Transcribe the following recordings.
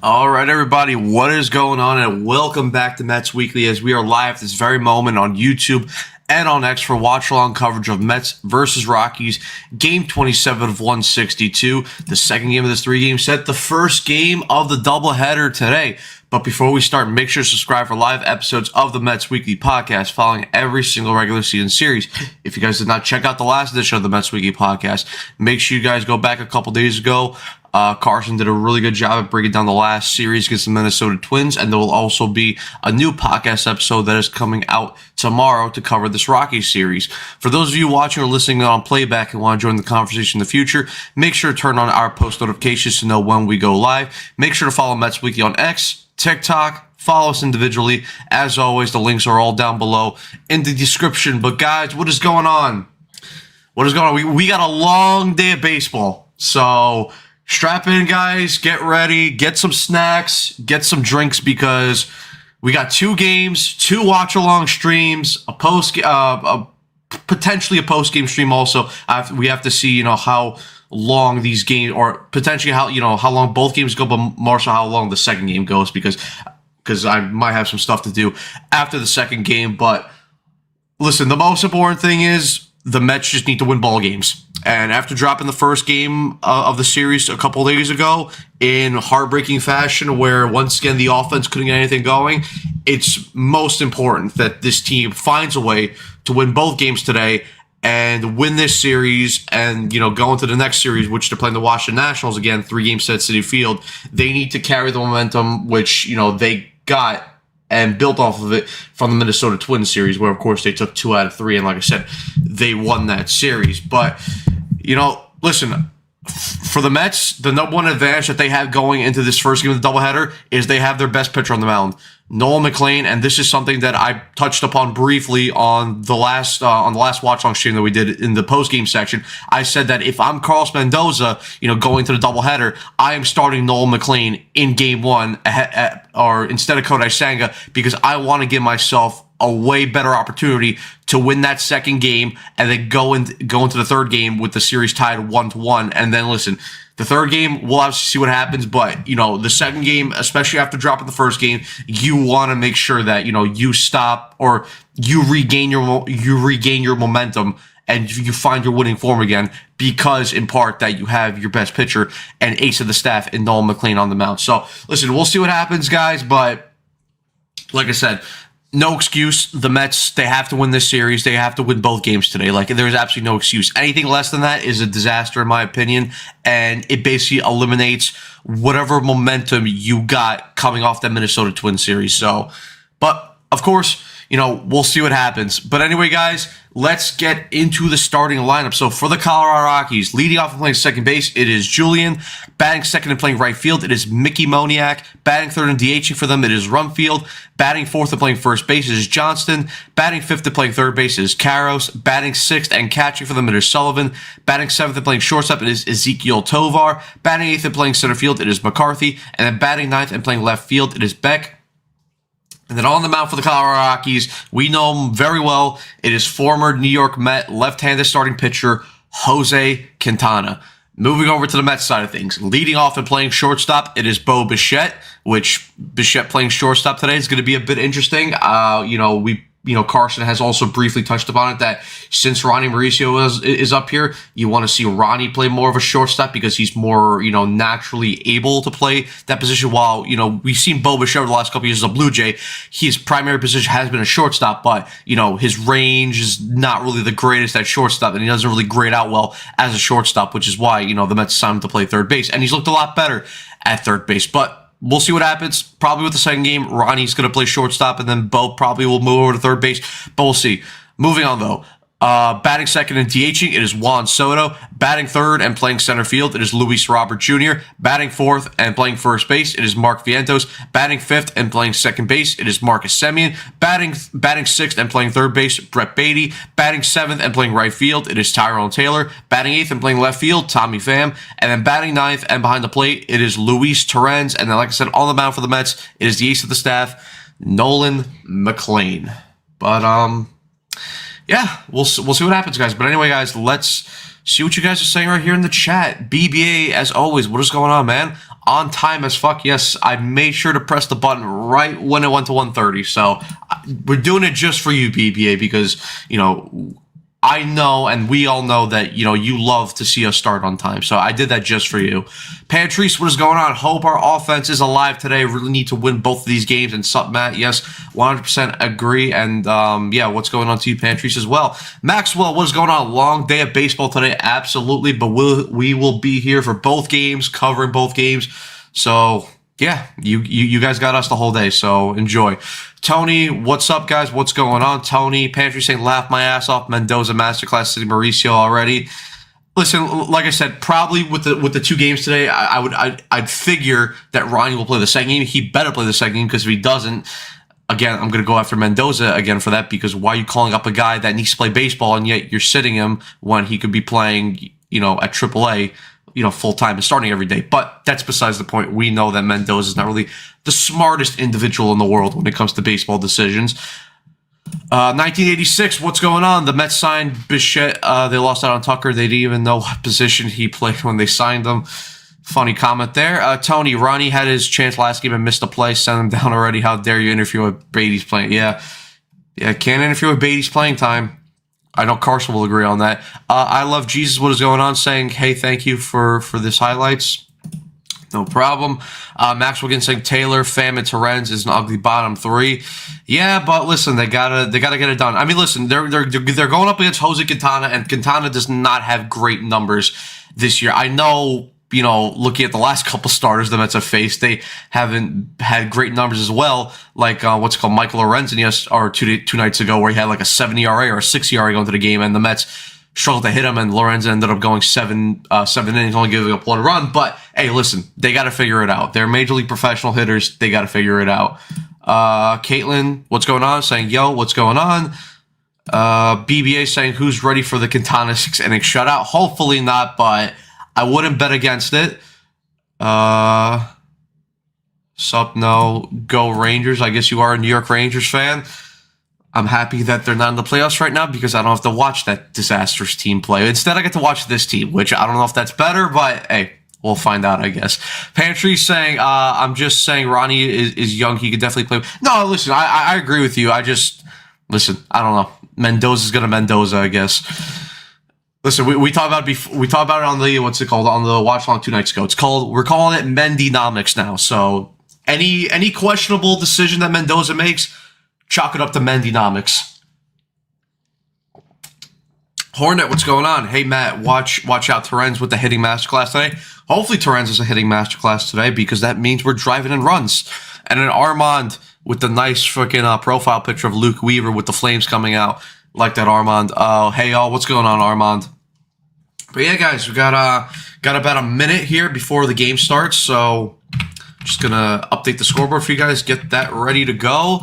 All right, everybody, what is going on? And welcome back to Mets Weekly as we are live this very moment on YouTube and on X for watch-along coverage of Mets versus Rockies, Game 27 of 162, the second game of this three-game set, the first game of the doubleheader today. But before we start, make sure to subscribe for live episodes of the Mets Weekly podcast following every single regular season series. If you guys did not check out the last edition of the Mets Weekly podcast, make sure you guys go back a couple days ago. Carson did a really good job at breaking down the last series against the Minnesota Twins, and there will also be a new podcast episode that is coming out tomorrow to cover this Rockies series. For those of you watching or listening on playback and want to join the conversation in the future, make sure to turn on our post notifications to know when we go live. Make sure to follow Mets Weekly on X, TikTok, follow us individually. As always, the links are all down below in the description. But guys, what is going on? What is going on? We got a long day of baseball, so strap in, guys. Get ready. Get some snacks. Get some drinks because we got two games, two watch-along streams, potentially a post-game stream also. We have to see, how long these games, or potentially how long both games go, but more so how long the second game goes because I might have some stuff to do after the second game. But listen, the most important thing is the Mets just need to win ball games. And after dropping the first game of the series a couple days ago in heartbreaking fashion, where once again the offense couldn't get anything going, it's most important that this team finds a way to win both games today and win this series and, go into the next series, which they're playing the Washington Nationals again, 3 games at Citi Field. They need to carry the momentum, which, they got and built off of it from the Minnesota Twins series, where, of course, they took 2 out of 3. And like I said, they won that series. But, listen, for the Mets, the number one advantage that they have going into this first game of the doubleheader is they have their best pitcher on the mound, Nolan McLean. And this is something that I touched upon briefly on the last watch-along stream that we did in the post-game section. I said that if I'm Carlos Mendoza, going to the doubleheader, I am starting Nolan McLean in Game 1 or instead of Kodai Senga because I want to give myself a way better opportunity to win that second game and then go into the third game with the series tied 1-1. And then listen, the third game, we'll have to see what happens. But, the second game, especially after dropping the first game, you want to make sure that, you stop or you regain your momentum and you find your winning form again because, in part, that you have your best pitcher and ace of the staff in Nolan McLean on the mound. So, listen, we'll see what happens, guys. But, like I said, no excuse. The Mets, they have to win this series. They have to win both games today. There's absolutely no excuse. Anything less than that is a disaster, in my opinion, and it basically eliminates whatever momentum you got coming off that Minnesota Twins series. So, but, of course, we'll see what happens. But anyway, guys, let's get into the starting lineup. So for the Colorado Rockies, leading off and playing second base, it is Julian. Batting second and playing right field, it is Mickey Moniak. Batting third and DHing for them, it is Rumfield. Batting fourth and playing first base, it is Johnston. Batting fifth and playing third base, it is Karros. Batting sixth and catching for them, it is Sullivan. Batting seventh and playing shortstop, it is Ezekiel Tovar. Batting eighth and playing center field, it is McCarthy. And then batting ninth and playing left field, it is Beck. And then on the mound for the Colorado Rockies, we know him very well. It is former New York Met left-handed starting pitcher Jose Quintana. Moving over to the Mets side of things, leading off and playing shortstop, it is Bo Bichette, which Bichette playing shortstop today is going to be a bit interesting. Carson has also briefly touched upon it that since Ronnie Mauricio is up here, you want to see Ronnie play more of a shortstop because he's more, naturally able to play that position. While, we've seen Bo Bichette over the last couple of years as a Blue Jay, his primary position has been a shortstop, but, his range is not really the greatest at shortstop, and he doesn't really grade out well as a shortstop, which is why, the Mets signed him to play third base, and he's looked a lot better at third base, but we'll see what happens. Probably with the second game, Ronnie's going to play shortstop, and then Bo probably will move over to third base. But we'll see. Moving on, though. Batting second and DHing, it is Juan Soto. Batting third and playing center field, it is Luis Robert Jr. Batting fourth and playing first base, it is Mark Vientos. Batting fifth and playing second base, it is Marcus Semien. Batting sixth and playing third base, Brett Beatty. Batting seventh and playing right field, it is Tyrone Taylor. Batting eighth and playing left field, Tommy Pham. And then batting ninth and behind the plate, it is Luis Torrens. And then, like I said, on the mound for the Mets, it is the ace of the staff, Nolan McLean. But, yeah, we'll see what happens, guys. But anyway, guys, let's see what you guys are saying right here in the chat. BBA, as always, what is going on, man? On time as fuck. Yes, I made sure to press the button right when it went to 1:30. So we're doing it just for you, BBA, because, you know, I know, and we all know that, you know, you love to see us start on time. So I did that just for you. Patrice, what is going on? Hope our offense is alive today. Really need to win both of these games. And sup, Matt? Yes, 100% agree. And yeah, what's going on to you, Patrice, as well? Maxwell, what is going on? Long day of baseball today. Absolutely. But we will be here for both games, covering both games. So yeah, you guys got us the whole day, so enjoy. Tony, what's up, guys? What's going on? Tony, Pantry saying, laugh my ass off. Mendoza Masterclass City Mauricio already. Listen, like I said, probably with the two games today, I'd figure that Ronnie will play the second game. He better play the second game, because if he doesn't, again, I'm going to go after Mendoza again for that, because why are you calling up a guy that needs to play baseball and yet you're sitting him when he could be playing, you know, at AAA, you know, full-time and starting every day? But that's besides the point. We know that Mendoza is not really the smartest individual in the world when it comes to baseball decisions. 1986, what's going on? The Mets signed Bichette. They lost out on Tucker. They didn't even know what position he played when they signed him. Funny comment there. Tony, Ronnie had his chance last game and missed a play. Send him down already. How dare you interfere with Beatty's playing? Yeah, can't interfere with Beatty's playing time. I know Carson will agree on that. I love Jesus. What is going on? Saying, hey, thank you for this highlights. No problem. Maxwell again saying Taylor, Pham, and Terrence is an ugly bottom three. Yeah, but listen, they gotta get it done. I mean, listen, they're going up against Jose Quintana, and Quintana does not have great numbers this year. I know, you know, looking at the last couple starters the Mets have faced, they haven't had great numbers as well. Like what's it called, Michael Lorenzen, or two nights ago, where he had like a 7 ERA or a 6 ERA going to the game, and the Mets struggled to hit him, and Lorenzen ended up going seven innings, only giving up 1 run. But hey, listen, they got to figure it out. They're major league professional hitters. They got to figure it out. Caitlin, what's going on? Saying, yo, what's going on? BBA saying, who's ready for the Quintana 6-inning shutout? Hopefully not, but I wouldn't bet against it. Sup, no. Go Rangers. I guess you are a New York Rangers fan. I'm happy that they're not in the playoffs right now, because I don't have to watch that disastrous team play. Instead, I get to watch this team, which I don't know if that's better, but hey, we'll find out, I guess. Pantry saying, I'm just saying Ronnie is young. He could definitely play. No, listen, I agree with you. Listen, I don't know. Mendoza's going to Mendoza, I guess. Listen, we talked about it we talked about it on the, what's it called, on the watch along 2 nights ago. We're calling it Mendynomics now. So any questionable decision that Mendoza makes, chalk it up to Mendynomics. Hornet, what's going on? Hey, Matt, watch out. Terrence with the hitting masterclass today. Hopefully Terrence is a hitting masterclass today, because that means we're driving in runs. And then Armand with the nice freaking profile picture of Luke Weaver with the flames coming out. Like that, Armand. Hey, y'all, what's going on, Armand? But yeah, guys, we got about a minute here before the game starts. So just going to update the scoreboard for you guys, get that ready to go.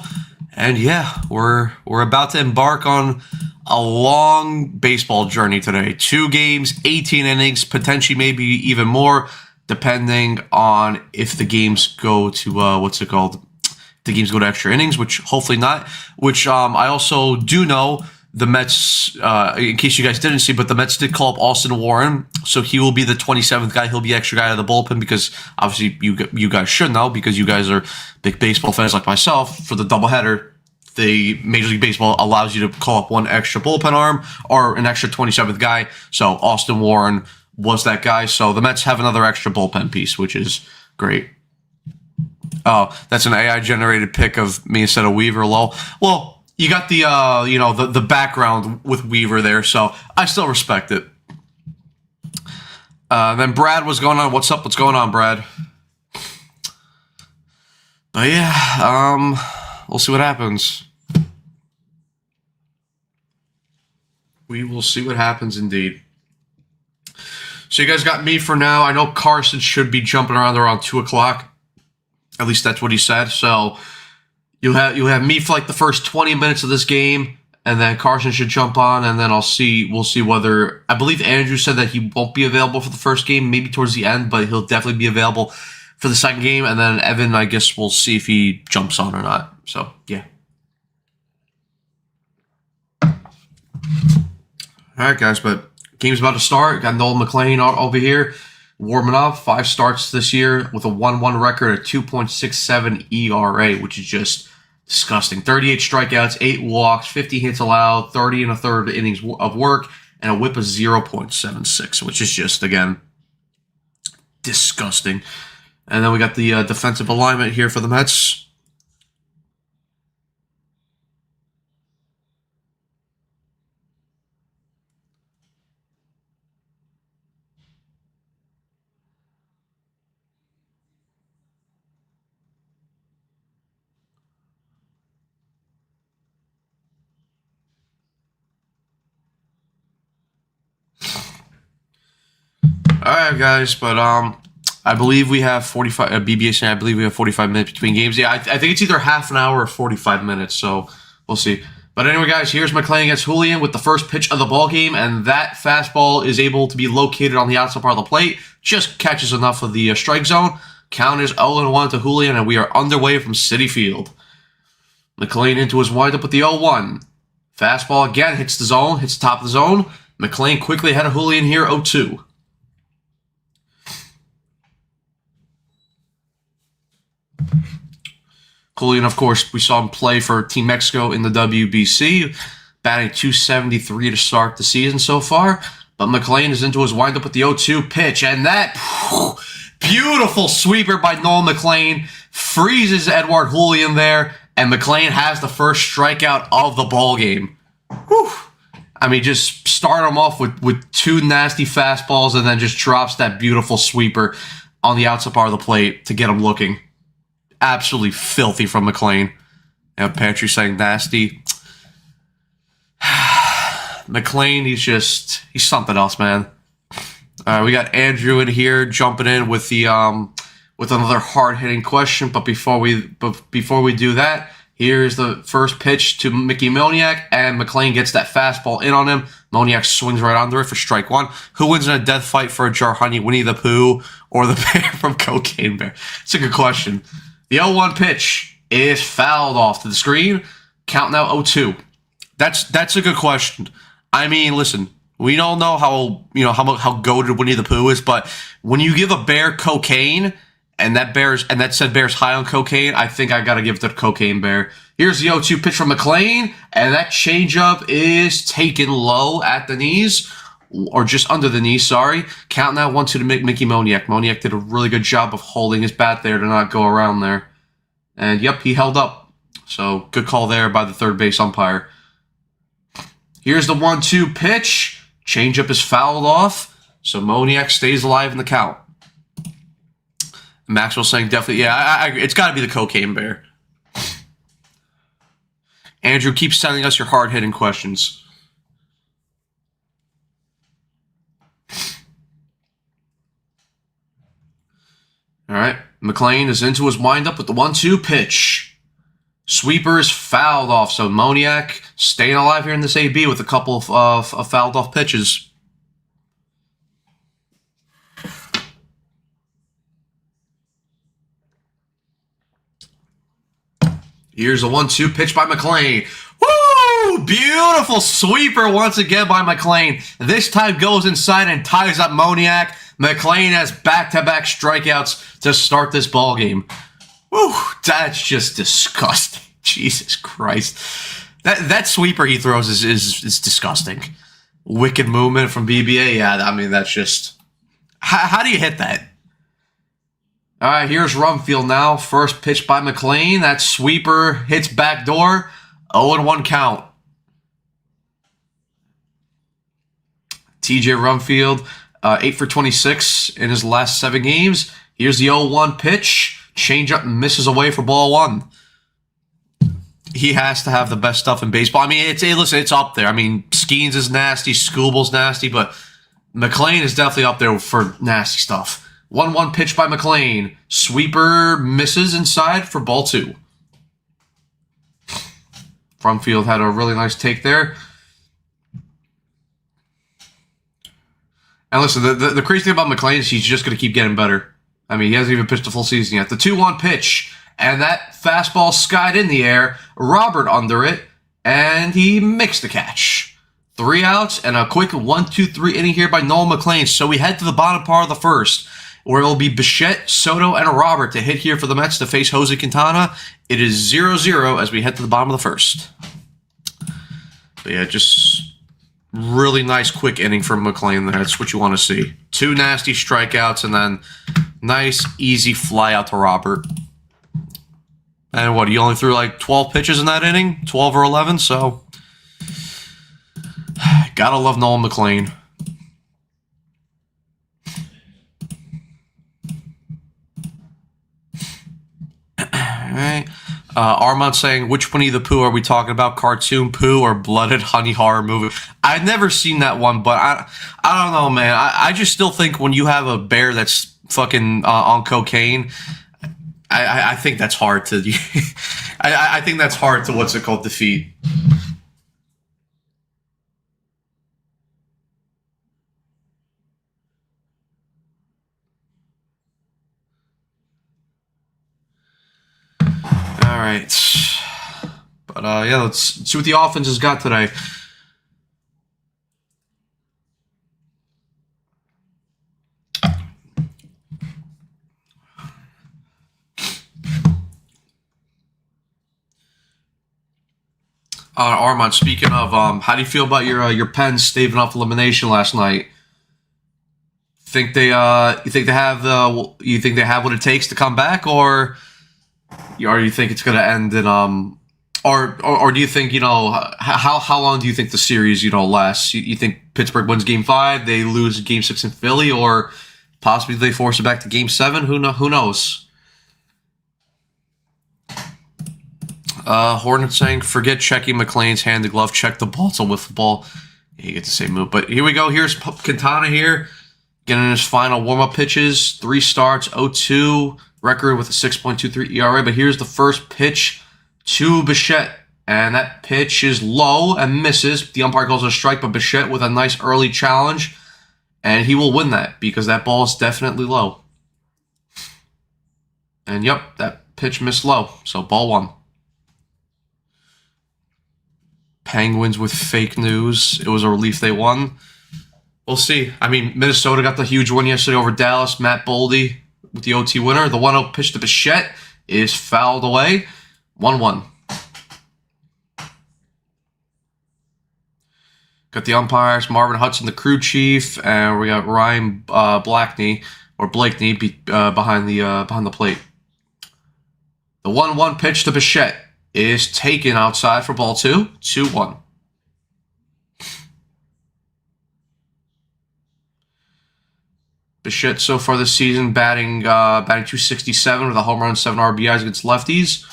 And yeah, we're about to embark on a long baseball journey today. 2 games, 18 innings, potentially maybe even more, depending on if the games go to the games go to extra innings, which hopefully not. Which I also do know the Mets, in case you guys didn't see, but the Mets did call up Austin Warren, so he will be the 27th guy. He'll be extra guy out of the bullpen, because obviously you guys should know, because you guys are big baseball fans like myself. For the doubleheader, the Major League Baseball allows you to call up 1 extra bullpen arm or an extra 27th guy. So Austin Warren was that guy. So the Mets have another extra bullpen piece, which is great. Oh, that's an AI generated pic of me instead of Weaver, lol. Well, you got the the background with Weaver there, so I still respect it. Then Brad, what's going on? What's up? What's going on, Brad? But yeah, we'll see what happens. We will see what happens, indeed. So you guys got me for now. I know Carson should be jumping around 2 o'clock. At least that's what he said. So you'll have me for like the first 20 minutes of this game, and then Carson should jump on, and then we'll see whether, I believe Andrew said that he won't be available for the first game, maybe towards the end, but he'll definitely be available for the second game. And then Evan, I guess we'll see if he jumps on or not. So yeah. All right, guys, but game's about to start. Got Nolan McLean over here warming up. 5 starts this year with a 1-1 record, a 2.67 ERA, which is just disgusting. 38 strikeouts, 8 walks, 50 hits allowed, 30 1/3 innings of work, and a whip of 0.76, which is just, again, disgusting. And then we got the defensive alignment here for the Mets. All right, guys, but I believe we have 45. BBA saying I believe we have 45 minutes between games. Yeah, I think it's either half an hour or 45 minutes. So we'll see. But anyway, guys, here's McLean against Julian with the first pitch of the ball game, and that fastball is able to be located on the outside part of the plate. Just catches enough of the strike zone. Count is 0-1 to Julian, and we are underway from Citi Field. McLean into his windup with the 0-1. Fastball again hits the zone, hits the top of the zone. McLean quickly ahead of Julian here, 0-2. Julian, of course, we saw him play for Team Mexico in the WBC, batting .273 to start the season so far. But McLean is into his windup with the 0-2 pitch, and that beautiful sweeper by Nolan McLean freezes Edward Julian there, and McLean has the first strikeout of the ball game. Whew. I mean, just start him off with 2 nasty fastballs, and then just drops that beautiful sweeper on the outside part of the plate to get him looking. Absolutely filthy from McLean. And Pantry saying nasty. McLean, he's something else, man. We got Andrew in here jumping in with the with another hard hitting question. But before we do that, here's the first pitch to Mickey Moniak, and McLean gets that fastball in on him. Moniak swings right under it for strike 1. Who wins in a death fight for a jar honey, Winnie the Pooh or the bear from Cocaine Bear? It's a good question. The 0-1 pitch is fouled off to the screen. Count now 0-2. That's a good question. I mean, listen, we don't know how goated Winnie the Pooh is, but when you give a bear cocaine and that said bear's high on cocaine, I think I gotta give it to the Cocaine Bear. Here's the 0-2 pitch from McLean, and that changeup is taken low at the knees. Or just under the knee, sorry. Count now 1-2 to Mickey Moniak. Moniak did a really good job of holding his bat there to not go around there. And, yep, he held up. So, good call there by the third base umpire. Here's the 1-2 pitch. Changeup is fouled off. So, Moniak stays alive in the count. Maxwell saying definitely, yeah, it's got to be the Cocaine Bear. Andrew, keep sending us your hard-hitting questions. All right, McLean is into his windup with the 1-2 pitch. Sweeper is fouled off, so Moniak staying alive here in this AB with a couple of fouled off pitches. Here's a 1-2 pitch by McLean. Woo! Beautiful sweeper once again by McLean. This time goes inside and ties up Moniak. McLean has back-to-back strikeouts to start this ball game. Woo! That's just disgusting. Jesus Christ. That sweeper he throws is disgusting. Wicked movement from BBA. Yeah, I mean, that's just... How do you hit that? All right, here's Rumfield now. First pitch by McLean. That sweeper hits backdoor. 0-1 count. TJ Rumfield, 8 for 26 in his last 7 games. Here's the 0-1 pitch. Changeup misses away for ball 1. He has to have the best stuff in baseball. I mean, it's up there. I mean, Skeens is nasty, Scooble's nasty, but McLean is definitely up there for nasty stuff. 1-1 pitch by McLean. Sweeper misses inside for ball 2. Rumfield had a really nice take there. And listen, the crazy thing about McLean is he's just going to keep getting better. I mean, he hasn't even pitched a full season yet. The 2-1 pitch, and that fastball skied in the air. Robert under it, and he makes the catch. 3 outs and a quick 1-2-3 inning here by Nolan McLean. So we head to the bottom part of the first, where it will be Bichette, Soto, and Robert to hit here for the Mets to face Jose Quintana. It is 0-0 as we head to the bottom of the first. But yeah, just really nice quick inning from McLean there. That's what you want to see. 2 nasty strikeouts and then nice, easy fly out to Robert. And what, he only threw like 12 pitches in that inning? 12 or 11, so... Gotta love Nolan McLean. Alright. Armand saying, which Winnie the Pooh are we talking about? Cartoon Pooh or Blooded Honey horror movie? I've never seen that one, but I don't know, man. I just still think when you have a bear that's fucking on cocaine, I think that's hard to... I think that's hard to, what's it called, defeat. All right. But, yeah, let's see what the offense has got today. Armand, speaking of, how do you feel about your Pens staving off elimination last night? You think they have what it takes to come back, or you think it's going to end in or do you think how long do you think the series lasts? You think Pittsburgh wins Game 5, they lose Game 6 in Philly, or possibly they force it back to Game 7? Who knows? Hornet saying, forget checking McLean's hand to glove, check the ball. It's a wiffle ball. Yeah, you get the same move. But here we go. Here's Quintana here, getting his final warm-up pitches. 3 starts, 0-2, record with a 6.23 ERA. But here's the first pitch to Bichette. And that pitch is low and misses. The umpire calls it a strike, but Bichette with a nice early challenge. And he will win that because that ball is definitely low. And yep, that pitch missed low. So ball 1. Penguins with fake news. It was a relief they won. We'll see. I mean, Minnesota got the huge win yesterday over Dallas. Matt Boldy with the OT winner. The 1-0 pitch to Bichette is fouled away. 1-1. Got the umpires, Marvin Hudson, the crew chief, and we got Ryan Blakeney behind the plate. The 1-1 pitch to Bichette is taken outside for ball 2. 2-1. Bichette so far this season batting 267 with a home run, 7 RBIs against lefties.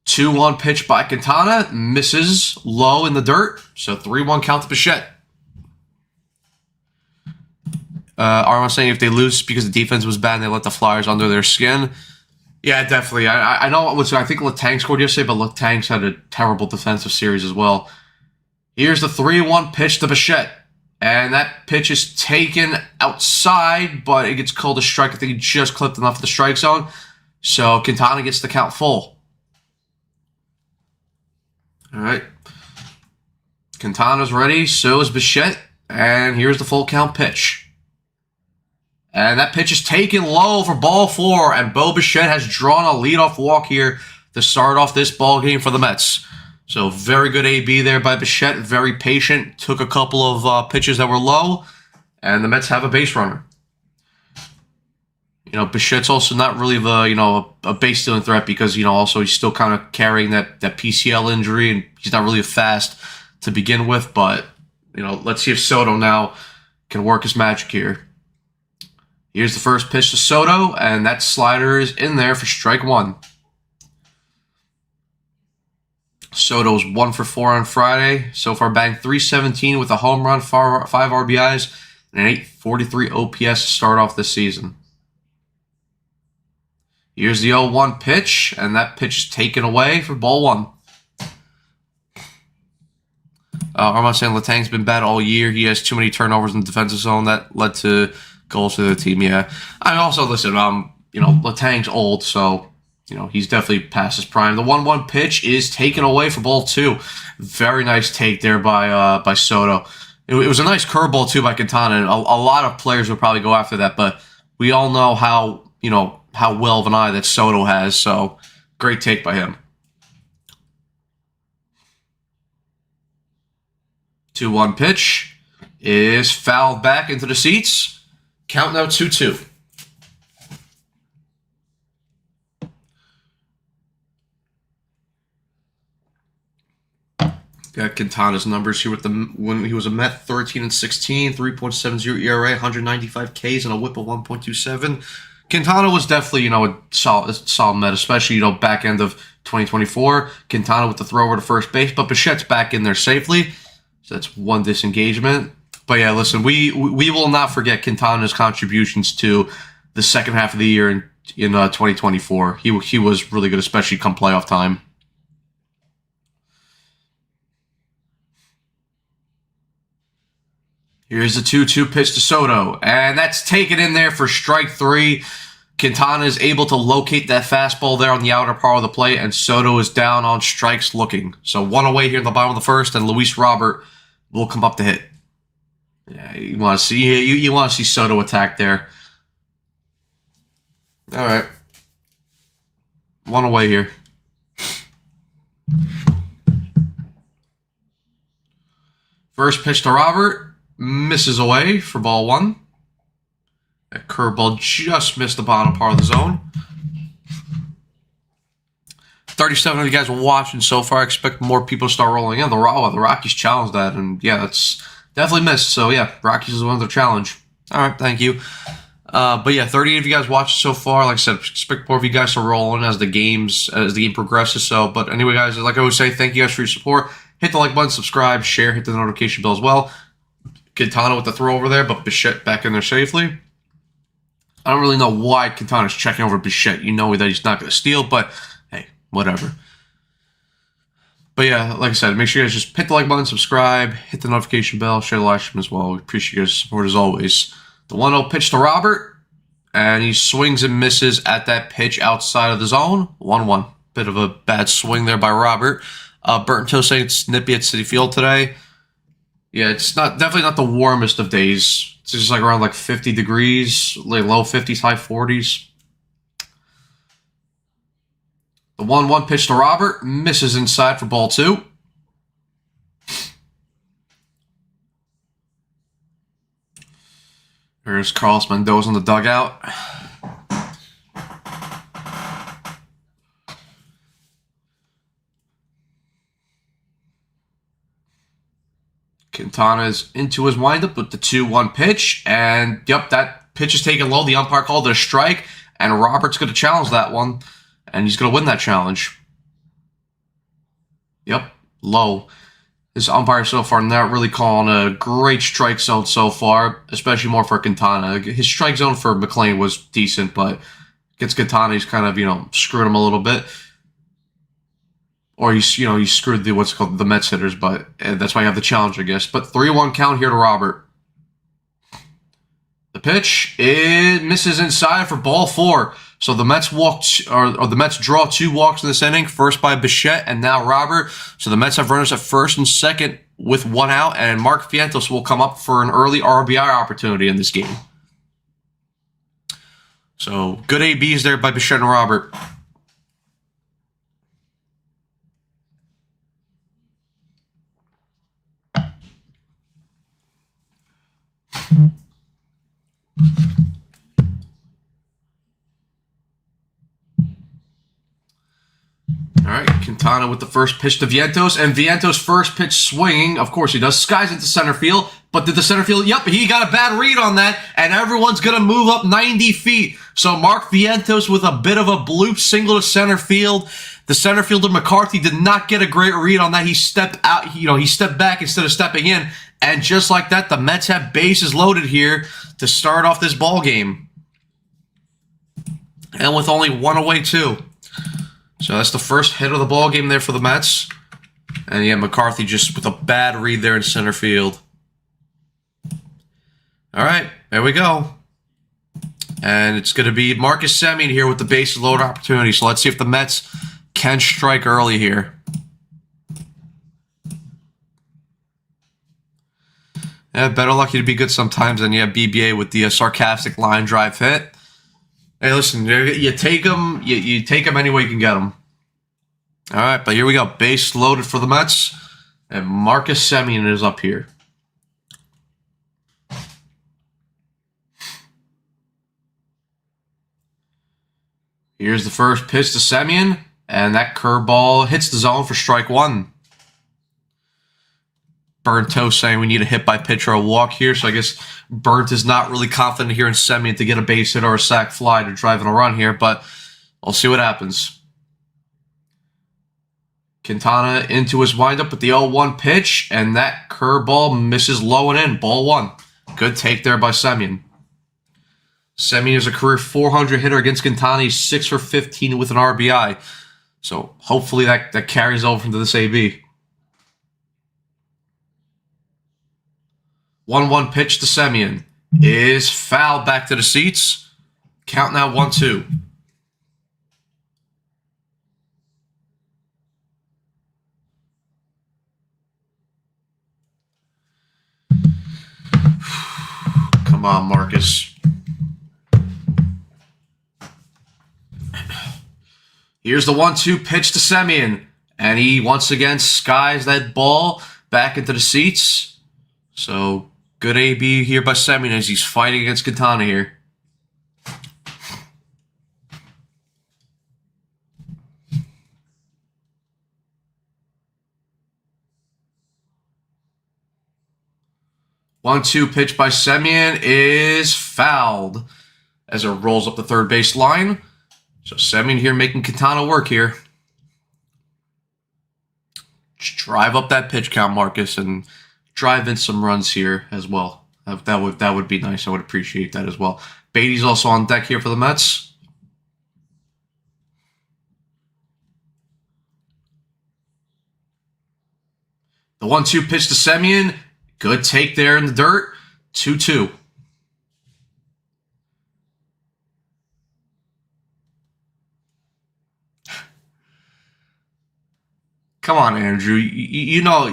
2-1 pitch by Quintana, misses low in the dirt, so 3-1 count to Bichette. Armand saying if they lose because the defense was bad and they let the Flyers under their skin. Yeah, definitely. I know. I think Letang scored yesterday, but Letang's had a terrible defensive series as well. Here's the 3-1 pitch to Bichette. And that pitch is taken outside, but it gets called a strike. I think he just clipped enough of the strike zone. So Quintana gets the count full. All right. Quintana's ready. So is Bichette. And here's the full count pitch. And that pitch is taken low for ball 4. And Bo Bichette has drawn a leadoff walk here to start off this ball game for the Mets. So very good AB there by Bichette. Very patient. Took a couple of pitches that were low. And the Mets have a base runner. Bichette's also not really the, a base stealing threat because, also he's still kind of carrying that PCL injury. And he's not really fast to begin with. But, let's see if Soto now can work his magic here. Here's the first pitch to Soto, and that slider is in there for strike 1. Soto's 1 for 4 on Friday. So far, banged .317 with a home run, 5 RBIs, and an .843 OPS to start off this season. Here's the 0-1 pitch, and that pitch is taken away for ball 1. Armand saying Letang's been bad all year. He has too many turnovers in the defensive zone. That led to goals for the team, yeah. I also, listen, Letang's old, so he's definitely past his prime. The 1-1 pitch is taken away for ball 2. Very nice take there by Soto. It was a nice curveball too by Quintana, and a lot of players would probably go after that, but we all know how well of an eye that Soto has, so great take by him. 2-1 pitch is fouled back into the seats. Count now 2-2. Got Quintana's numbers here when he was a Met: 13-16, 3.70 ERA, 195 Ks, and a WHIP of 1.27. Quintana was definitely a solid Met, especially back end of 2024. Quintana with the throw over to first base, but Bichette's back in there safely, so that's one disengagement. But yeah, listen, we will not forget Quintana's contributions to the second half of the year in 2024. He was really good, especially come playoff time. Here's the 2-2 pitch to Soto, and that's taken in there for strike 3. Quintana is able to locate that fastball there on the outer part of the plate, and Soto is down on strikes looking. So 1 away here in the bottom of the first, and Luis Robert will come up to hit. Yeah, you want to see Soto attack there. All right, 1 away here. First pitch to Robert. Misses away for ball 1. That curveball just missed the bottom part of the zone. 37 of you guys are watching so far. I expect more people to start rolling in. The Rockies challenged that, and yeah, that's definitely missed. So yeah, Rockies is one of their challenge. All right, thank you. But yeah, 38 of you guys watched so far. Like I said, expect more of you guys to roll in as the game progresses. So, but anyway, guys, like I always say, thank you guys for your support. Hit the like button, subscribe, share, hit the notification bell as well. Quintana with the throw over there, but Bichette back in there safely. I don't really know why Quintana's checking over Bichette. You know that he's not going to steal, but hey, whatever. But yeah, like I said, make sure you guys just hit the like button, subscribe, hit the notification bell, share the live stream as well. We appreciate your support as always. The 1-0 pitch to Robert, and he swings and misses at that pitch outside of the zone. 1-1. Bit of a bad swing there by Robert. Burton Toe saying it's nippy at Citi Field today. Yeah, it's definitely not the warmest of days. It's just like around like 50 degrees, like low 50s, high 40s. The 1-1 pitch to Robert misses inside for ball 2. There's Carlos Mendoza in the dugout. Quintana is into his windup with the 2-1 pitch, and yep, that pitch is taken low. The umpire called it a strike, and Robert's going to challenge that one, and he's going to win that challenge. Yep, low. This umpire so far not really calling a great strike zone so far, especially more for Quintana. His strike zone for McLean was decent, but against Quintana, he's kind of, screwed him a little bit. Or he screwed the Mets hitters, but that's why you have the challenge, I guess. But 3-1 count here to Robert. The pitch, it misses inside for ball 4. So the Mets the Mets draw 2 walks in this inning, first by Bichette and now Robert. So the Mets have runners at first and second with 1 out, and Mark Vientos will come up for an early RBI opportunity in this game. So good ABs there by Bichette and Robert. All right, Quintana with the first pitch to Vientos, and Vientos' first pitch swinging. Of course he does. Skies into center field, but did the center field? Yep, he got a bad read on that, and everyone's going to move up 90 feet. So Mark Vientos with a bit of a bloop single to center field. The center fielder McCarthy did not get a great read on that. He stepped out, he stepped back instead of stepping in, and just like that, the Mets have bases loaded here to start off this ball game, and with only 1 away too. So that's the first hit of the ball game there for the Mets. And yeah, McCarthy just with a bad read there in center field. All right, there we go. And it's going to be Marcus Semien here with the bases loaded opportunity. So let's see if the Mets can strike early here. Yeah, better lucky to be good sometimes than BBA with the sarcastic line drive hit. Hey, listen, you take them, you take them any way you can get them. All right, but here we go. Base loaded for the Mets, and Marcus Semien is up here. Here's the first pitch to Semien, and that curveball hits the zone for strike one. Burnt Toast saying we need a hit by pitch or a walk here, so I guess Burnt is not really confident here in Semien to get a base hit or a sac fly to drive in a run here, but we'll see what happens. Quintana into his windup with the 0-1 pitch, and that curveball misses low and in. Ball one. Good take there by Semien. Semien is a career .400 hitter against Quintana. He's 6 for 15 with an RBI. So hopefully that carries over into this AB. 1-1 pitch to Semien is fouled back to the seats. Count now 1-2. Come on, Marcus. Here's the 1-2 pitch to Semien, and he once again skies that ball back into the seats. So good AB here by Semien as he's fighting against Quintana here. One-two pitch by Semien is fouled as it rolls up the third base line. So Semien here making Quintana work here. Just drive up that pitch count, Marcus, and drive in some runs here as well. That would be nice. I would appreciate that as well. Beatty's also on deck here for the Mets. The 1-2 pitch to Semien. Good take there in the dirt. 2-2. Come on, Andrew. You know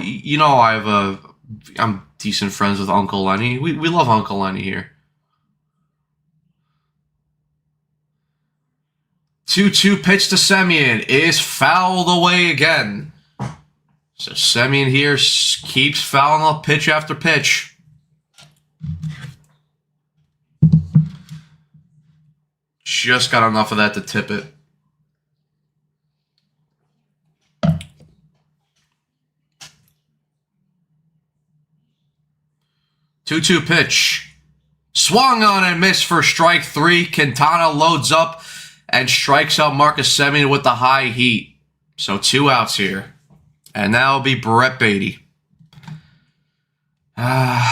I'm decent friends with Uncle Lenny. We love Uncle Lenny here. 2-2 pitch to Semien is fouled away again. So Semien here keeps fouling up pitch after pitch. Just got enough of that to tip it. Two-two pitch. Swung on and missed for strike three. Quintana loads up and strikes out Marcus Semien with the high heat. So 2 outs here. And now it'll be Brett Beatty. Wanna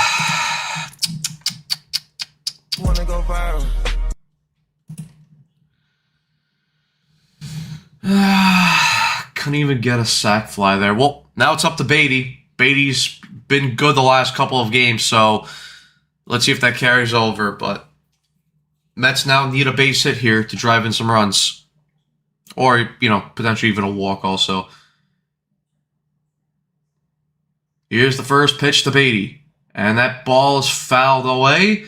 go viral. Couldn't even get a sac fly there. Well, now it's up to Beatty. Beatty's been good the last couple of games, so let's see if that carries over. But Mets now need a base hit here to drive in some runs. Or, potentially even a walk also. Here's the first pitch to Beatty. And that ball is fouled away.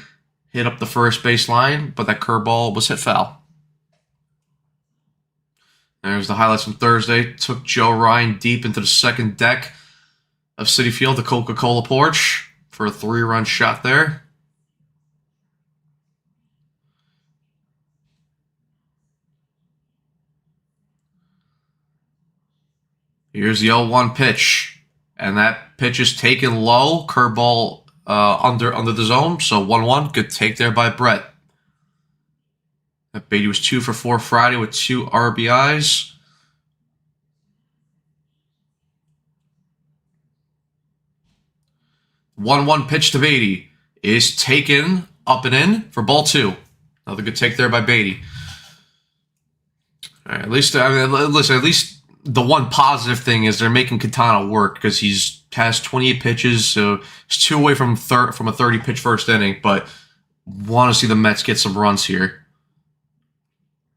Hit up the first base line, but that curveball was hit foul. There's the highlights from Thursday. Took Joe Ryan deep into the second deck of Citi Field, the Coca-Cola porch, for a 3-run shot there. Here's the 0-1 pitch. And that pitch is taken low. Curveball under the zone. So 1-1. Good take there by Brett. That Beatty was 2 for 4 Friday with 2 RBIs. One pitch to Beatty is taken up and in for ball 2. Another good take there by Beatty. All right, at least the one positive thing is they're making Quintana work because has 28 pitches, so he's 2 away from a 30 pitch first inning. But Want to see the Mets get some runs here.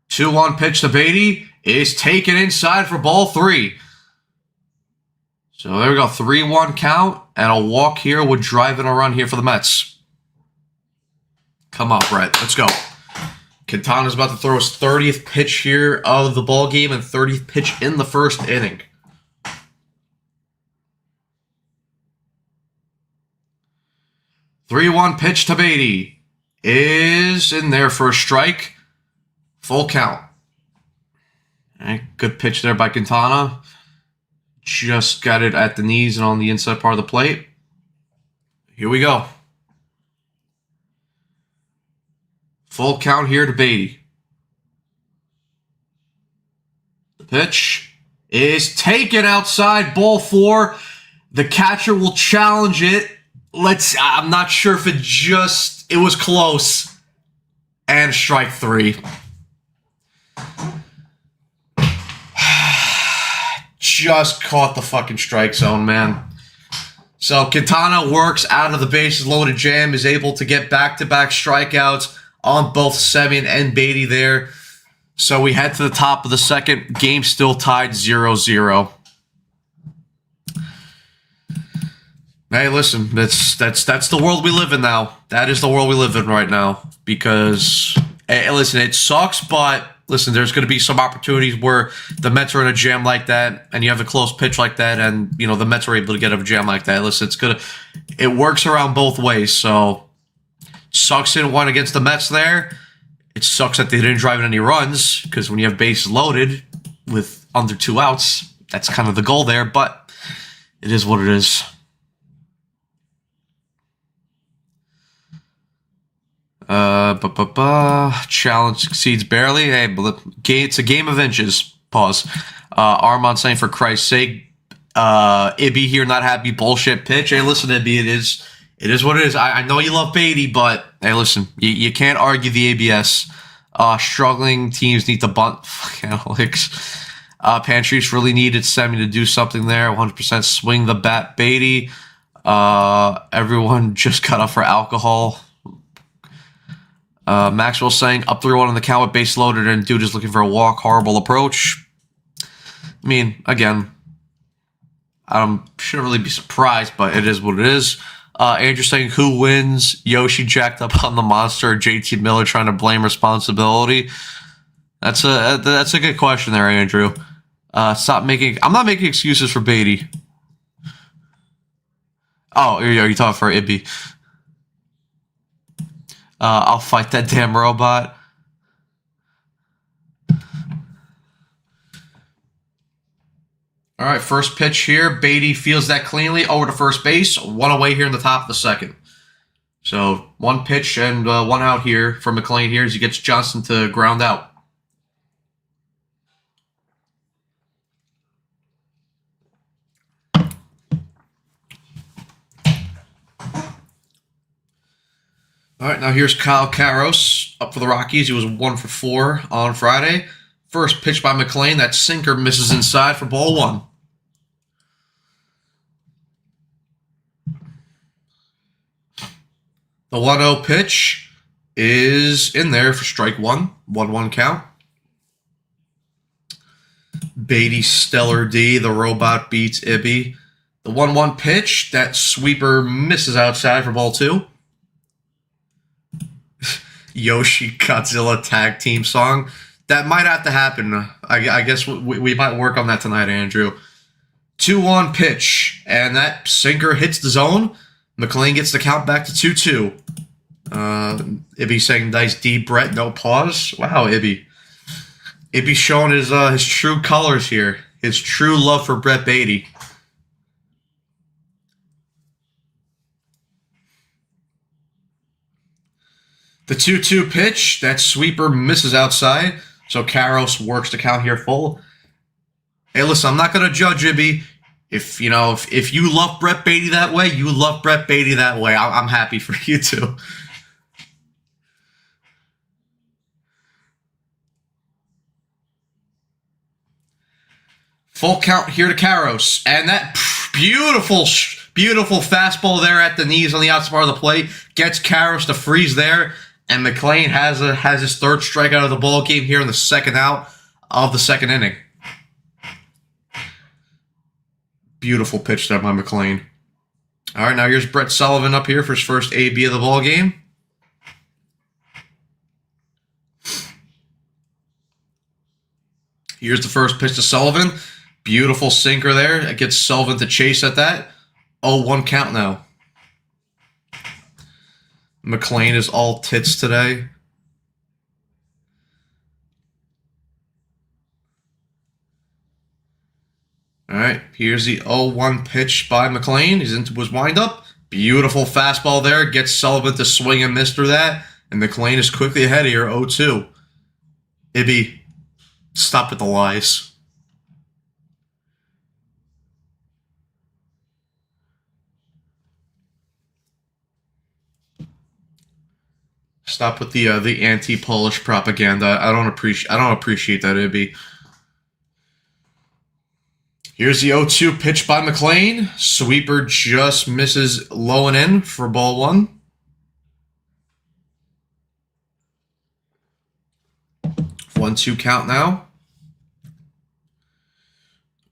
2-1 pitch to Beatty is taken inside for ball 3. So there we go. 3-1 count, and a walk here would drive in a run here for the Mets. Come on, Brett. Let's go. Quintana's about to throw his 30th pitch here of the ball game and 30th pitch in the first inning. Three-one pitch to Beatty is in there for a strike. Full count. All right, good pitch there by Quintana. Just got it at the knees and on the inside part of the plate. Here we go. Full count here to Beatty. The pitch is taken outside, ball 4. The catcher will challenge it. I'm not sure if it was close. And strike 3. Just caught the fucking strike zone, man. So Quintana works out of the bases loaded jam, is able to get back-to-back strikeouts on both Semien and Beatty there. So we head to the top of the second. Game still tied 0-0. Hey, listen, that's the world we live in now. That is the world we live in right now. Because, hey, listen, it sucks, but listen, there's going to be some opportunities where the Mets are in a jam like that, and you have a close pitch like that, and the Mets are able to get a jam like that. Listen, it works around both ways. So, sucks in one against the Mets there. It sucks that they didn't drive in any runs, because when you have bases loaded with under 2 outs, that's kind of the goal there. But it is what it is. Challenge succeeds barely. Hey, it's a game of inches. Pause. Armand saying, for Christ's sake, Ibby here, not happy, bullshit pitch. Hey, listen, Ibby, it is what it is. I know you love Beatty, but hey, listen, you can't argue the ABS. Struggling teams need to bunt. Fucking analytics. Pantries really needed Semien to do something there. 100% swing the bat, Beatty. Everyone just cut off for alcohol. Maxwell saying up 3-1 on the count with base loaded and dude is looking for a walk. Horrible approach. I mean, again, I shouldn't really be surprised, but it is what it is. Andrew saying who wins? Yoshi jacked up on the monster. JT Miller trying to blame responsibility. That's a good question there, Andrew. I'm not making excuses for Beatty. Oh, are you talking for Ibby? I'll fight that damn robot. All right, first pitch here. Beatty feels that cleanly over to first base. 1 away here in the top of the second. So 1 pitch and 1 out here for McLean here as he gets Johnson to ground out. All right, now here's Kyle Karros up for the Rockies. He was 1 for 4 on Friday. First pitch by McLean. That sinker misses inside for ball 1. The 1-0 pitch is in there for strike 1. 1-1 count. Beatty, stellar D. The robot beats Ibby. The 1-1 pitch. That sweeper misses outside for ball 2. Yoshi Godzilla tag team song. That might have to happen. I guess we might work on that tonight, Andrew. 2-1 pitch. And that sinker hits the zone. McLean gets the count back to 2-2. Ibby saying nice D, Brett, no pause. Wow, Ibby. Ibby showing his true colors here. His true love for Brett Beatty. The 2-2 pitch, that sweeper misses outside, so Karros works the count here full. Hey, listen, I'm not going to judge Ibby. If you love Brett Beatty that way, you love Brett Beatty that way. I'm happy for you too. Full count here to Karros, and that beautiful fastball there at the knees on the outside part of the plate gets Karras to freeze there, and McLean has his third strikeout of the ball game here in the second out of the second inning. Beautiful pitch there by McLean. All right, now here's Brett Sullivan up here for his first AB of the ball game. Here's the first pitch to Sullivan. Beautiful sinker there. It gets Sullivan to chase at that. 0-1 count now. McLean is all tits today. All right, here's the 0-1 pitch by McLean. He's into his windup. Beautiful fastball there. Gets Sullivan to swing and miss through that. And McLean is quickly ahead here, 0-2. Ibby, stop with the lies. Stop with the anti-Polish propaganda. I don't appreciate that, Ibby. Here's the 0-2 pitch by McLean. Sweeper just misses low and in for ball one. 1-2 count now.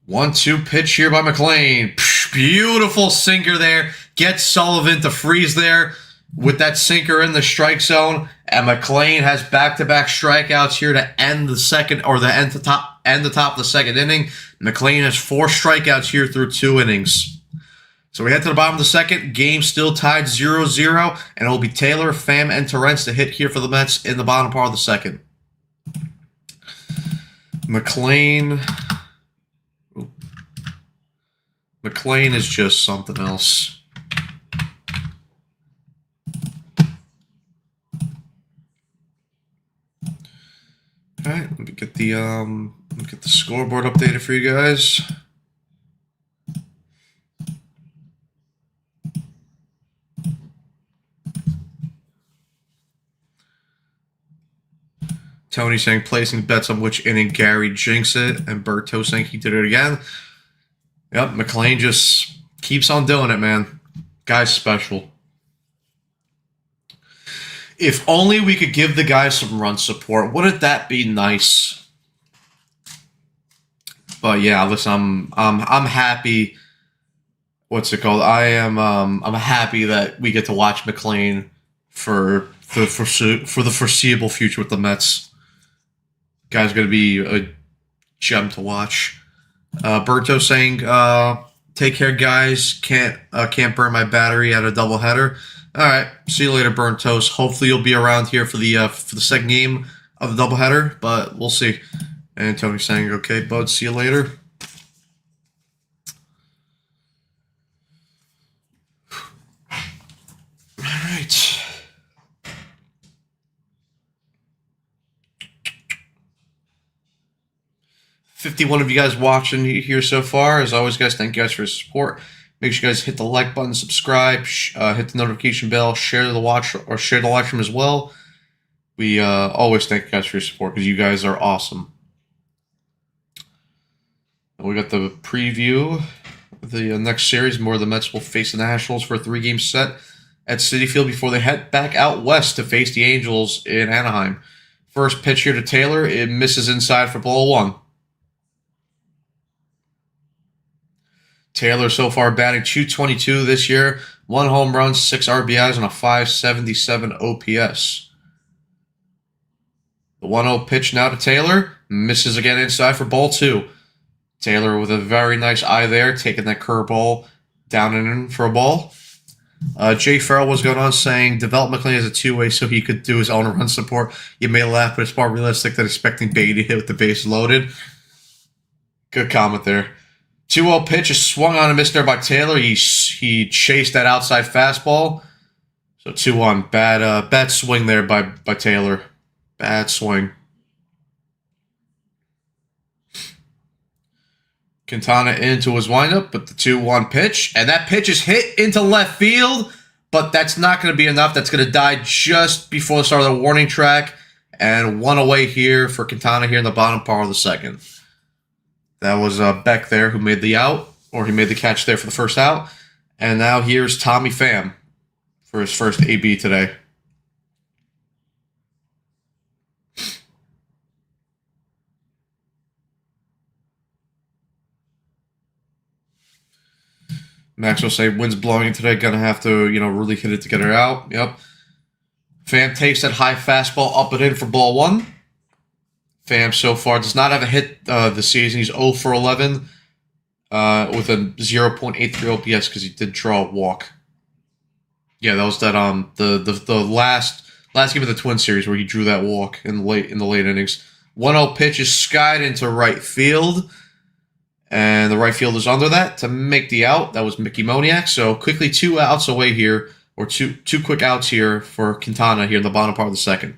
1-2 pitch here by McLean. Beautiful sinker there. Gets Sullivan to freeze there with that sinker in the strike zone. And McLean has back-to-back strikeouts here to end the second, or the end the top of the second inning. McLean has 4 strikeouts here through 2 innings. So we head to the bottom of the second. Game still tied 0-0. And it will be Taylor, Pham, and Torrance to hit here for the Mets in the bottom part of the second. McLean is just something else. All right, let me get the scoreboard updated for you guys. Tony saying placing bets on which inning Gary jinxed it, and Berto saying he did it again. Yep, McLean just keeps on doing it, man. Guy's special. If only we could give the guy some run support. Wouldn't that be nice? But yeah, listen, I'm happy. What's it called? I'm happy that we get to watch McLean for the foreseeable future with the Mets. Guy's gonna be a gem to watch. Berto saying, "Take care, guys. Can't burn my battery at a doubleheader." All right, see you later, Burnt Toast. Hopefully you'll be around here for the second game of the doubleheader, but we'll see. And Tony saying, "Okay, bud, see you later." All right. $51 of you guys watching here so far. As always, guys, thank you guys for your support. Make sure you guys hit the like button, subscribe, hit the notification bell, share the live stream as well. We always thank you guys for your support because you guys are awesome. And we got the preview of the next series. More of the Mets will face the Nationals for a 3-game set at Citi Field before they head back out west to face the Angels in Anaheim. First pitch here to Taylor. It misses inside for ball one. Taylor so far batting .222 this year. 1 home run, 6 RBIs, and a .577 OPS. The 1-0 pitch now to Taylor. Misses again inside for ball 2. Taylor with a very nice eye there, taking that curveball down and in for a ball. Jay Farrell was going on saying, develop McLean as a 2-way so he could do his own run support. You may laugh, but it's more realistic than expecting Beatty to hit with the base loaded. Good comment there. 2-0 pitch is swung on and missed there by Taylor. He chased that outside fastball. So 2-1. Bad swing there by Taylor. Bad swing. Quintana into his windup, but the 2-1 pitch. And that pitch is hit into left field, but that's not going to be enough. That's going to die just before the start of the warning track. And 1 away here for Quintana here in the bottom part of the second. That was Beck there who made the out, or he made the catch there for the first out. And now here's Tommy Pham for his first AB today. Maxwell say wind's blowing in today. Gonna have to, really hit it to get her out. Yep. Pham takes that high fastball up and in for ball 1. Pham so far does not have a hit this season. He's 0 for 11 with a 0.83 OPS because he did draw a walk. Yeah, that was that the last game of the Twin Series where he drew that walk in the late innings. 1-0 pitch is skied into right field. And the right field is under that to make the out. That was Mickey Moniak. So quickly 2 outs away here, or two quick outs here for Quintana here in the bottom part of the second.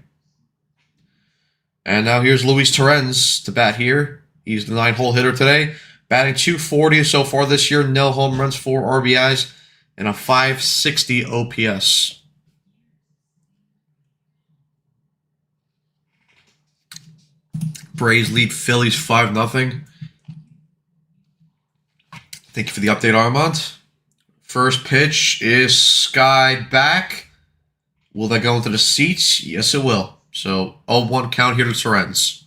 And now here's Luis Torrens to bat here. He's the 9-hole hitter today. Batting .240 so far this year. 0 home runs, 4 RBIs, and a .560 OPS. Braves lead Phillies 5-0. Thank you for the update, Armand. First pitch is skied back. Will that go into the seats? Yes, it will. So 0-1 count here to Torrens.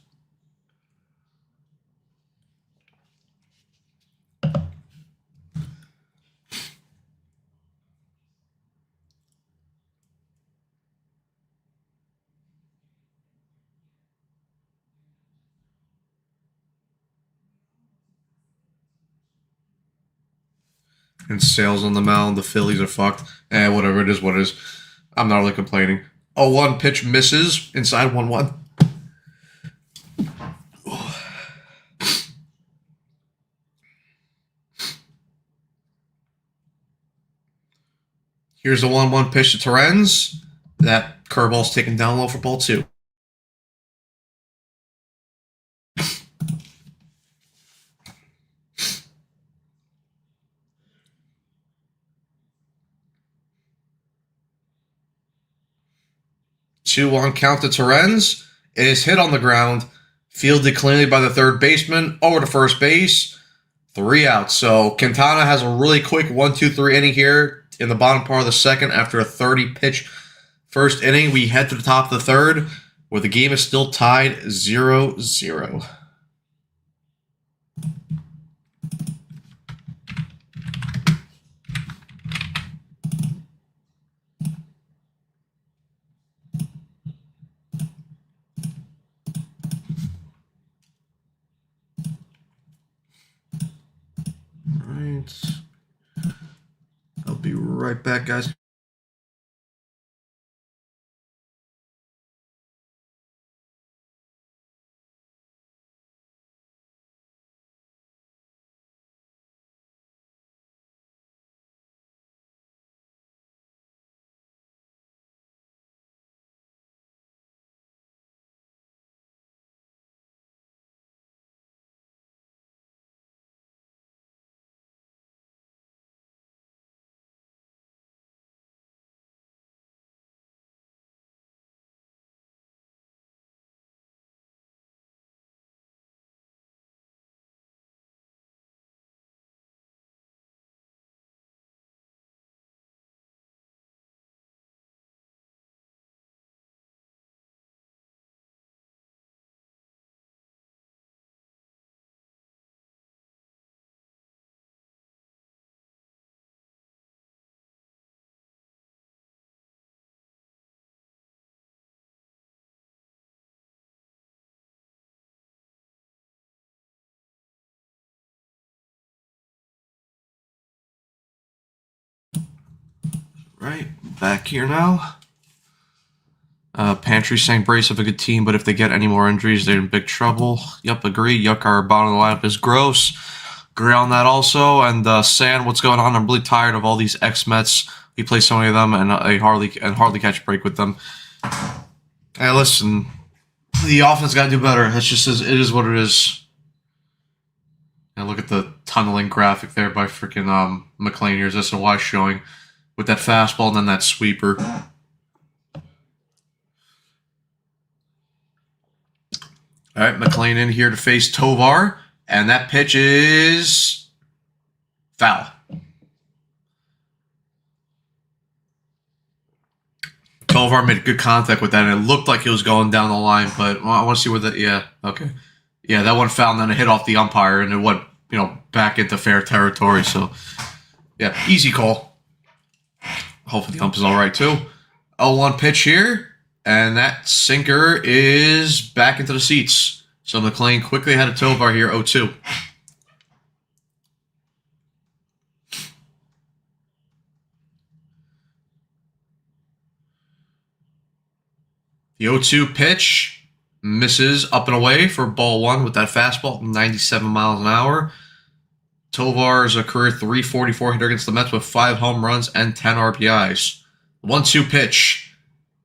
And Sales on the mound. The Phillies are fucked. Whatever, it is what it is. I'm not really complaining. 0-1 pitch misses inside 1-1. Here's the 1-1 pitch to Torrens. That curveball's taken down low for ball 2. Two-one count to Torrens. It is hit on the ground. Fielded cleanly by the third baseman. Over to first base. 3 outs. So Quintana has a really quick 1-2-3 inning here in the bottom part of the second after a 30-pitch first inning. We head to the top of the third where the game is still tied 0-0. I'll be right back, guys. Right, back here now. Pantry saying Brace have a good team, but if they get any more injuries, they're in big trouble. Yep, agree. Yuck, our bottom of the lineup is gross. Agree on that also. And Sand, what's going on? I'm really tired of all these ex-Mets. We play so many of them, and I hardly catch a break with them. Hey, listen, the offense got to do better. It is what it is. And look at the tunneling graphic there by freaking McLean. Here's SNY showing with that fastball and then that sweeper. All right, McLean in here to face Tovar, and that pitch is foul. Tovar made good contact with that, and it looked like it was going down the line, but I want to see where that. Yeah, okay, yeah, that one fouled, and then it hit off the umpire, and it went back into fair territory. So yeah, easy call. Hopefully the ump is all right too. 0-1 pitch here, and that sinker is back into the seats. So McLean quickly ahead of Tovar here, 0-2. The 0-2 pitch misses up and away for ball one with that fastball, 97 miles an hour. Tovar is a career .344 hitter against the Mets with 5 home runs and 10 RBIs. 1-2 pitch,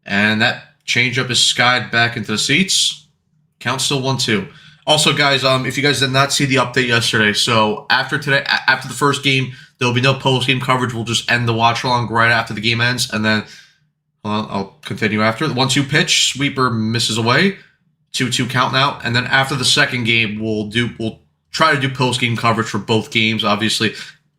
and that changeup is skied back into the seats. Count still 1-2. Also, guys, if you guys did not see the update yesterday, so after the first game, there will be no post-game coverage. We'll just end the watch-along right after the game ends, and then I'll continue after. The 1-2 pitch, sweeper misses away. 2-2 count now, and then after the second game, we'll try to do post-game coverage for both games. Obviously,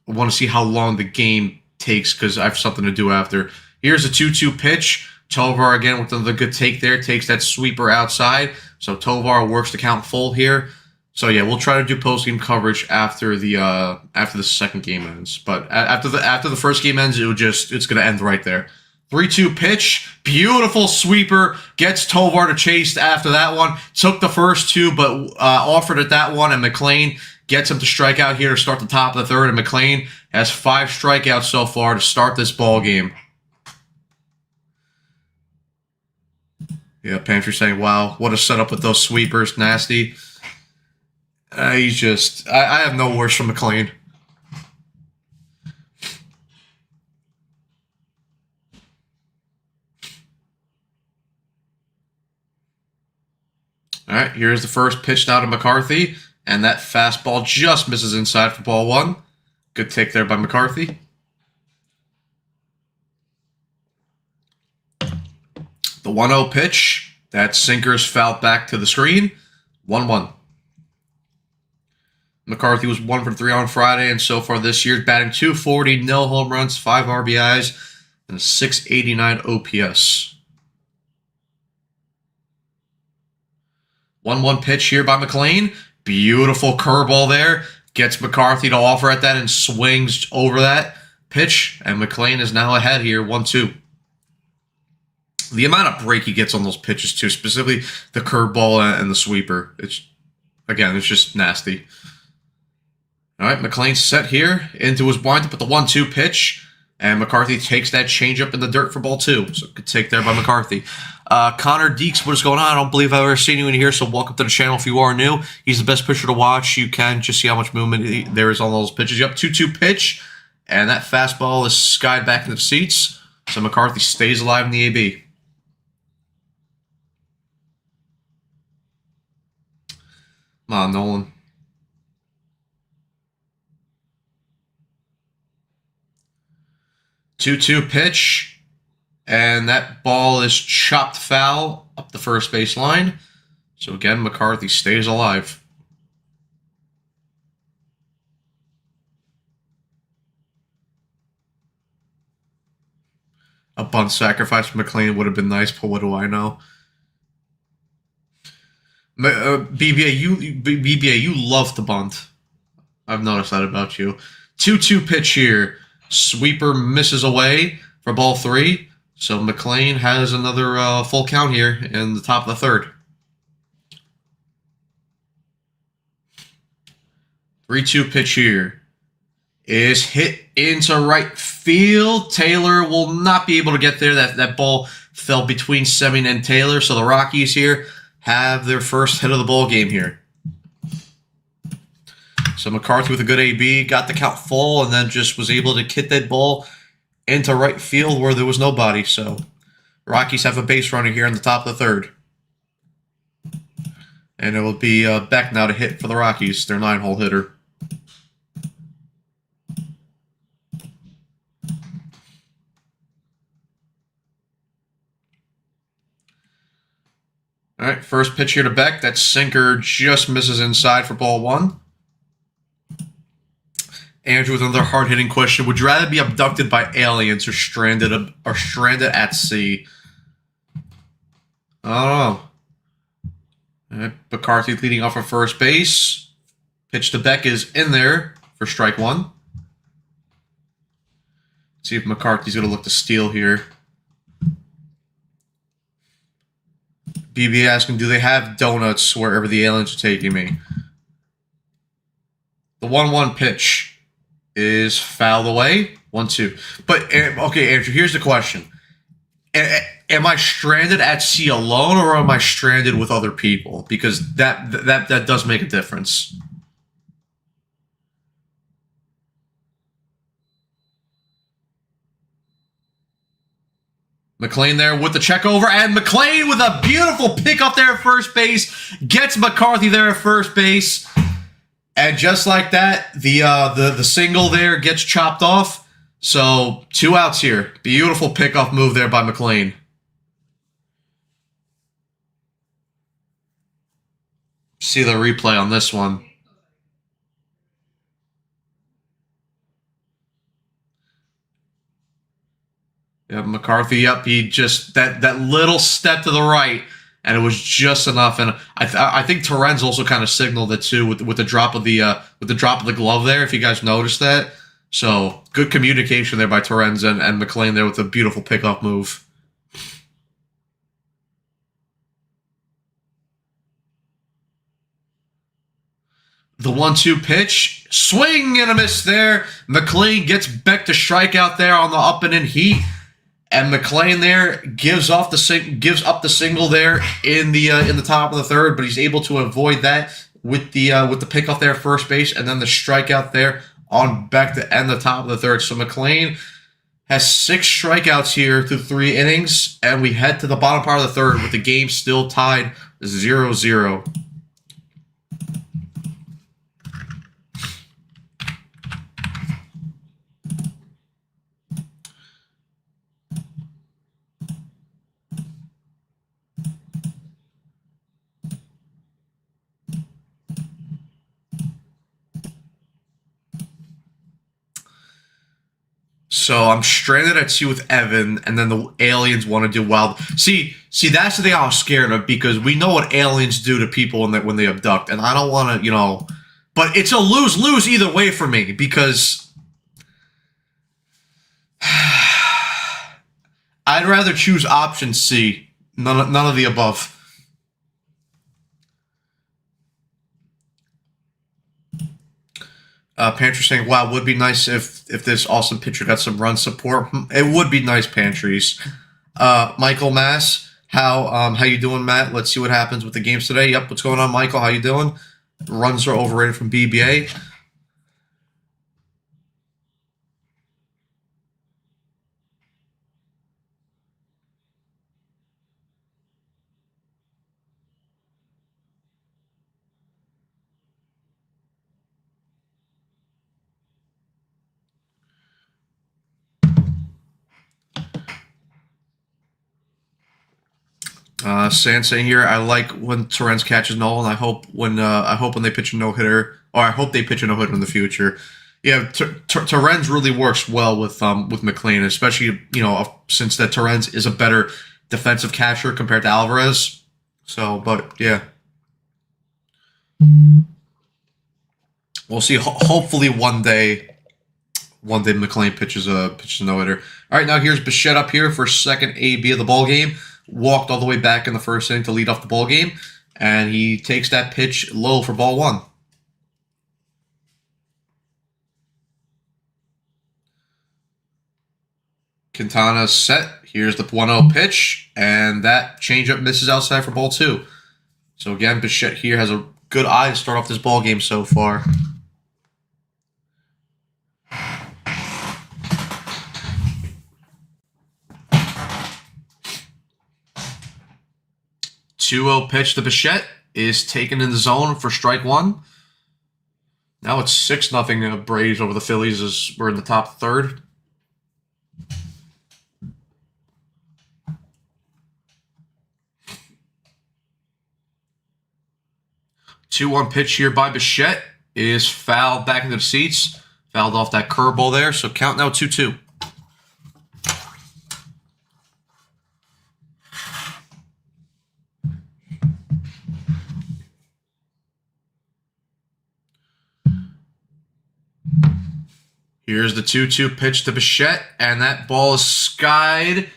I want to see how long the game takes because I have something to do after. Here's a 2-2 pitch. Tovar again with another good take there, takes that sweeper outside. So Tovar works the count full here. So yeah, we'll try to do post-game coverage after the second game ends. But after the first game ends, it's gonna end right there. 3-2 pitch, beautiful sweeper, gets Tovar to chase after that one. Took the first two, but offered at that one, and McLean gets him to strike out here to start the top of the third, and McLean has 5 strikeouts so far to start this ball game. Yeah, Pantry saying, wow, what a setup with those sweepers, nasty. I have no words from McLean. All right, here's the first pitch now to McCarthy, and that fastball just misses inside for ball one. Good take there by McCarthy. The 1-0 pitch, that sinker is fouled back to the screen. 1-1. McCarthy was 1 for 3 on Friday, and so far this year, batting .240, no home runs, 5 RBIs, and a .689 OPS. 1-1 pitch here by McLean. Beautiful curveball there. Gets McCarthy to offer at that and swings over that pitch, and McLean is now ahead here, 1-2. The amount of break he gets on those pitches, too, specifically the curveball and the sweeper, it's just nasty. All right, McLean's set here into his windup with the 1-2 pitch, and McCarthy takes that changeup in the dirt for ball 2. So good take there by McCarthy. Connor Deeks, what is going on? I don't believe I've ever seen you in here, so welcome to the channel if you are new. He's the best pitcher to watch. You can just see how much movement there is on those pitches. Yep, 2-2 pitch, and that fastball is skied back into the seats. So McCarthy stays alive in the AB. Come on, Nolan. Two-two pitch, and that ball is chopped foul up the first base line. So again, McCarthy stays alive. A bunt sacrifice for McLean would have been nice, but what do I know? BBA, you love to bunt. I've noticed that about you. 2-2 pitch here. Sweeper misses away for ball 3. So McLean has another full count here in the top of the third. 3-2 pitch here is hit into right field. Taylor will not be able to get there. That ball fell between Semien and Taylor. So the Rockies here have their first hit of the ball game here. So McCarthy with a good AB, got the count full, and then just was able to hit that ball into right field where there was nobody. So Rockies have a base runner here in the top of the third. And it will be Beck now to hit for the Rockies, their 9-hole hitter. All right, first pitch here to Beck. That sinker just misses inside for ball 1. Andrew with another hard-hitting question. Would you rather be abducted by aliens or stranded at sea? I don't know. McCarthy leading off at first base. Pitch to Beck is in there for strike one. See if McCarthy's going to look to steal here. BB asking, do they have donuts wherever the aliens are taking me? The 1-1 pitch is fouled away. 1-2. But, okay, Andrew, here's the question. Am I stranded at sea alone, or am I stranded with other people? Because that does make a difference. McLean there with the check over, and McLean with a beautiful pick up there at first base, gets McCarthy there at first base, and just like that, the single there gets chopped off. So 2 outs here. Beautiful pickoff move there by McLean. See the replay on this one. Yeah, McCarthy, yep, he just, that little step to the right, and it was just enough. And I think Torrens also kind of signaled it too with the drop of the glove there, if you guys noticed that. So good communication there by Torrens and McLean there with a beautiful pickoff move. The 1-2 pitch, swing and a miss there. McLean gets Beck to strike out there on the up and in heat. And McLean there gives up the single there in the top of the third, but he's able to avoid that with the pickoff there at first base, and then the strikeout there on Beck to end the top of the third. So McLean has 6 strikeouts here through 3 innings, and we head to the bottom part of the third with the game still tied 0-0. So I'm stranded at sea with Evan, and then the aliens want to do wild. See, that's the thing I was scared of, because we know what aliens do to people when they abduct, and I don't want to, But it's a lose-lose either way for me, because I'd rather choose option C. None of the above. Pantry saying, wow, would be nice if this awesome pitcher got some run support. It would be nice, Pantries. Michael Mass, how you doing, Matt? Let's see what happens with the games today. Yep, what's going on, Michael? How you doing? Runs are overrated from BBA. Saying here, I like when Torrens catches Nolan. I hope when they pitch a no hitter, or I hope they pitch a no hitter in the future. Yeah, Torrens really works well with McLean, especially since that Torrens is a better defensive catcher compared to Alvarez. So, but yeah, we'll see. Hopefully, one day McLean pitches a no hitter. All right, now here's Bichette up here for second AB of the ball game. Walked all the way back in the first inning to lead off the ball game, and he takes that pitch low for ball 1. Quintana's set. Here's the 1-0 pitch, and that changeup misses outside for ball 2. So again, Bichette here has a good eye to start off this ball game so far. 2-0 pitch to Bichette is taken in the zone for strike 1. Now it's 6-0 Braves over the Phillies as we're in the top third. Two-one pitch here by Bichette is fouled back into the seats. Fouled off that curveball there, so count now 2-2. Here's the 2-2 pitch to Bichette, and that ball is skied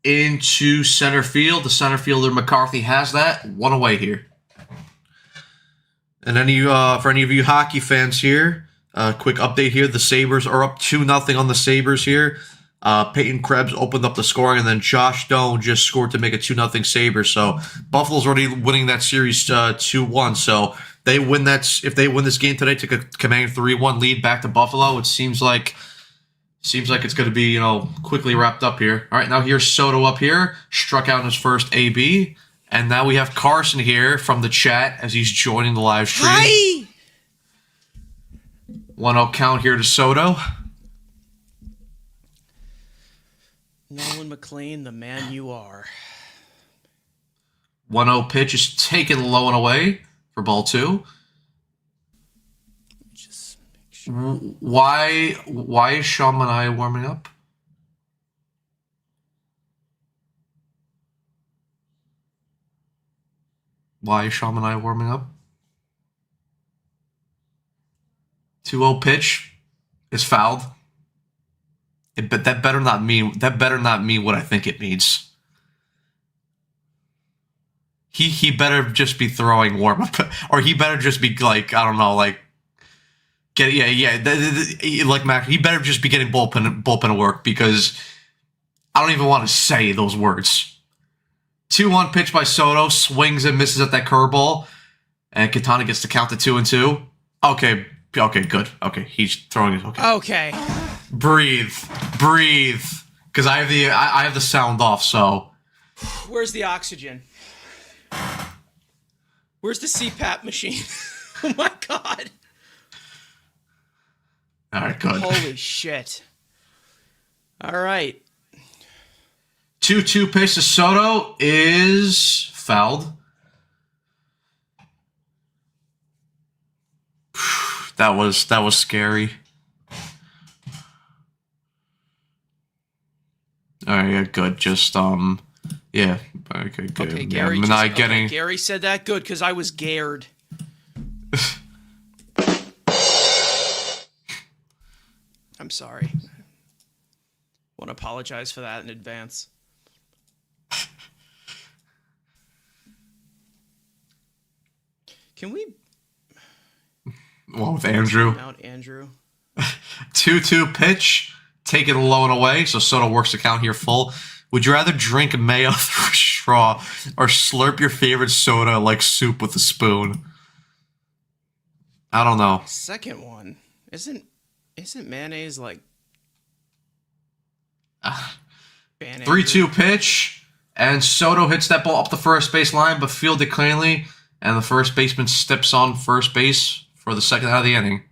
into center field. The center fielder McCarthy has that. One away here. And for any of you hockey fans here, quick update here. The Sabres are up 2-0 on the Sabres here. Peyton Krebs opened up the scoring, and then Josh Doan just scored to make a 2-0 Sabres. So Buffalo's already winning that series 2-1. So they win that. If they win this game today, take a commanding 3-1 lead back to Buffalo. It seems like it's going to be quickly wrapped up here. All right, now here's Soto up here, struck out in his first AB, and now we have Carson here from the chat as he's joining the live stream. Hi. 1-0 count here to Soto. Nolan McLean, the man you are. 1-0 pitch is taken low and away for ball 2. Just make sure. Why is Sean Manaea warming up? Why is Sean Manaea warming up? 2-0 pitch is fouled. But that better not mean what I think it means. He better just be throwing warm up, or he better just be like like Mac. He better just be getting bullpen work, because I don't even want to say those words. 2-1 pitch by Soto, swings and misses at that curveball, and Quintana gets to count to 2-2. Okay, good. Okay, he's throwing it. Okay. Breathe, because I have the sound off. So Where's the oxygen? Where's the CPAP machine? Oh my god. All right, good. Holy shit. All right. 2-2 pitch to Soto is fouled. That was scary. All right, yeah, good. Just yeah. Okay, good. Okay, Yeah, Gary. Gary said that good because I was scared. I'm sorry. Want to apologize for that in advance. Can we Well, with Andrew. out Andrew? 2-2 pitch, taken low and away, so Soto works the count here full. Would you rather drink mayo through a straw or slurp your favorite soda like soup with a spoon? I don't know. Second one. Isn't mayonnaise like Ban 3-2 pitch, and Soto hits that ball up the first base line, but fielded cleanly, and the first baseman steps on first base for the second out of the inning.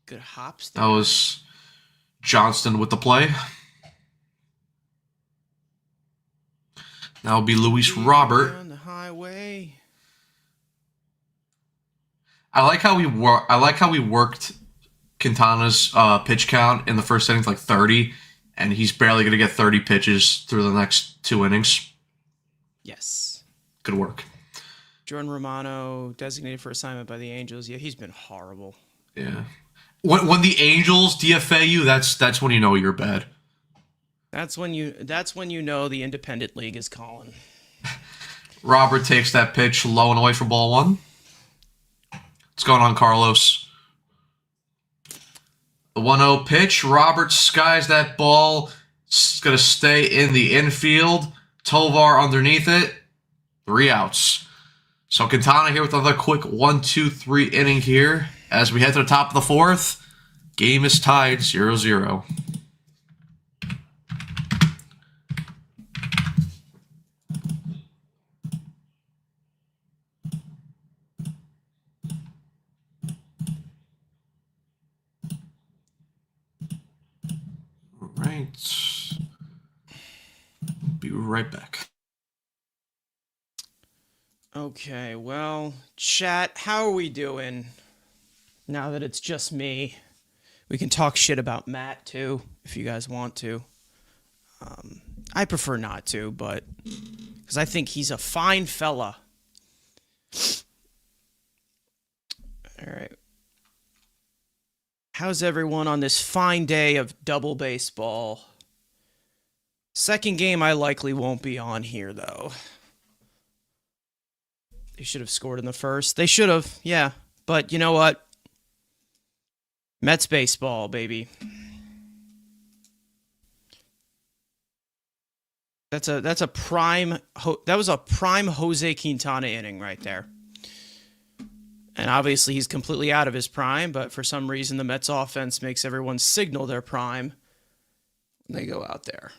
Good hops there. That was Johnston with the play. Now will be Luis Robert. Down the highway. I like how we worked Quintana's pitch count in the first inning to like 30, and he's barely going to get 30 pitches through the next 2 innings. Yes. Good work. Jordan Romano designated for assignment by the Angels. Yeah, he's been horrible. Yeah. When the Angels DFA you, that's when you know you're bad. That's when you know the independent league is calling. Robert takes that pitch low and away for ball 1. What's going on, Carlos? The 1-0 pitch. Robert skies that ball. It's going to stay in the infield. Tovar underneath it. 3 outs. So Quintana here with another quick 1-2-3 inning here. As we head to the top of the 4th, game is tied 0-0. All right. Be right back. Okay, well, chat, how are we doing? Now that it's just me, we can talk shit about Matt too, if you guys want to. I prefer not to, but because I think he's a fine fella. All right. How's everyone on this fine day of double baseball? Second game, I likely won't be on here, though. They should have scored in the first. They should have, yeah. But you know what? Mets baseball, baby. That was a prime Jose Quintana inning right there. And obviously he's completely out of his prime, but for some reason the Mets offense makes everyone signal their prime when they go out there.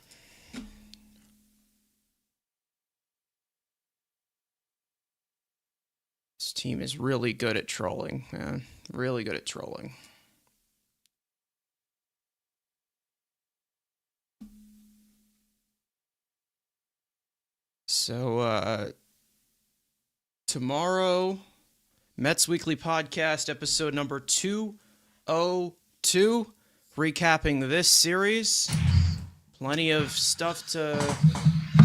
This team is really good at trolling, man. Really good at trolling. So, tomorrow, Mets Weekly Podcast, episode number 202, recapping this series. Plenty of stuff to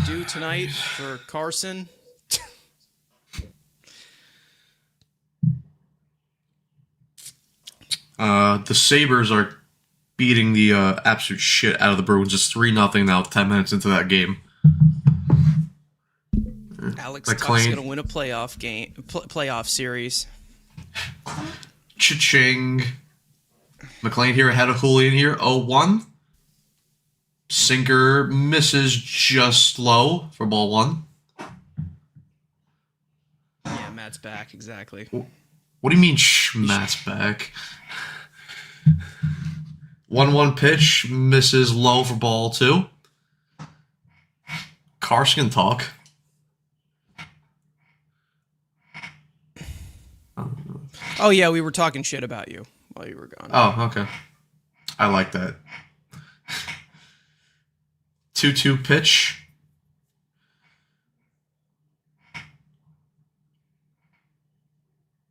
do tonight for Carson. The Sabres are beating the absolute shit out of the Bruins. Just 3-0 now, 10 minutes into that game. Alex Tuck's going to win a playoff series. Cha-ching. McLean here ahead of Julian here, 0-1. Sinker misses just low for ball 1. Yeah, Matt's back, exactly. What do you mean Matt's back? 1-1 pitch, misses low for ball 2. Carson can talk. Oh, yeah, we were talking shit about you while you were gone. Oh, okay. I like that. 2-2 pitch.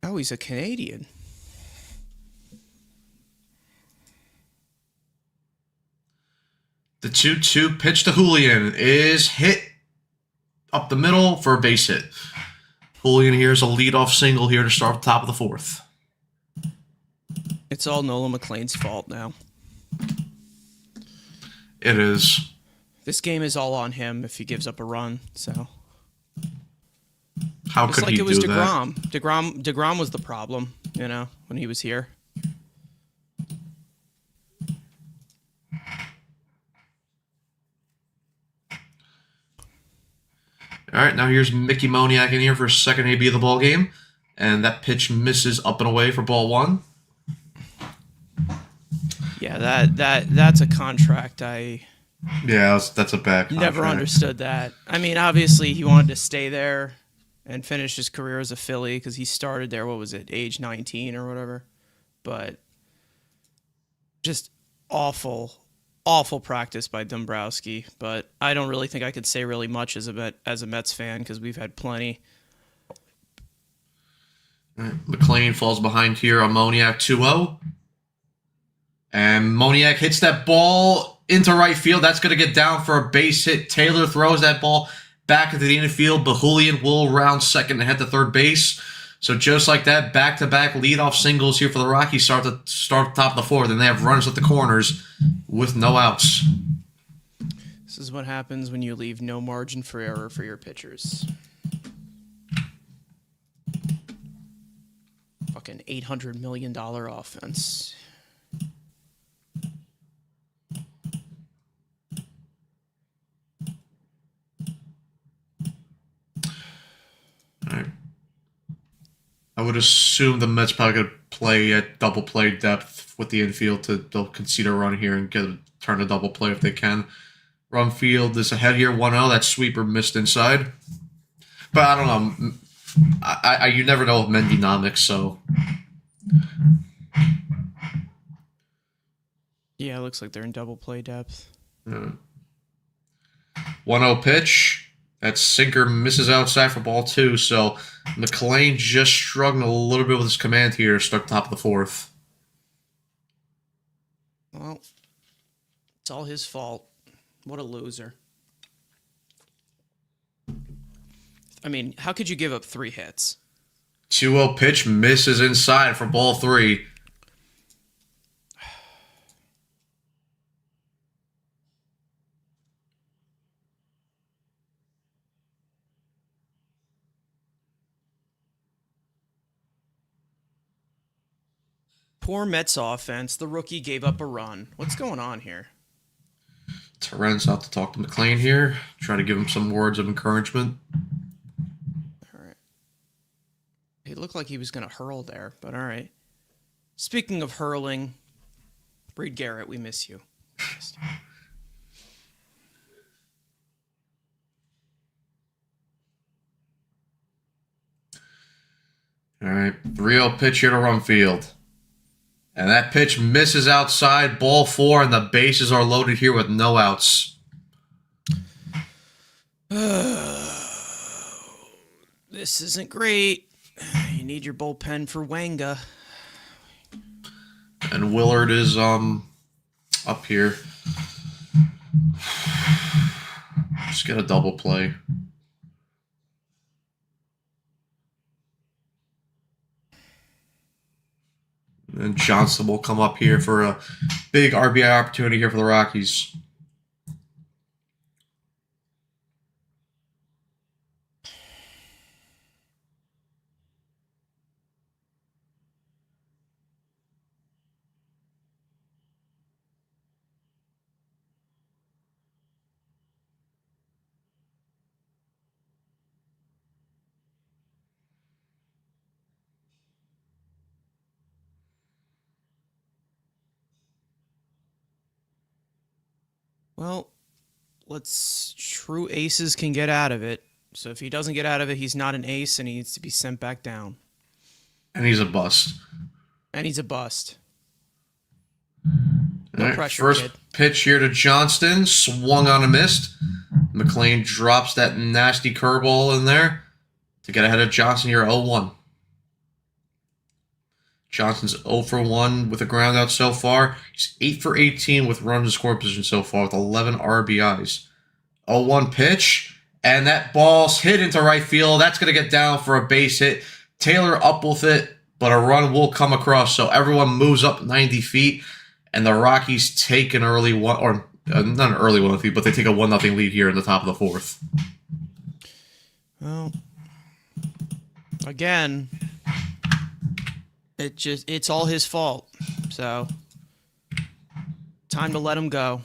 Oh, he's a Canadian. The 2-2 pitch to Julian is hit up the middle for a base hit. Julian here is a leadoff single here to start the top of the 4th. It's all Nolan McLean's fault now. It is. This game is all on him if he gives up a run, so. How Just could like he it was do DeGrom. that? DeGrom was the problem, when he was here. All right, now here's Mickey Moniak in here for his second AB of the ball game, and that pitch misses up and away for ball 1. Yeah, that's a contract Yeah, that's a bad contract. never understood that. I mean, obviously he wanted to stay there and finish his career as a Philly because he started there, what was it, age 19 or whatever. But just awful practice by Dombrowski. But I don't really think I could say really much as a Mets fan because we've had plenty. All right, McLean falls behind here on Moniak 2-0. And Moniak hits that ball into right field. That's going to get down for a base hit. Taylor throws that ball back into the infield, but Julian will round second and head to third base. So just like that, back-to-back leadoff singles here for the Rockies start the top of the 4th, and they have runners at the corners with no outs. This is what happens when you leave no margin for error for your pitchers. Fucking $800 million offense. All right. I would assume the Mets probably could play at double play depth with the infield they'll concede a run here and turn a double play if they can. Run field is ahead here, 1-0. That sweeper missed inside. But I don't know. You never know with Mendynomics, so. Yeah, it looks like they're in double play depth. Yeah. 1-0 pitch. That sinker misses outside for ball 2, so McLean just struggling a little bit with his command here to start top of the 4th. Well, it's all his fault. What a loser. I mean, how could you give up 3 hits? 2-0 pitch misses inside for ball 3. Poor Mets offense. The rookie gave up a run. What's going on here? Terren's out to talk to McLean here. Try to give him some words of encouragement. All right. He looked like he was going to hurl there, but all right. Speaking of hurling, Reed Garrett, we miss you. All right, 3-0 pitch here to Rumfield. And that pitch misses outside, ball 4, and the bases are loaded here with no outs. This isn't great. You need your bullpen for Wanga. And Willard is up here. Just get a double play. And Johnson will come up here for a big RBI opportunity here for the Rockies. Well, true aces can get out of it. So if he doesn't get out of it, he's not an ace and he needs to be sent back down. And he's a bust. And he's a bust. No pressure, first kid. pitch here to Johnston. Swung on and missed. McLean drops that nasty curveball in there to get ahead of Johnson here 0-1. Johnson's 0 for 1 with a ground out so far. He's 8 for 18 with runs in scoring position so far with 11 RBIs. 0-1 pitch, and that ball's hit into right field. That's going to get down for a base hit. Taylor up with it, but a run will come across. So everyone moves up 90 feet, and the Rockies take an early one, or not an early 1 but they take a 1-0 lead here in the top of the 4th. Well, again, it's all his fault. So, time to let him go.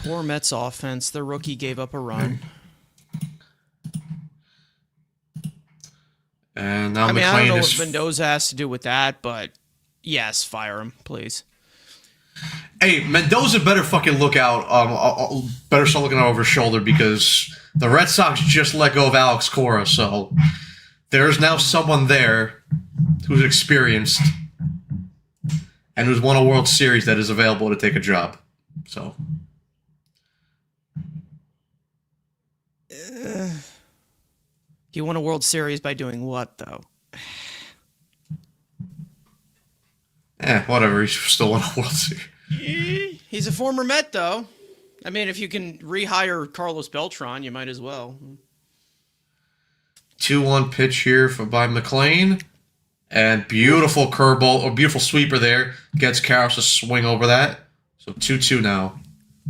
Poor Mets offense. The rookie gave up a run. And now I McLean don't know is... what Mendoza has to do with that, but yes, fire him, please. Hey, Mendoza better fucking look out. Better start looking out over his shoulder because the Red Sox just let go of Alex Cora, so there's now someone there who's experienced and who's won a World Series that is available to take a job. So, He won a World Series by doing what, though? whatever. He's still won a World Series. He's a former Met, though. I mean, if you can rehire Carlos Beltran, you might as well. 2-1 pitch here by McLean. And beautiful curveball, or beautiful sweeper there. Gets Karros to swing over that. So 2-2 now.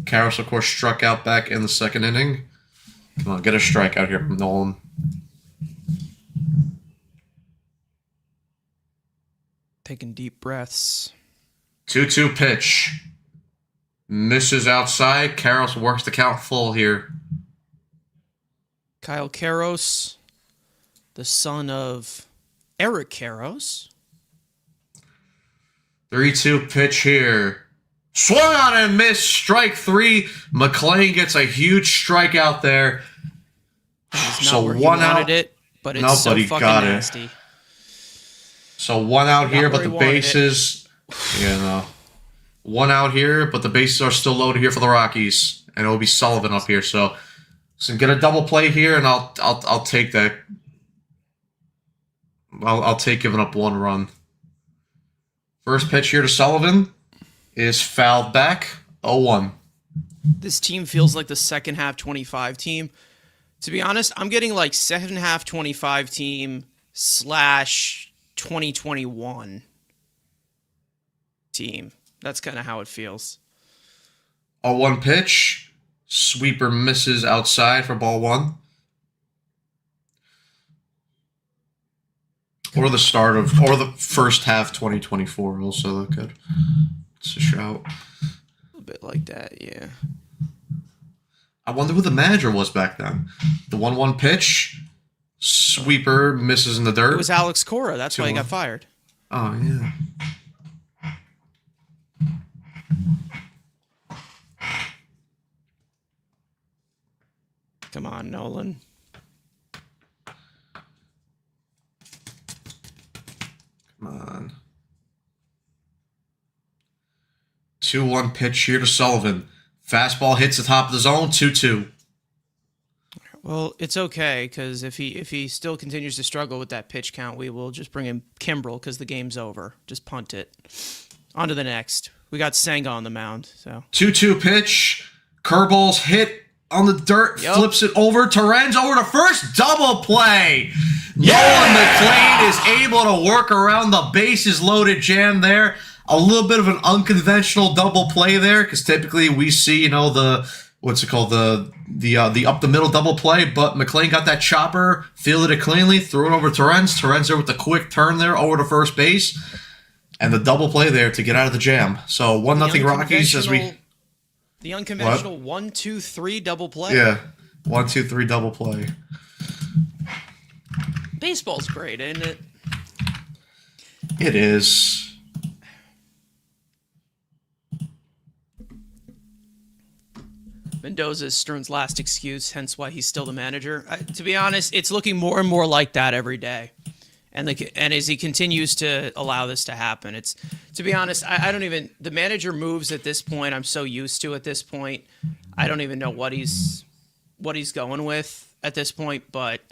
Karros, of course, struck out back in the second inning. Come on, get a strikeout here from Nolan. Taking deep breaths. 2-2 pitch. Misses outside. Karros works the count full here. Kyle Karros, the son of Eric Karros. 3-2 pitch here. Swung on and missed. Strike 3. McLean gets a huge strikeout there. It's So not where he one wanted out. it, but it's No, so but he fucking got it. nasty. So 1 out here, where but he the wanted bases... Yeah, no. 1 out here, but the bases are still loaded here for the Rockies. And it'll be Sullivan up here, so get a double play here, and I'll take that. I'll take giving up 1 run. First pitch here to Sullivan is fouled back. 0-1. This team feels like the second half 25 team. To be honest, I'm getting like second half 25 team / 2021 team. That's kind of how it feels. A 1 pitch. Sweeper misses outside for ball 1. Or the first half 2024 also look good. It's a shout. A little bit like that, yeah. I wonder who the manager was back then. The 1-1 pitch. Sweeper misses in the dirt. It was Alex Cora. That's why he 2-1. got fired. Oh, yeah. Come on, Nolan. Come on. 2-1 pitch here to Sullivan. Fastball hits the top of the zone, 2-2. Well, it's okay, because if he still continues to struggle with that pitch count, we will just bring in Kimbrel because the game's over. Just punt it. On to the next. We got Senga on the mound. So 2-2 pitch. Curveballs hit on the dirt. Yep. Flips it over. Terrens over to first. Double play. Nolan McLean is able to work around the bases loaded jam there. A little bit of an unconventional double play there because typically we see, the up the middle double play, but McLean got that chopper, fielded it cleanly, threw it over to Terrens. Terrens there with the quick turn there over to first base, and the double play there to get out of the jam. So 1-0 Rockies as we. The unconventional 1-2-3 double play. Yeah, 1-2-3 double play. Baseball's great, isn't it? It is. Mendoza is Stern's last excuse, hence why he's still the manager. To be honest, it's looking more and more like that every day. And as he continues to allow this to happen, it's, to be honest, I don't even, the manager moves at this point, I'm so used to at this point. I don't even know what he's going with at this point, but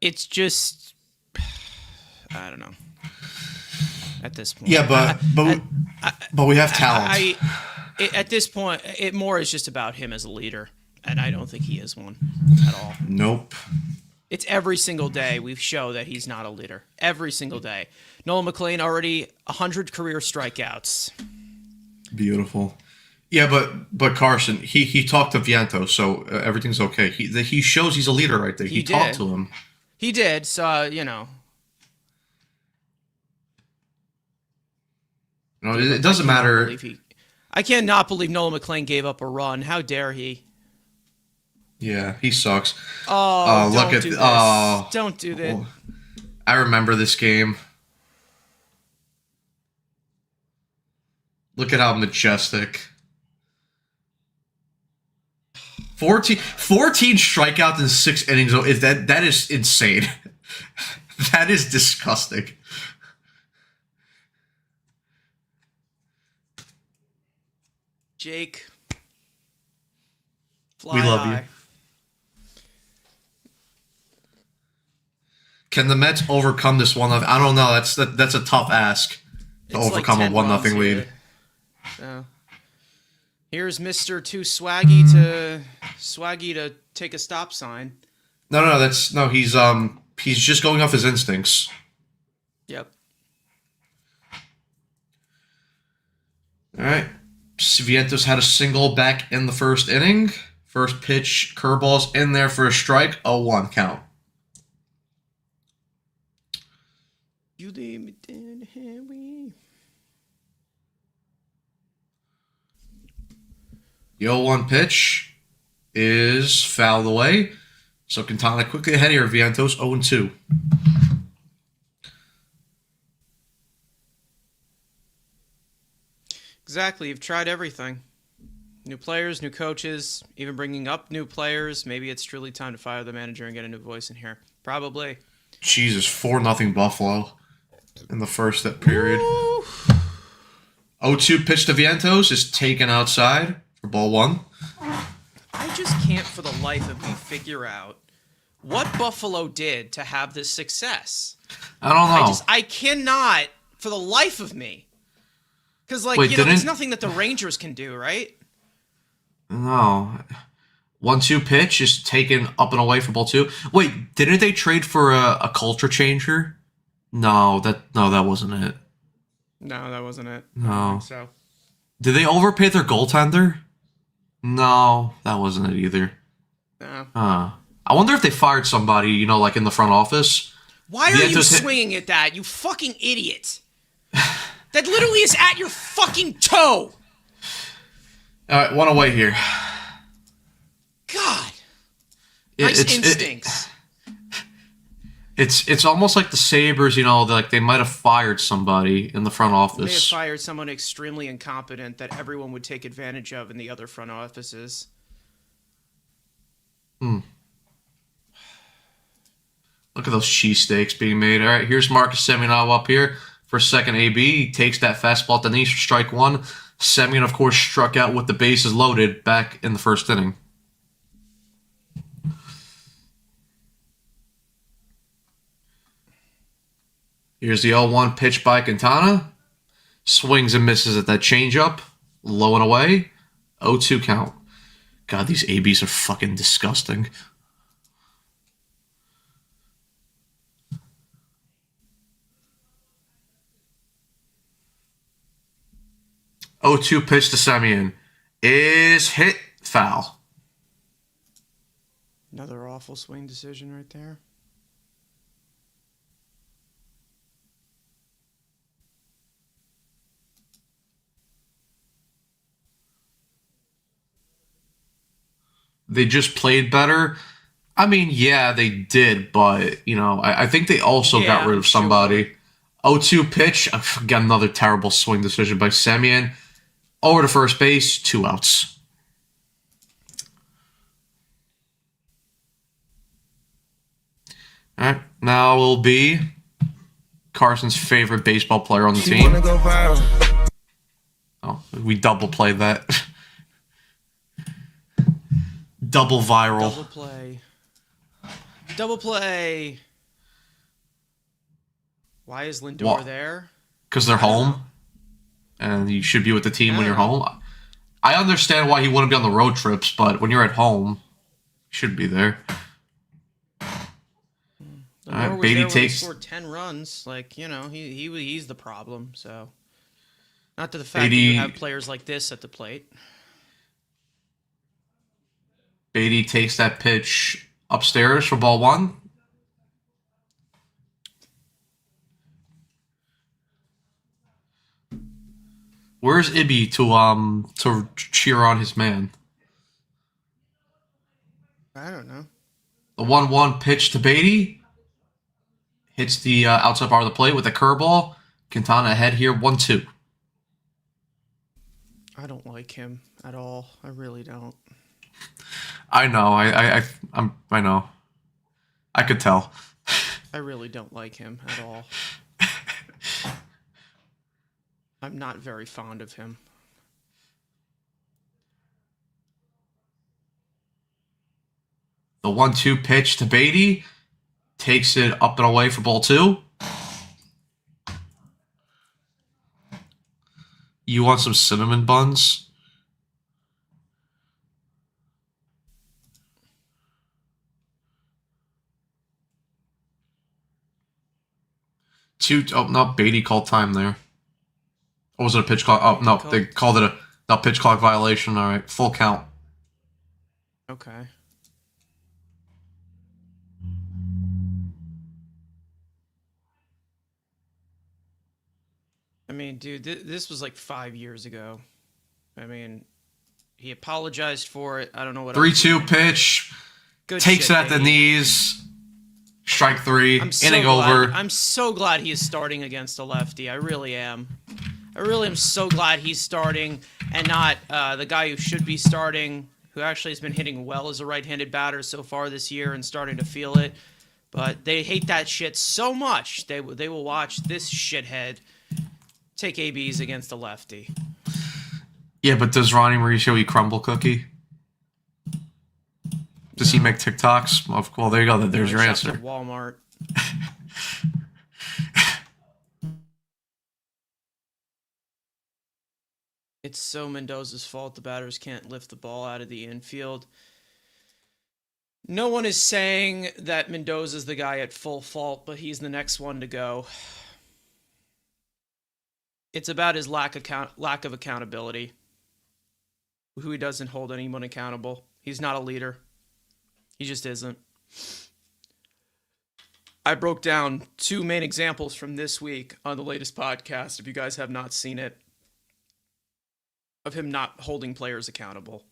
it's just, I don't know. At this point, Yeah, but we have talent. At this point, it more is just about him as a leader, and I don't think he is one at all. Nope. It's every single day we show that he's not a leader. Every single day. Nolan McLean already 100 career strikeouts. Beautiful. Yeah, but Carson, he talked to Vientos, so everything's okay. He shows he's a leader right there. He talked to him. He did, so It doesn't matter. I cannot believe Nolan McLean gave up a run. How dare he? Yeah, he sucks. Oh, look don't at do this. oh, Don't do that. I remember this game. Look at how majestic. 14 strikeouts in 6 innings. That is insane. That is disgusting. Jake, we love you. Can the Mets overcome this 1-0? I don't know. That's a tough ask to overcome a 1-0 lead. So here's Mr. Too Swaggy to take a stop sign. No. He's just going off his instincts. Yep. All right. Vientos had a single back in the first inning. First pitch, curveballs in there for a strike. 0-1 count. You leave me dead heavy. The 0-1 pitch is fouled away. So Quintana quickly ahead here. Vientos 0-2. Exactly. You've tried everything. New players, new coaches, even bringing up new players. Maybe it's truly time to fire the manager and get a new voice in here. Probably. Jesus, 4-0 Buffalo in the first period. 0-2 pitch to Vientos is taken outside for ball 1. I just can't for the life of me figure out what Buffalo did to have this success. I don't know. I cannot for the life of me. Because, like, Wait, you know, there's didn't- nothing that the Rangers can do, right? No. 1-2 pitch is taken up and away for ball 2. Wait, didn't they trade for a culture changer? No, that wasn't it. No, that wasn't it. I No. don't think so. Did they overpay their goaltender? No, that wasn't it either. No. I wonder if they fired somebody, you know, like in the front office. Why are you swinging at that, you fucking idiot? That literally is at your fucking toe! Alright, one away here. God. Nice instincts. It's almost like the Sabres, you know, like they might have fired somebody in the front office. They have fired someone extremely incompetent that everyone would take advantage of in the other front offices. Look at those cheesesteaks being made. All right, here's Marcus Semyon up here for second AB. He takes that fastball at the knees for strike 1. Semyon, of course, struck out with the bases loaded back in the first inning. Here's the 0-1 pitch by Quintana. Swings and misses at that changeup. Low and away. 0-2 count. God, these ABs are fucking disgusting. Pitch to Semyon. Is hit. Foul. Another awful swing decision right there. They just played better. I mean, yeah, they did, but, you know, I think they also got rid of somebody. Sure. 0-2 pitch. Got another terrible swing decision by Semyon. Over to first base. 2 outs. All right. Now will be Carson's favorite baseball player on the team. Oh, we double played that. Double viral. Double play. Double play. Why is Lindor there? Because they're home. And you should be with the team when you're home. I understand why he wouldn't be on the road trips, but when you're at home, you should be there. Lindor was Beatty there when he takes... scored 10 runs. Like, you know, he's the problem, so. Not to the fact that you have players like this at the plate. Beatty takes that pitch upstairs for ball 1. Where's Ibby to cheer on his man? I don't know. The 1-1 pitch to Beatty hits the outside part of the plate with a curveball. Quintana ahead here, 1-2. I don't like him at all. I really don't. I know. I know. I could tell. I really don't like him at all. I'm not very fond of him. The 1-2 pitch to Beatty takes it up and away for ball 2. You want some cinnamon buns? Oh, no, Beatty called time there. Or was it a pitch clock? Oh, no, they called it a pitch clock violation. All right, full count. Okay. I mean, dude, this was like 5 years ago. I mean, he apologized for it. I don't know what 3-2 pitch. Good takes shit, it at the knees. Strike 3. Inning over. I'm so glad he is starting against a lefty. I really am. I really am so glad he's starting and not the guy who should be starting, who actually has been hitting well as a right-handed batter so far this year and starting to feel it. But they hate that shit so much, they will watch this shithead take ABs against a lefty. Yeah, but does Ronnie Mauricio eat crumble cookie? Does he make TikToks? Well, there you go. There's your answer. Walmart. It's so Mendoza's fault the batters can't lift the ball out of the infield. No one is saying that Mendoza's the guy at full fault, but he's the next one to go. It's about his lack of accountability. Who he doesn't hold anyone accountable. He's not a leader. He just isn't. I broke down 2 main examples from this week on the latest podcast, if you guys have not seen it, of him not holding players accountable.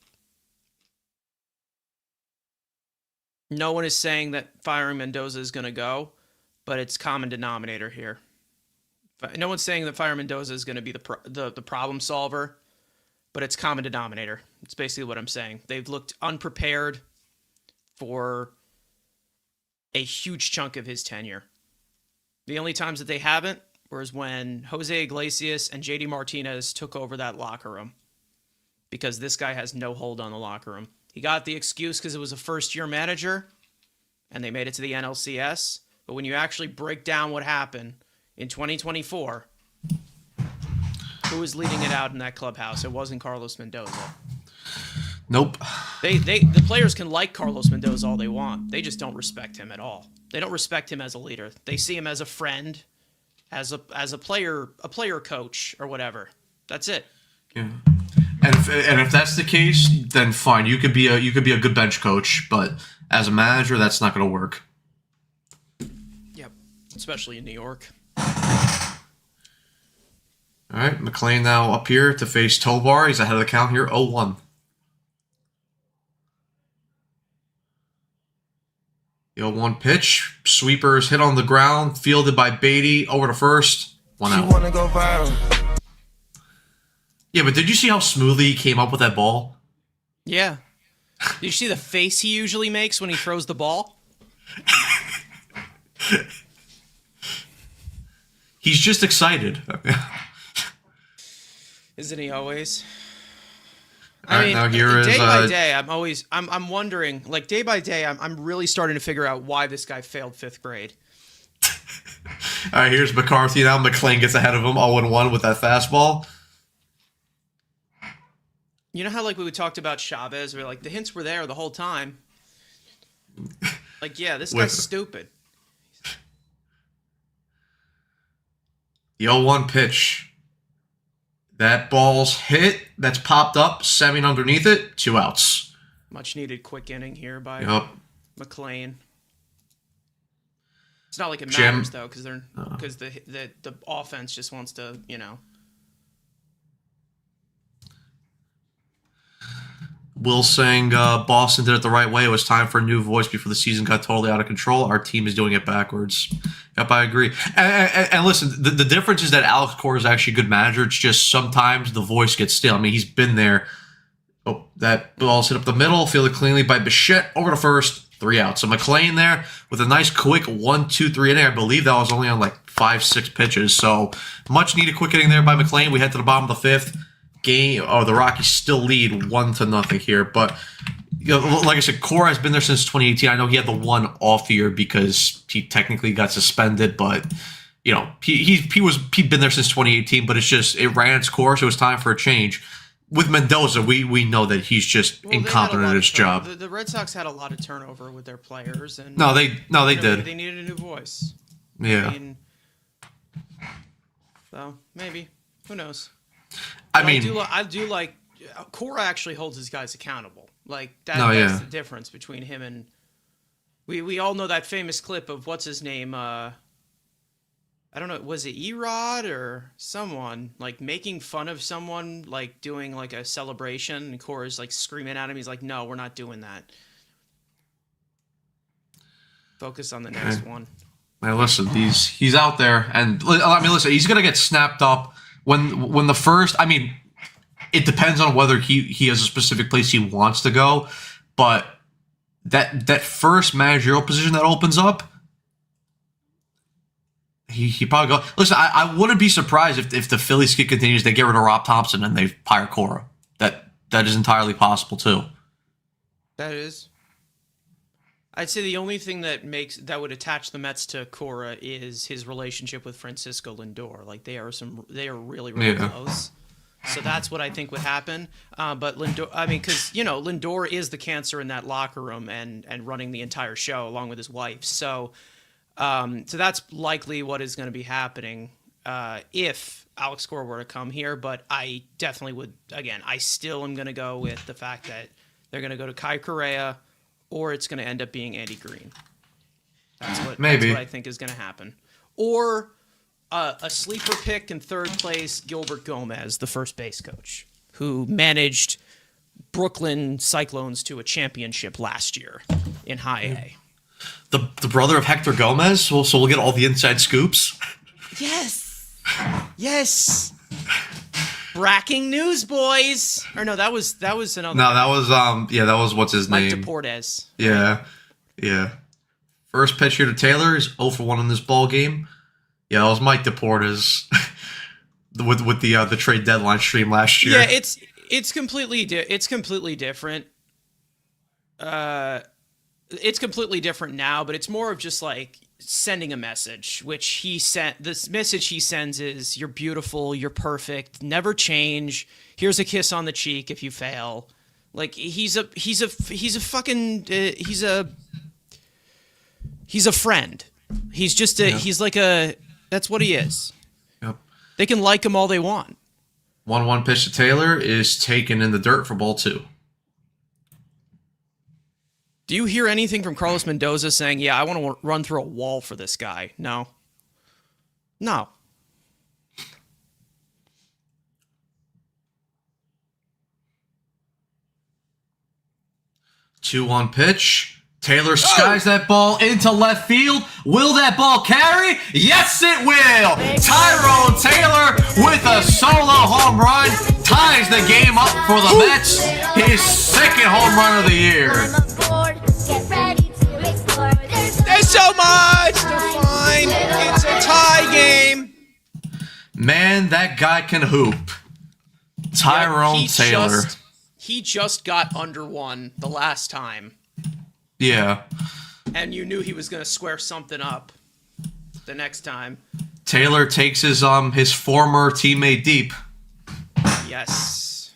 No one is saying that firing Mendoza is going to go, but it's common denominator here. No one's saying that firing Mendoza is going to be the problem solver, but it's common denominator. It's basically what I'm saying. They've looked unprepared for a huge chunk of his tenure. The only times that they haven't was when Jose Iglesias and JD Martinez took over that locker room, because this guy has no hold on the locker room. He got the excuse because it was a first-year manager, and they made it to the NLCS. But when you actually break down what happened in 2024, who was leading it out in that clubhouse? It wasn't Carlos Mendoza. Nope. The players can like Carlos Mendoza all they want. They just don't respect him at all. They don't respect him as a leader. They see him as a friend, as a player coach or whatever. That's it. Yeah. And if that's the case, then fine. You could be a good bench coach, but as a manager, that's not going to work. Yep, especially in New York. All right, McLean now up here to face Tovar. He's ahead of the count here, 0-1. The 0-1 pitch. Sweepers hit on the ground, fielded by Beatty, over to first. 1 out. You wanna go viral? Yeah, but did you see how smoothly he came up with that ball? Yeah. Did you see the face he usually makes when he throws the ball? He's just excited. Isn't he always? All right, now here is day by day, I'm wondering, like day by day, I'm really starting to figure out why this guy failed 5th grade. All right, here's McCarthy now. McLean gets ahead of him, 0-1 with that fastball. You know how like we talked about Chavez, where like the hints were there the whole time. Like, yeah, this guy's stupid. The 0-1 pitch. That ball's hit. That's popped up. 7 underneath it. 2 outs. Much needed quick inning here by McLean. It's not like it matters though, because the offense just wants to, you know. Will saying Boston did it the right way. It was time for a new voice before the season got totally out of control. Our team is doing it backwards. Yep, I agree. And listen, the difference is that Alex Cora is actually a good manager. It's just sometimes the voice gets stale. I mean, he's been there. Oh, that ball's hit up the middle, fielded cleanly by Bichette, over to first, 3 outs. So McLean there with a nice quick 1-2-3 inning. I believe that was only on like 5-6 pitches. So much needed quick inning there by McLean. We head to the bottom of the 5th. The Rockies still lead 1-0 here, but you know, like I said, Cora has been there since 2018. I know he had the one off year because he technically got suspended, but you know he'd been there since 2018. But it ran its course. It was time for a change. With Mendoza, we know that he's just incompetent at his job. The Red Sox had a lot of turnover with their players, and they did. They needed a new voice. Yeah. I mean, so maybe, who knows? I do like Cora actually holds his guys accountable. Like that's the difference between him and we all know that famous clip of what's his name. I don't know, was it Erod or someone like making fun of someone like doing like a celebration, and Cora's like screaming at him. He's like, "No, we're not doing that. Focus on the next one." Man, listen, he's out there, and I mean, listen, he's gonna get snapped up. When the first, I mean, it depends on whether he has a specific place he wants to go, but that first managerial position that opens up, he probably go. Listen, I wouldn't be surprised if the Phillies skid continues, they get rid of Rob Thompson and they hire Cora. That is entirely possible too. That is. I'd say the only thing that would attach the Mets to Cora is his relationship with Francisco Lindor. Like they are really close. So that's what I think would happen. But Lindor, I mean, because Lindor is the cancer in that locker room and running the entire show along with his wife. So that's likely what is going to be happening if Alex Cora were to come here. But I definitely would. Again, I still am going to go with the fact that they're going to go to Kai Correa, or it's going to end up being Andy Green. That's what I think is going to happen. Or a sleeper pick in third place, Gilbert Gomez, the first base coach, who managed Brooklyn Cyclones to a championship last year in High A. The brother of Hector Gomez, so we'll get all the inside scoops. Yes. Bracking news, boys. Or no, that was another. No, that was what's his name? Mike DePortes. Yeah. First pitch here to Taylor is 0 for 1 in this ball game. Yeah, that was Mike DePortes with the trade deadline stream last year. Yeah, it's completely different. It's completely different now, but it's more of just like sending a message, which he sent. This message he sends is, "You're beautiful, you're perfect, never change. Here's a kiss on the cheek if you fail." Like he's a friend. He's just he's like a. That's what he is. Yep. They can like him all they want. 1-1 pitch to Taylor is taken in the dirt for ball 2. Do you hear anything from Carlos Mendoza saying, "Yeah, I want to run through a wall for this guy"? No. 2-1 pitch. Taylor skies that ball into left field. Will that ball carry? Yes, it will. Tyrone Taylor with a solo home run ties the game up for the Mets. His second home run of the year. There's so much to find. It's a tie game. Man, that guy can hoop. Tyrone Taylor. He just got under one the last time. Yeah. And you knew he was going to square something up the next time. Taylor takes his former teammate deep. Yes.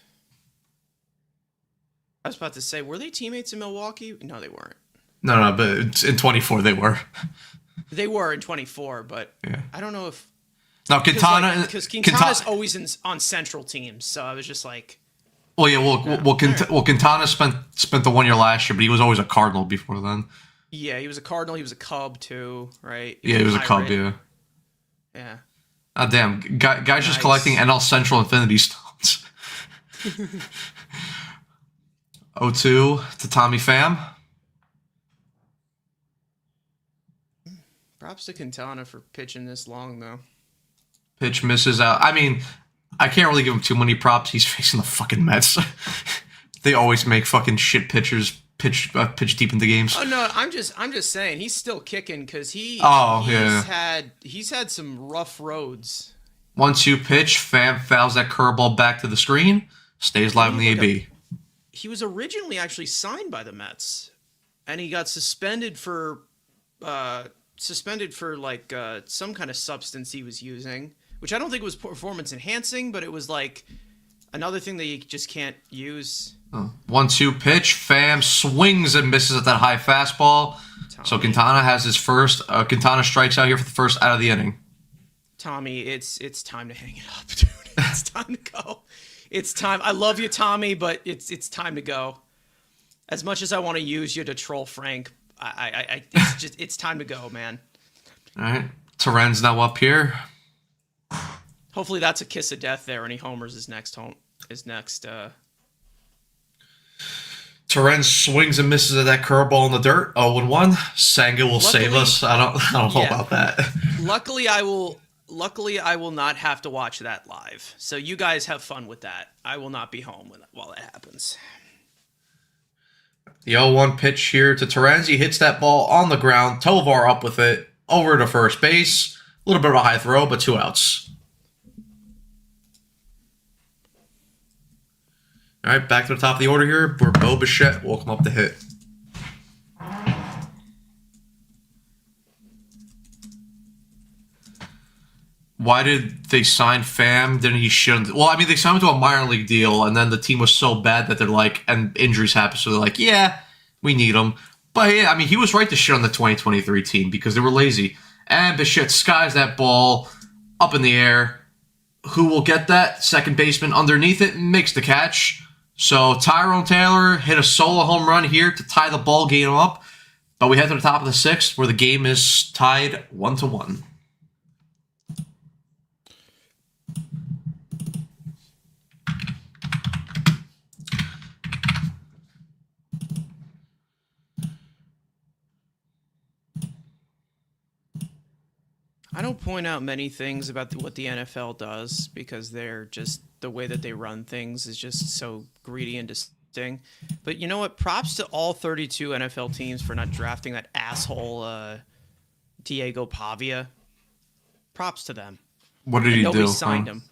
I was about to say, were they teammates in Milwaukee? No, they weren't. No, but in 24 they were. They were in 24, but yeah. I don't know if... No, Quintana... Because Quintana's always on Central teams, so I was just like... Well, yeah, Quintana spent the 1 year last year, but he was always a Cardinal before then. Yeah, he was a Cardinal. He was a Cub too, right? He was a Cub, yeah. Yeah. Ah, damn, guys just collecting NL Central Infinity Stones. 0-2 to Tommy Pham. Props to Quintana for pitching this long, though. Pitch misses out. I mean, I can't really give him too many props. He's facing the fucking Mets. They always make fucking shit pitchers pitch deep into games. Oh no, I'm just saying he's still kicking because he's had some rough roads. 1-2 pitch. Pham fouls that curveball back to the screen. Stays live in the AB. He was originally actually signed by the Mets, and he got suspended for like some kind of substance he was using. Which I don't think was performance enhancing, but it was like another thing that you just can't use. 1-2 pitch. Pham swings and misses at that high fastball. Tommy. So Quintana has his first. Quintana strikes out here for the first out of the inning. Tommy, it's time to hang it up, dude. It's time to go. It's time. I love you, Tommy, but it's time to go. As much as I want to use you to troll Frank, it's time to go, man. All right, Terren's now up here. Hopefully that's a kiss of death there, and he homers his next. Terren swings and misses at that curveball in the dirt. 0-1. Senga will save us. I don't know about that. Luckily, I will not have to watch that live. So you guys have fun with that. I will not be home while that happens. The 0-1 pitch here to Terren. He hits that ball on the ground. Tovar up with it over to first base. A little bit of a high throw, but 2 outs. All right, back to the top of the order here, where Bo Bichette will come up to hit. Why did they sign Pham? Didn't he shouldn't? Well, I mean, they signed him to a minor league deal, and then the team was so bad that they're like, and injuries happen, so they're like, yeah, we need him. But yeah, I mean, he was right to shit on the 2023 team because they were lazy. And Bichette skies that ball up in the air. Who will get that? Second baseman underneath it makes the catch. So Tyrone Taylor hit a solo home run here to tie the ball game up. But we head to the top of the sixth where the game is tied 1-1. I don't point out many things about what the NFL does because they're just the way that they run things is just so greedy and disgusting. But you know what? Props to all 32 NFL teams for not drafting that asshole Diego Pavia. Props to them. What did he do? Nobody signed him.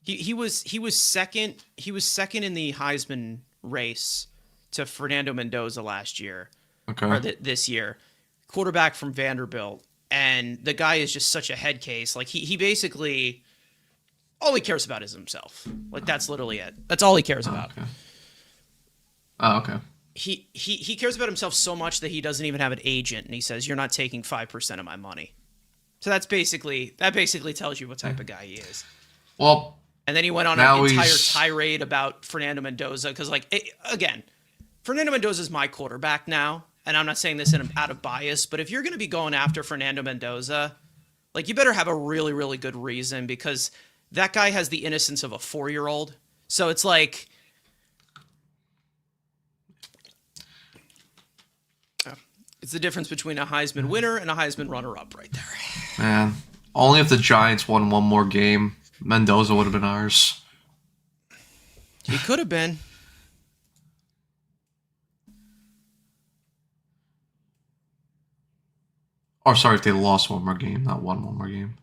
He was second. He was second in the Heisman race to Fernando Mendoza last year. Okay. Or this year. Quarterback from Vanderbilt. And the guy is just such a head case. Like he basically, all he cares about is himself. Like that's literally it. That's all he cares about. Okay. Oh, okay. He cares about himself so much that he doesn't even have an agent, and he says, "You're not taking 5% of my money." So that basically tells you what type of guy he is. Well, and then he went on an entire tirade about Fernando Mendoza because, again, Fernando Mendoza is my quarterback now. And I'm not saying this out of bias, but if you're going to be going after Fernando Mendoza, like you better have a really, really good reason because that guy has the innocence of a 4-year-old. So it's like, it's the difference between a Heisman winner and a Heisman runner-up right there. Man, only if the Giants won one more game, Mendoza would have been ours. He could have been. Or sorry, if they lost one more game, not won one more game.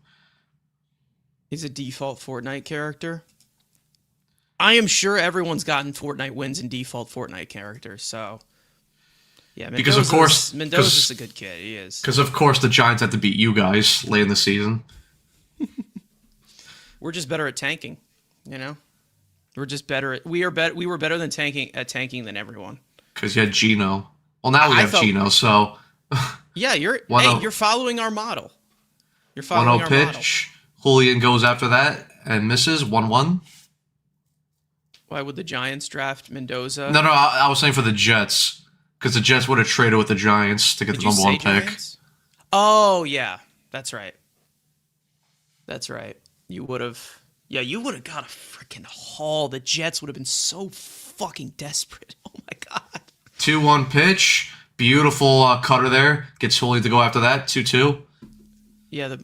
He's a default Fortnite character. I am sure everyone's gotten Fortnite wins in default Fortnite characters, so yeah. Because of course Mendoza's a good kid. He is. Because of course the Giants had to beat you guys late in the season. We're just better at tanking, you know. We're just better at we were better than tanking than everyone. Because you had Geno. Well, now we have Geno, so. Yeah, you're following our model. You're following our model. 1-0 pitch. Julian goes after that and misses 1-1. Why would the Giants draft Mendoza? No, I was saying for the Jets because the Jets would have traded with the Giants to get the number 1 pick. Giants? Oh yeah, that's right. That's right. You would have got a freaking haul. The Jets would have been so fucking desperate. Oh my god. 2-1 pitch. Beautiful cutter there. Gets Julian to go after that. 2-2. Yeah,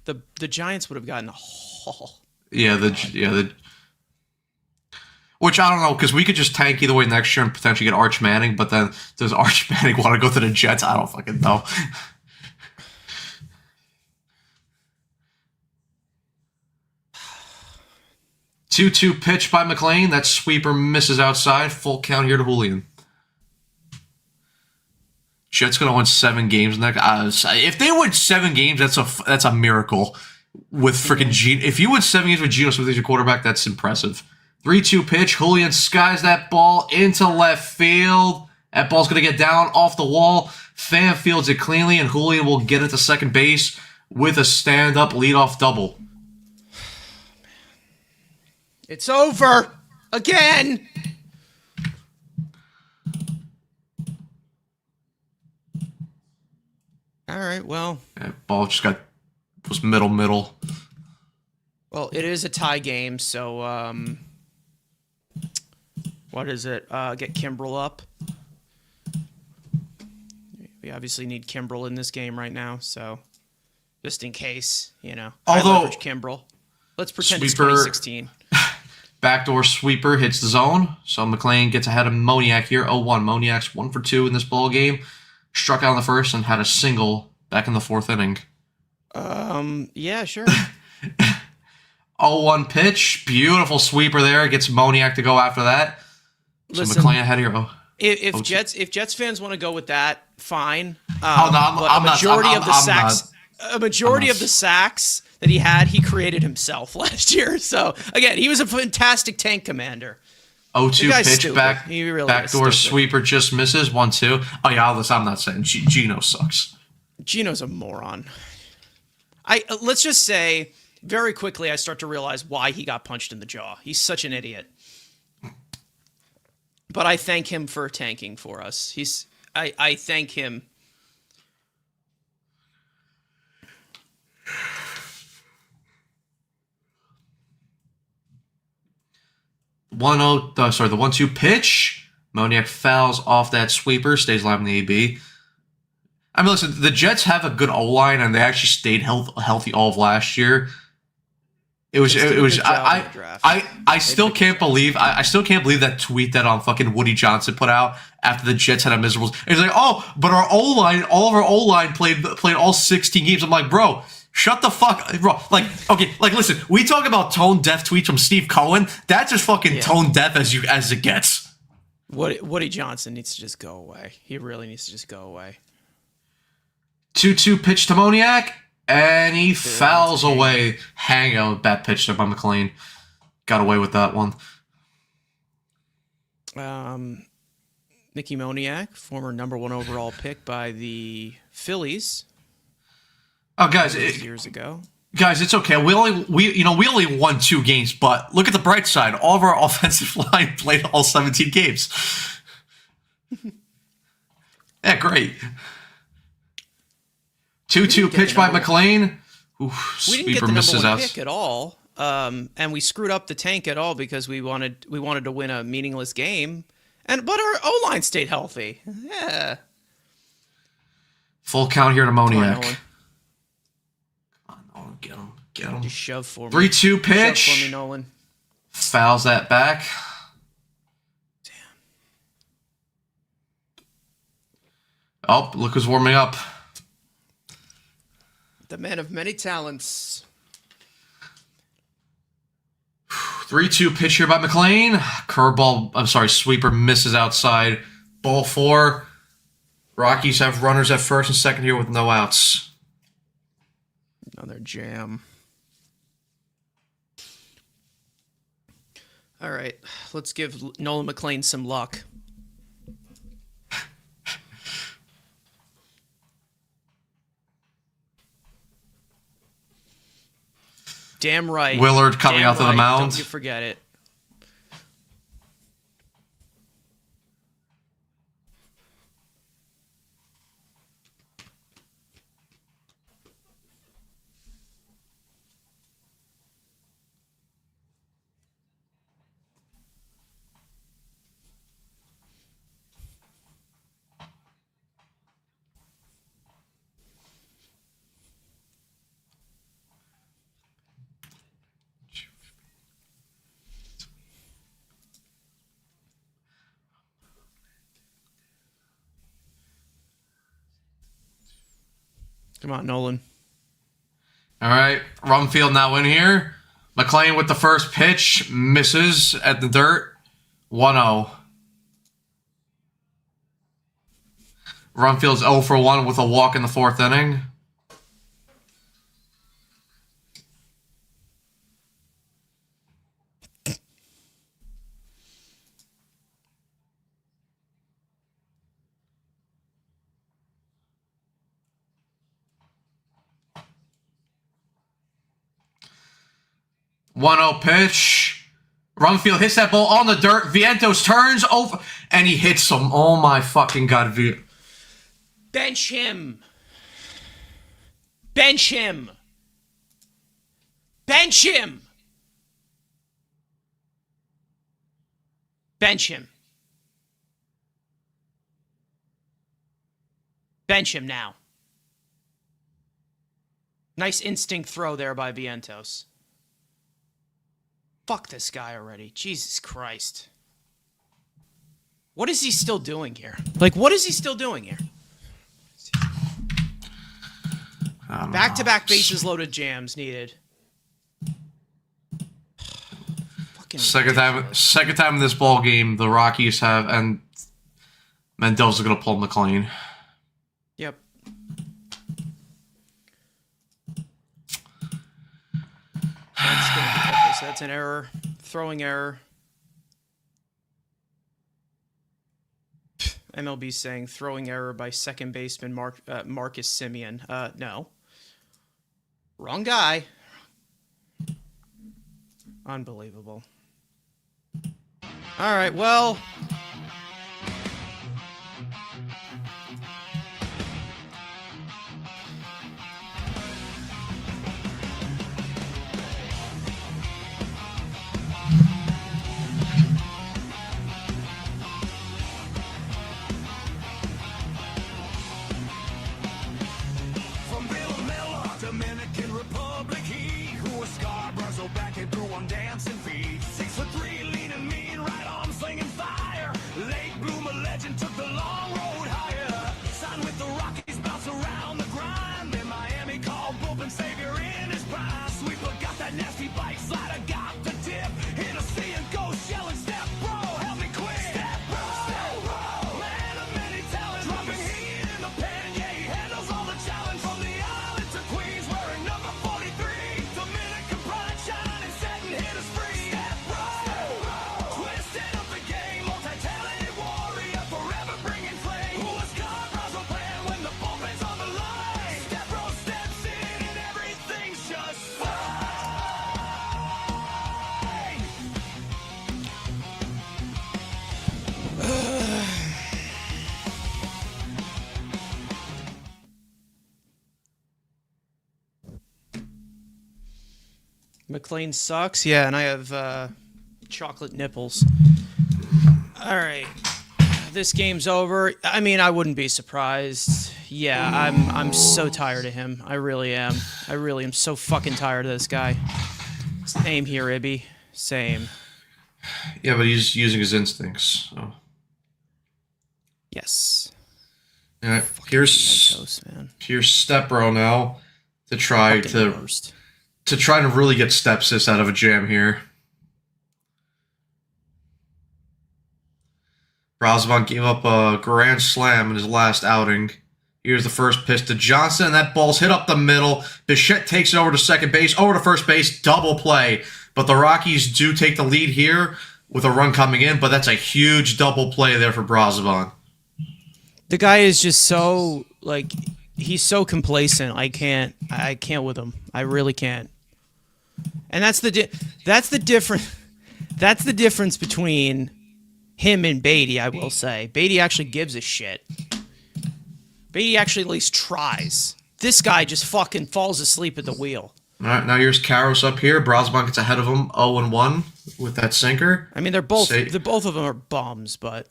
the Giants would have gotten a haul. Yeah, which I don't know because we could just tank either way next year and potentially get Arch Manning. But then does Arch Manning want to go to the Jets? I don't fucking know. Two pitch by McLean. That sweeper misses outside. Full count here to Julian. Jets gonna win 7 games next. If they win 7 games, that's a miracle. With freaking Geno, if you win 7 games with Geno Smith as your quarterback, that's impressive. 3-2 pitch. Julian skies that ball into left field. That ball's gonna get down off the wall. Pham fields it cleanly, and Julian will get it to second base with a stand-up leadoff double. It's over again. All right, well. Yeah, ball just was middle. Well, it is a tie game, so what is it? Get Kimbrel up. We obviously need Kimbrel in this game right now, so just in case, you know. Although leverage Kimbrel. Let's pretend it's 2016. Backdoor sweeper hits the zone, so McLean gets ahead of Moniak here. 0-1. Moniak's 1 for 2 in this ball game. Struck out in the first and had a single back in the 4th inning. Yeah, sure. 0-1 pitch. Beautiful sweeper there. Gets Moniak to go after that. So Listen, McLean ahead here. If Jets fans want to go with that, fine. I'm not. A majority of the sacks that he had, he created himself last year. So again, he was a fantastic tank commander. 0-2 pitch stupid. back. He really is Backdoor stupid. sweeper just misses 1-2. Oh yeah, I'm not saying Gino sucks. Gino's a moron. Let's just say very quickly I start to realize why he got punched in the jaw. He's such an idiot. But I thank him for tanking for us. I thank him. The 1-2 pitch. Moniak fouls off that sweeper, stays alive in the AB. I mean, listen, the Jets have a good O-line, and they actually stayed healthy all of last year. I still can't believe that tweet that fucking Woody Johnson put out after the Jets had a miserable. He's like, oh, but our O-line, all of our O-line played all 16 games. I'm like, bro, shut the fuck, bro. Like, okay, like listen, we talk about tone deaf tweets from Steve Cohen. That's just fucking tone deaf as it gets. Woody Johnson needs to just go away. He really needs to just go away. 2-2 pitch to Moniak, and he fouls away. Hang out, bad pitch there by McLean. Got away with that one. Mickey Moniak, former #1 overall pick by the Phillies. Oh, guys, years ago. Guys, it's okay. We only won 2 games, but look at the bright side. All of our offensive line played all 17 games. Yeah, great. 2-2 pitch by McLean. Oof, we didn't get the misses #1 out. pick at all, and we screwed up the tank at all because we wanted to win a meaningless game, but our O-line stayed healthy. Yeah. Full count here to Moniak. Come on, Nolan. Get him. Just shove for me. 3-2 pitch. Shove for me, Nolan. Fouls that back. Damn. Oh, look who's warming up. The man of many talents. 3-2 pitch here by McLean. Curveball, sweeper misses outside. Ball 4. Rockies have runners at first and second here with no outs. Another jam. All right, let's give Nolan McLean some luck. Damn right. Willard coming out to the mound. Don't you forget it. Come on, Nolan. All right, Rumfield now in here. McLean with the first pitch, misses at the dirt. 1-0. Rumfield's 0 for 1 with a walk in the 4th inning. One-0 pitch. Rumfield hits that ball on the dirt. Vientos turns over, and he hits him. Oh my fucking god! Bench him. Bench him. Bench him. Bench him. Bench him now. Nice instinct throw there by Vientos. Fuck this guy already. Jesus Christ. What is he still doing here? Like, what is he still doing here? Back-to-back bases loaded jams needed. Fucking Second time in this ball game, the Rockies have, and Mendoza's gonna pull McLean. Yep. That's going to be okay. So that's an error. Throwing error. MLB saying throwing error by second baseman Marcus Simeon. No. Wrong guy. Unbelievable. All right, well. From Villamella, Dominican Republic, he who was Scarborough, so back and through on dancing feet. 6'3", leaning mean, right arm slinging fire. Late bloomer legend took the long road higher. Signed with the Rockies, bounce around the grind. In Miami, called bullpen savior in his prime. Sweeper got that nasty bite, slider got the tip. Hit a C and go shelling, step bro, help me quick. Step bro, man of many talents, dropping heat in the pen. Yeah, he handles all the challenge from the island to Queens, wearing number 43. Dominican pride shining, setting hitters free. Step bro, twisting up the game, multi-talented warrior, forever bringing flame. Who was Scarborough's plan when the bullpen's on the line? Step bro steps in and everything's just fine. McLean sucks. Yeah, and I have chocolate nipples. All right. This game's over. I mean, I wouldn't be surprised. Yeah, I'm so tired of him. I really am. I really am so fucking tired of this guy. Same here, Ibby. Same. Yeah, but he's using his instincts. So. Yes. All right, here's Toast, man. Stepbro now to try Fucking worst. to try to really get Stepsis out of a jam here. Brazovan gave up a grand slam in his last outing. Here's the first pitch to Johnson, and that ball's hit up the middle. Bichette takes it over to second base, over to first base, double play. But the Rockies do take the lead here with a run coming in, but that's a huge double play there for Brazovan. The guy is just so, like, he's so complacent. I can't with him. I really can't. And that's the difference between him and Beatty, I will say. Beatty actually gives a shit. Beatty actually at least tries. This guy just fucking falls asleep at the wheel. All right, now here's Karros up here. Brazovan gets ahead of him 0-1 with that sinker. I mean, they're both of them are bums, but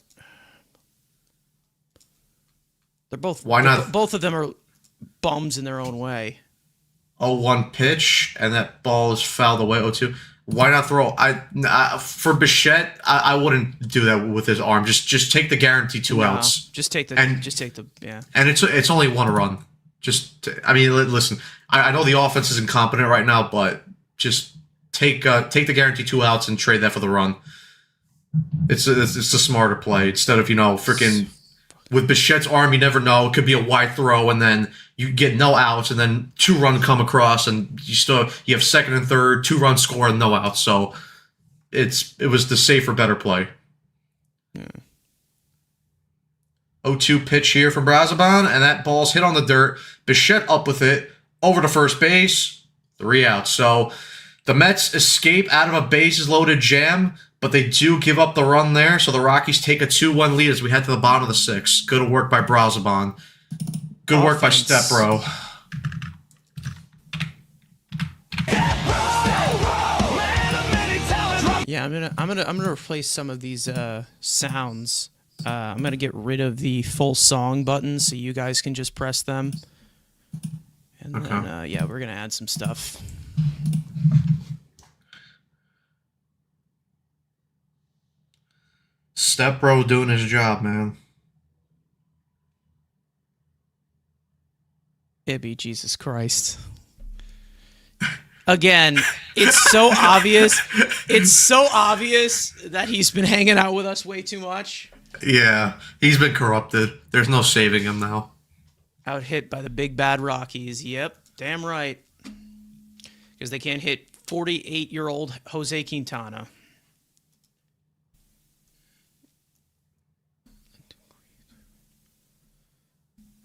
they're both. Why not? Both of them are bums in their own way. 0-1 pitch, and that ball is fouled away. 0-2. Why not throw? For Bichette, I wouldn't do that with his arm. Just take the guarantee two outs. Just take the yeah. And it's only one run. Listen. I know the offense is incompetent right now, but just take the guarantee two outs and trade that for the run. It's a smarter play instead of freaking with Bichette's arm. You never know. It could be a wide throw, and then you get no outs, and then 2-run come across, and you have second and third, 2-run score and no outs. So it was the safer, better play. Yeah. 0-2 pitch here from Brazovan, and that ball's hit on the dirt. Bichette up with it, over to first base, 3 outs. So the Mets escape out of a bases-loaded jam, but they do give up the run there. So the Rockies take a 2-1 lead as we head to the bottom of the 6th. Good work by Brazovan. Good work by Stepbro. Yeah, I'm gonna replace some of these sounds. I'm gonna get rid of the full song buttons so you guys can just press them. And then yeah, we're gonna add some stuff. Stepbro doing his job, man. Ibby, Jesus Christ. Again, it's so obvious. It's so obvious that he's been hanging out with us way too much. Yeah, he's been corrupted. There's no saving him now. Out hit by the big bad Rockies. Yep, damn right. Because they can't hit 48-year-old Jose Quintana.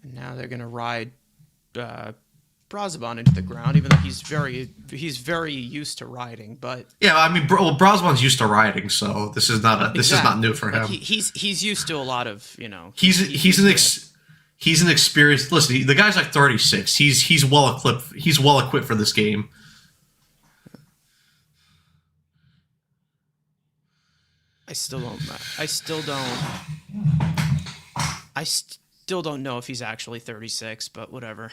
And now they're going to ride Brazoban into the ground, even though he's very used to riding. But yeah, I mean, Brosman's used to riding, so this is not is not new for him. He's used to a lot of He's an experienced. Listen, the guy's like 36. He's well equipped. He's well equipped for this game. I still don't know if he's actually 36, but whatever.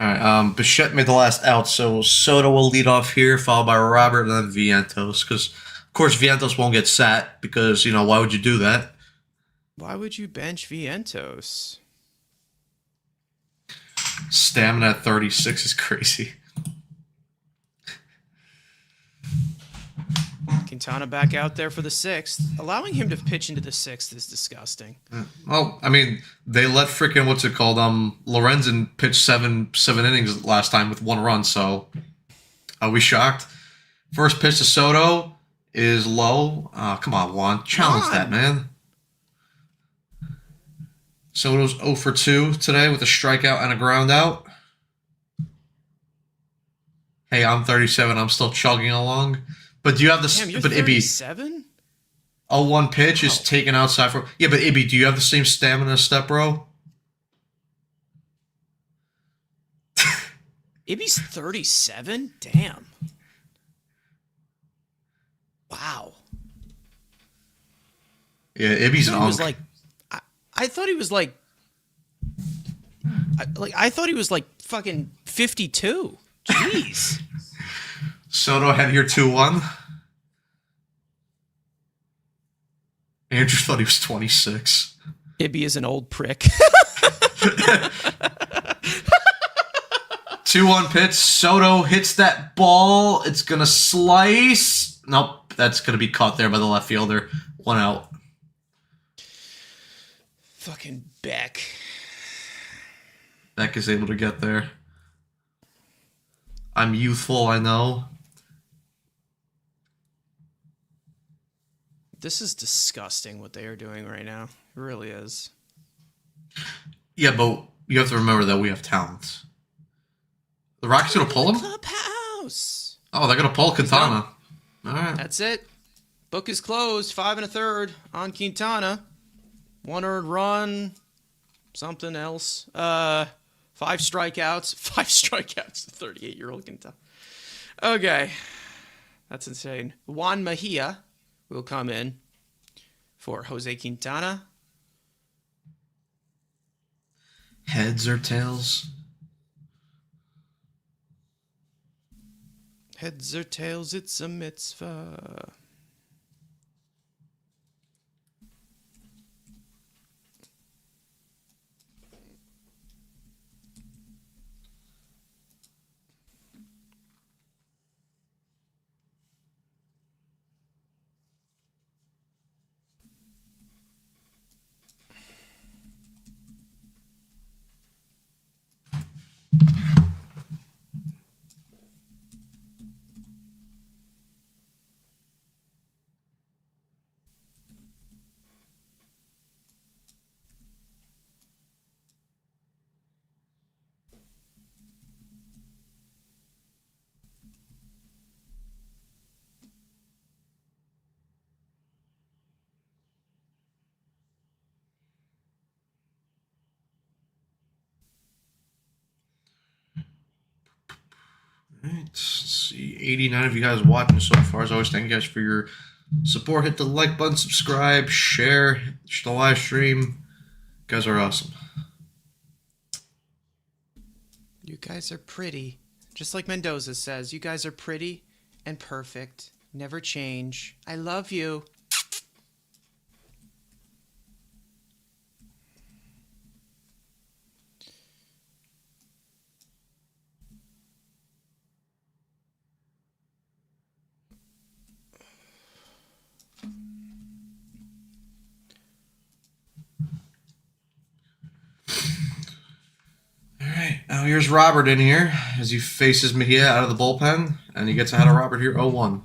All right, Bichette made the last out, so Soto will lead off here, followed by Robert and then Vientos. Because, of course, Vientos won't get sat because, why would you do that? Why would you bench Vientos? Stamina at 36 is crazy. Quintana back out there for the 6th. Allowing him to pitch into the 6th is disgusting. Well, I mean, they let freaking Lorenzen pitch seven innings last time with 1 run. So, are we shocked? First pitch to Soto is low. Come on, Juan, challenge that, man. Soto's 0 for 2 today with a strikeout and a ground out. Hey, I'm 37. I'm still chugging along. But do you have the? Damn, you're but Ibby, 37? 0-1 pitch is taken outside for. Yeah, but Ibby, do you have the same stamina as Step Bro? Ibby's 37? Damn. Wow. Yeah, Ibby's an was like. I thought he was like. I thought he was like fucking 52. Jeez. Soto had here 2-1. Andrew thought he was 26. Ibby is an old prick. 2-1 pitch. Soto hits that ball. It's going to slice. Nope. That's going to be caught there by the left fielder. 1 out. Fucking Beck. Beck is able to get there. I'm youthful, I know. This is disgusting what they are doing right now. It really is. Yeah, but you have to remember that we have talent. The Rockies going to pull him? Clubhouse. Oh, they're going to pull Quintana. All right. That's it. Book is closed. 5 1/3 on Quintana. 1 earned run. Something else. 5 strikeouts. 5 strikeouts to 38-year-old Quintana. Okay. That's insane. Juan Mejia will come in for Jose Quintana. Heads or tails? Heads or tails, it's a mitzvah. All right, let's see. 89 of you guys watching so far. As always, thank you guys for your support. Hit the like button, subscribe, share, hit the live stream. You guys are awesome. You guys are pretty. Just like Mendoza says, you guys are pretty and perfect. Never change. I love you. All right, now here's Robert in here as he faces Mejia out of the bullpen. And he gets ahead of Robert here, 0-1.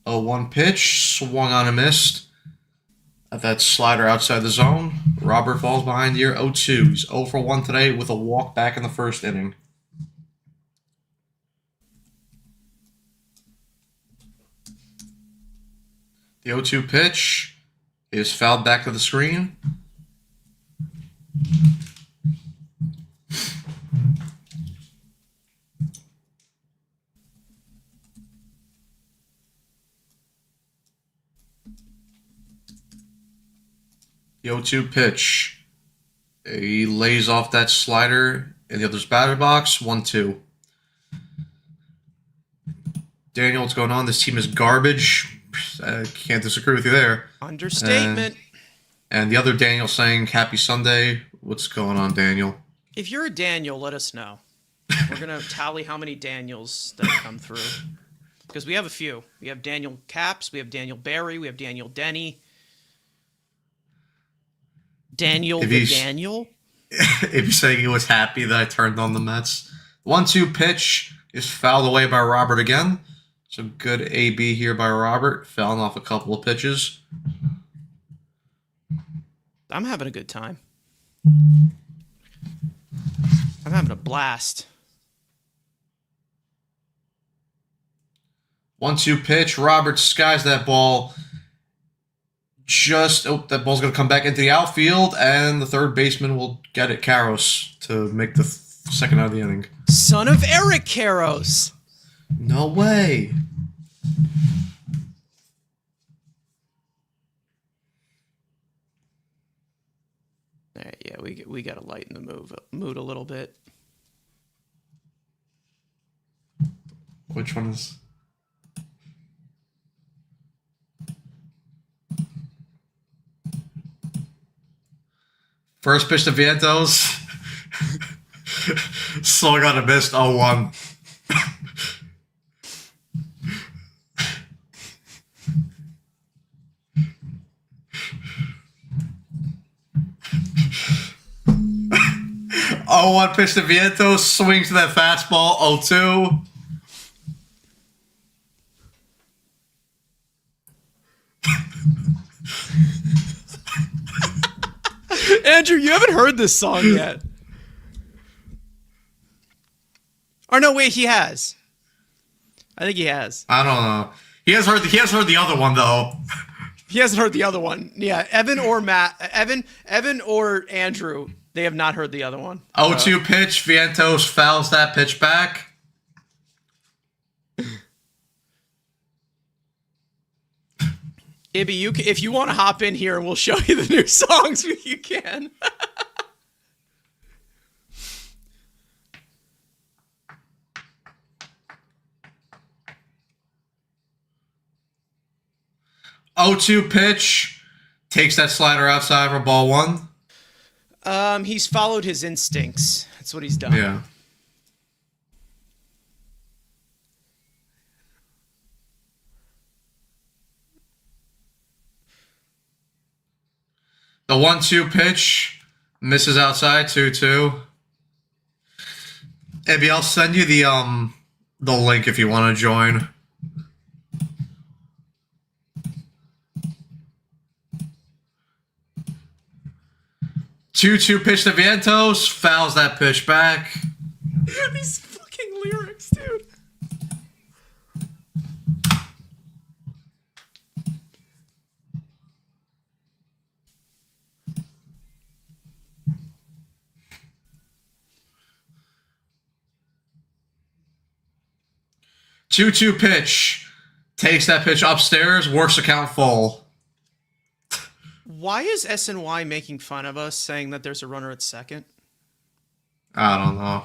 A 1 pitch, swung on and missed. At that slider outside the zone. Robert falls behind here, 0-2. He's 0 for 1 today with a walk back in the first inning. The 0-2 pitch is fouled back to the screen. The 0-2 pitch. He lays off that slider in the other's batter box. 1-2. Daniel, what's going on? This team is garbage. I can't disagree with you there. Understatement. And the other Daniel saying happy Sunday. What's going on, Daniel? If you're a Daniel, let us know. We're going to tally how many Daniels that come through. Because we have a few. We have Daniel Caps, we have Daniel Barry, we have Daniel Denny. Daniel Daniel? If he's saying he was happy that I turned on the Mets. 1-2 pitch is fouled away by Robert again. Some good AB here by Robert, fouling off a couple of pitches. I'm having a good time. I'm having a blast. 1-2 pitch. Robert skies that ball. That ball's going to come back into the outfield, and the third baseman will get it, Karros, to make the second out of the inning. Son of Eric Karros. No way. Yeah, we got to lighten the mood a little bit. Which one is? First pitch to Vientos. Swung on a missed, 0-1. Oh, 1 pitch to Vientos, swings to that fastball, 0-2. Andrew, you haven't heard this song yet. Or no, wait, he has. I think he has. I don't know. He has heard the other one though. He hasn't heard the other one. Yeah, Evan or Andrew, they have not heard the other one. 0-2 pitch, Vientos fouls that pitch back. Ibby, if you want to hop in here and we'll show you the new songs, you can. Oh, 2 pitch, takes that slider outside for ball 1. He's followed his instincts. That's what he's done. Yeah. The 1-2 pitch misses outside, 2-2. Abby, I'll send you the link if you want to join. Two pitch to Vientos, fouls that pitch back. These fucking lyrics, dude. Two pitch, takes that pitch upstairs, works the count full. Why is SNY making fun of us, saying that there's a runner at second? I don't know.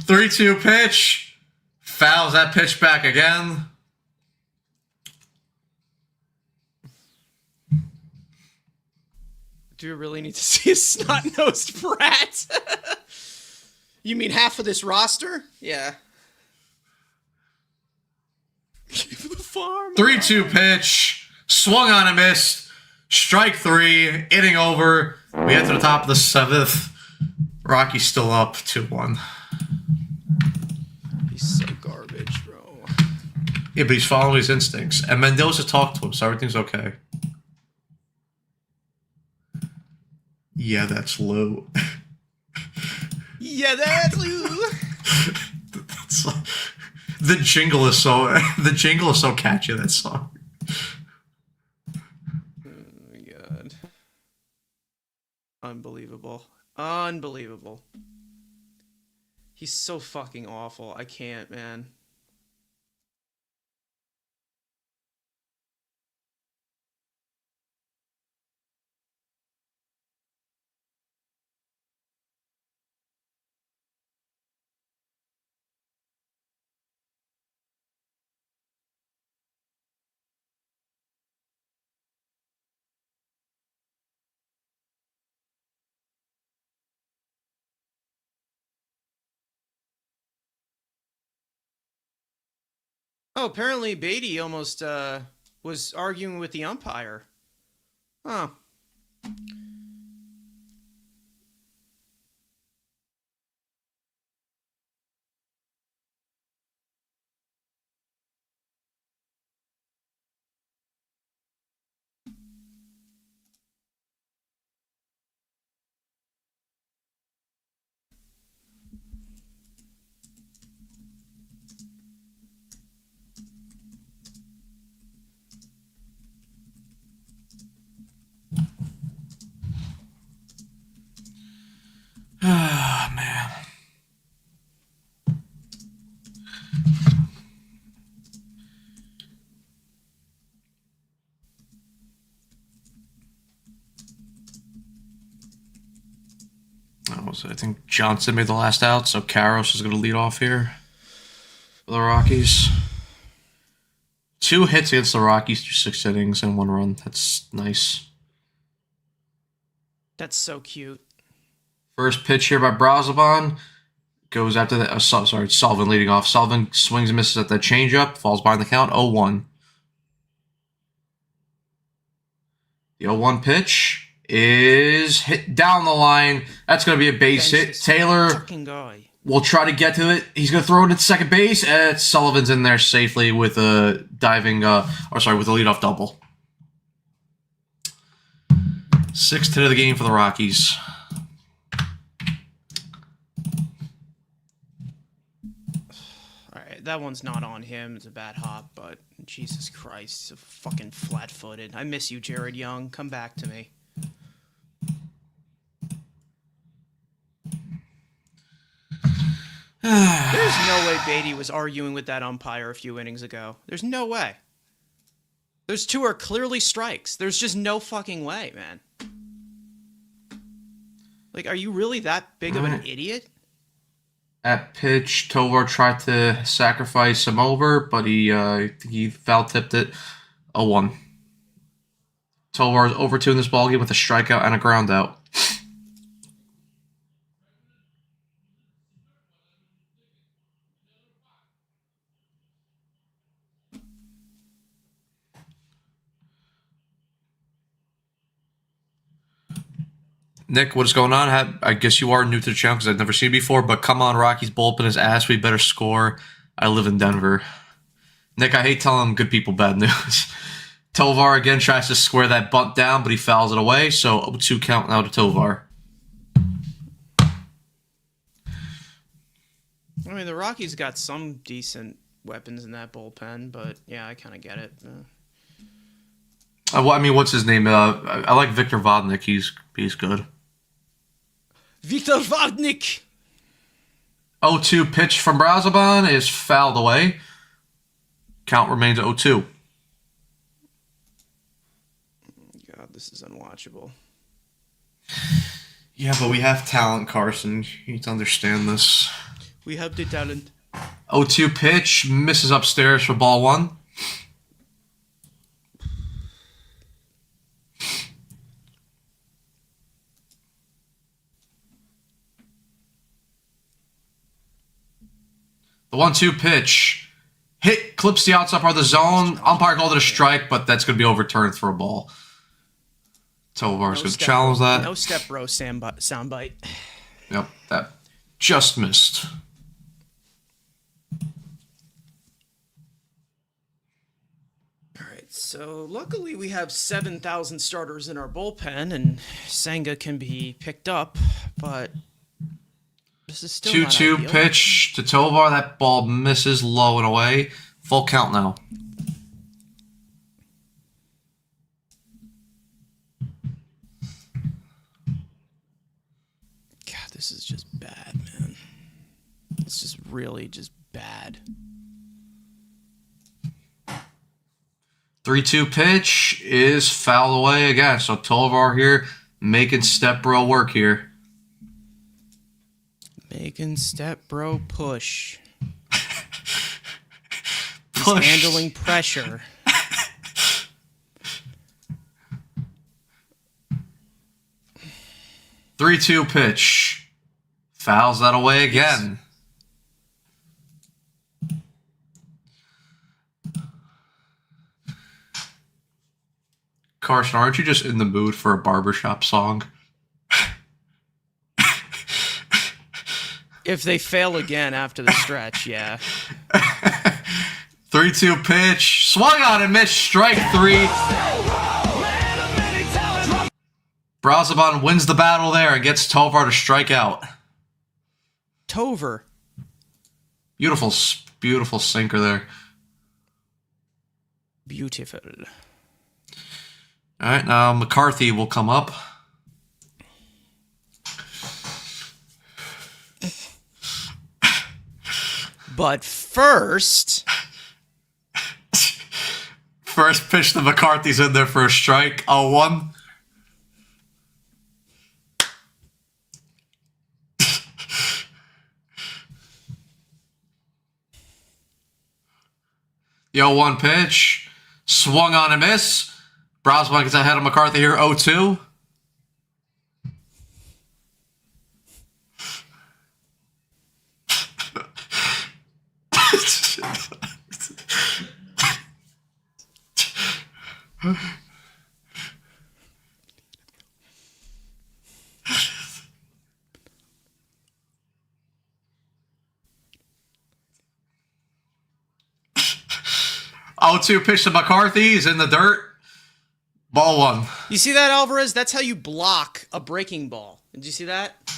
Three-two pitch, fouls that pitch back again. Do we really need to see a snot-nosed brat? You mean half of this roster? Yeah. farm. 3-2 pitch. Swung on and missed. Strike 3. Inning over. We head to the top of the 7th. Rocky's still up 2-1. He's so garbage, bro. Yeah, but he's following his instincts. And Mendoza talked to him, so everything's okay. Yeah, that's Lou. Yeah, that's Lou. That's like, the jingle is so catchy, that song. Oh my god. Unbelievable. Unbelievable. He's so fucking awful. I can't, man. Oh, apparently Beatty almost was arguing with the umpire. Huh. Ah, man. I think Johnson made the last out, so Karros is going to lead off here for the Rockies. 2 hits against the Rockies through 6 innings and 1 run. That's nice. That's so cute. First pitch here by Brazoban. Goes after that. Sorry, Sullivan leading off. Sullivan swings and misses at that changeup. Falls behind the count. 0-1. The 0-1 pitch is hit down the line. That's going to be a base hit. Taylor Fucking guy. will try to get to it. He's going to throw it at second base. And Sullivan's in there safely with a diving, with a leadoff double. 6th hit of the game for the Rockies. Alright, that one's not on him. It's a bad hop, but Jesus Christ, he's a fucking flat-footed. I miss you, Jared Young. Come back to me. There's no way Beatty was arguing with that umpire a few innings ago. There's no way. Those 2 are clearly strikes. There's just no fucking way, man. Like, are you really that big of an idiot? At pitch, Tovar tried to sacrifice him over, but he foul-tipped it. 0-1. Tovar is over 2 in this ballgame with a strikeout and a ground out. Nick, what is going on? I guess you are new to the channel because I've never seen you before, but come on, Rocky's bullpen is ass. We better score. I live in Denver. Nick, I hate telling good people bad news. Tovar again tries to square that bunt down, but he fouls it away, so 0-2 count now to Tovar. I mean, the Rockies got some decent weapons in that bullpen, but yeah, I kind of get it. I mean, what's his name? I like Victor Vodnik. He's good. Viktor Vodnik! 0-2 pitch from Brazoban is fouled away. Count remains 0-2. God, this is unwatchable. Yeah, but we have talent, Carson. You need to understand this. We have the talent. 0-2 pitch misses upstairs for ball 1. The 1-2 pitch hit clips the outside part of the zone. Umpire called it a strike, but that's going to be overturned for a ball. Tovar's going to challenge that. No step bro soundbite. Yep, that just missed. All right, so luckily we have 7,000 starters in our bullpen, and Senga can be picked up, but this is still 2-2 not ideal. pitch to Tovar. That ball misses low and away. Full count now. God, this is just bad, man. It's just really just bad. 3-2 pitch is fouled away again. So Tovar here making step bro work here. Making step bro push. He's Push. handling pressure. Three-two pitch. Fouls that away again. Carson, aren't you just in the mood for a barbershop song? If they fail again after the stretch, yeah. 3-2 pitch. Swung on and missed. Strike three. Brazaban wins the battle there and gets Tovar to strike out. Tovar. Beautiful, beautiful sinker there. Beautiful. All right, now McCarthy will come up. But first... First pitch to McCarthy's in there for a strike. 0-1. The 0-1 pitch. Swung on and miss. Brosman gets ahead of McCarthy here. 0-2. Oh, 2 pitch to McCarthy. He's in the dirt. Ball 1. You see that, Alvarez? That's how you block a breaking ball. Did you see that?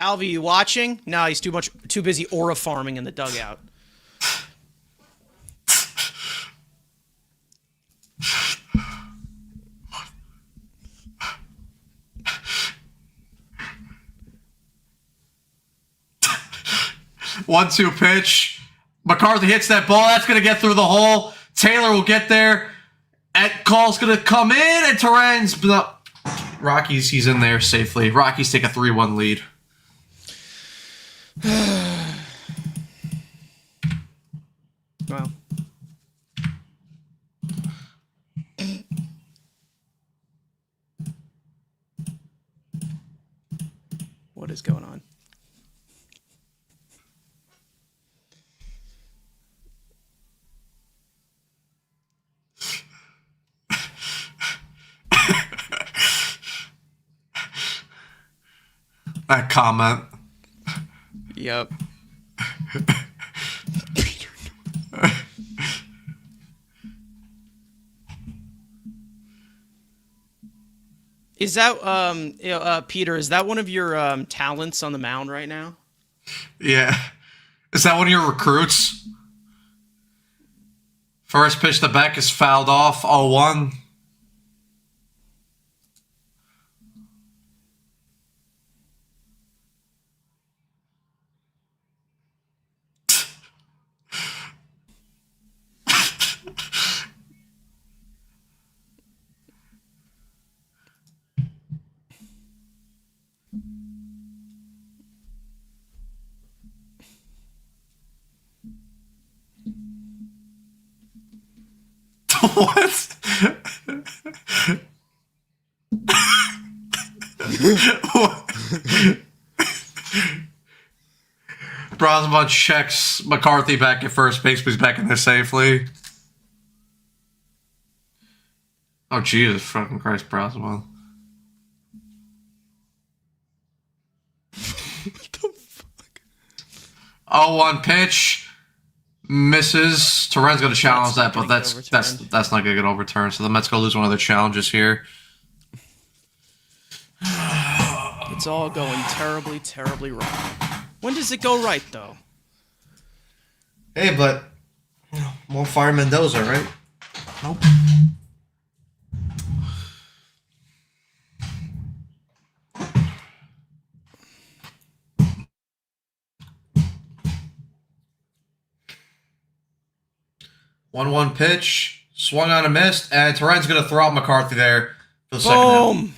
Alvy, you watching? No, he's too busy aura farming in the dugout. One-two pitch. McCarthy hits that ball. That's going to get through the hole. Taylor will get there. And call's going to come in, and Terran's... Rockies, he's in there safely. Rockies take a 3-1 lead. Well. What is going on? That comment. Yep. Is that Peter? Is that one of your talents on the mound right now? Yeah. Is that one of your recruits? First pitch to Beck is fouled off. 0-1. What? Brosman checks McCarthy back at first base, but he's back in there safely. Oh, Jesus fucking Christ, Brosman. What the fuck? 0-1 pitch. Misses. Torrent's going to challenge that, but that's not going to get overturned. So the Mets going to lose one of their challenges here. It's all going terribly, terribly wrong. When does it go right, though? Hey, but won't fire Mendoza, right? Nope. One pitch, swung on a missed, and Torrent's gonna throw out McCarthy there for the second out. Boom!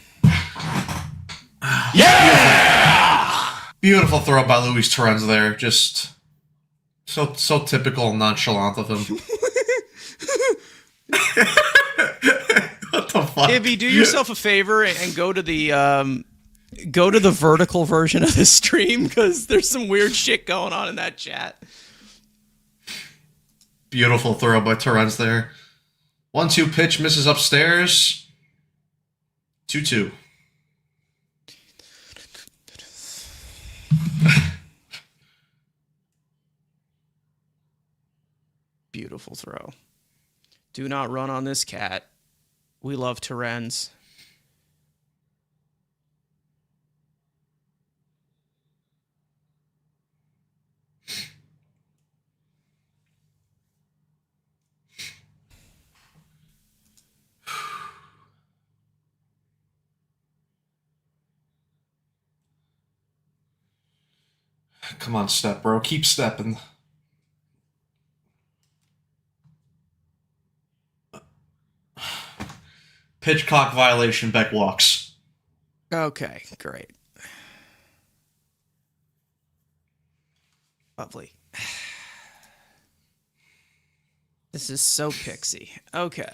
Beautiful throw by Luis Torrens there. Just so typical and nonchalant of him. What the fuck? Ibby, do yourself a favor and go to the vertical version of the stream, because there's some weird shit going on in that chat. Beautiful throw by Torrens there. 1-2 pitch misses upstairs. 2-2. Beautiful throw. Do not run on this cat. We love Torrens. Come on, step, bro. Keep stepping. Pitch clock violation. Beck walks. Okay, great. Lovely. This is so pixie. Okay.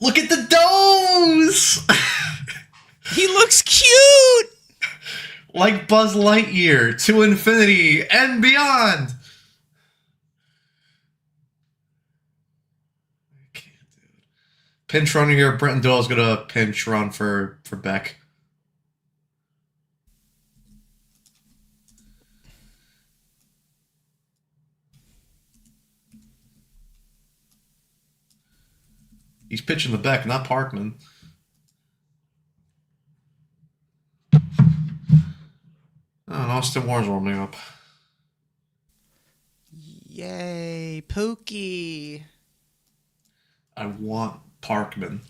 Look at the domes! He looks cute! Like Buzz Lightyear, to infinity and beyond! I can't do it. Pinch runner here. Brenton Doyle's gonna pinch run for Beck. He's pitching the Beck, not Parkman. Oh, and Austin Warren's warming up. Yay, Pookie. I want Parkman.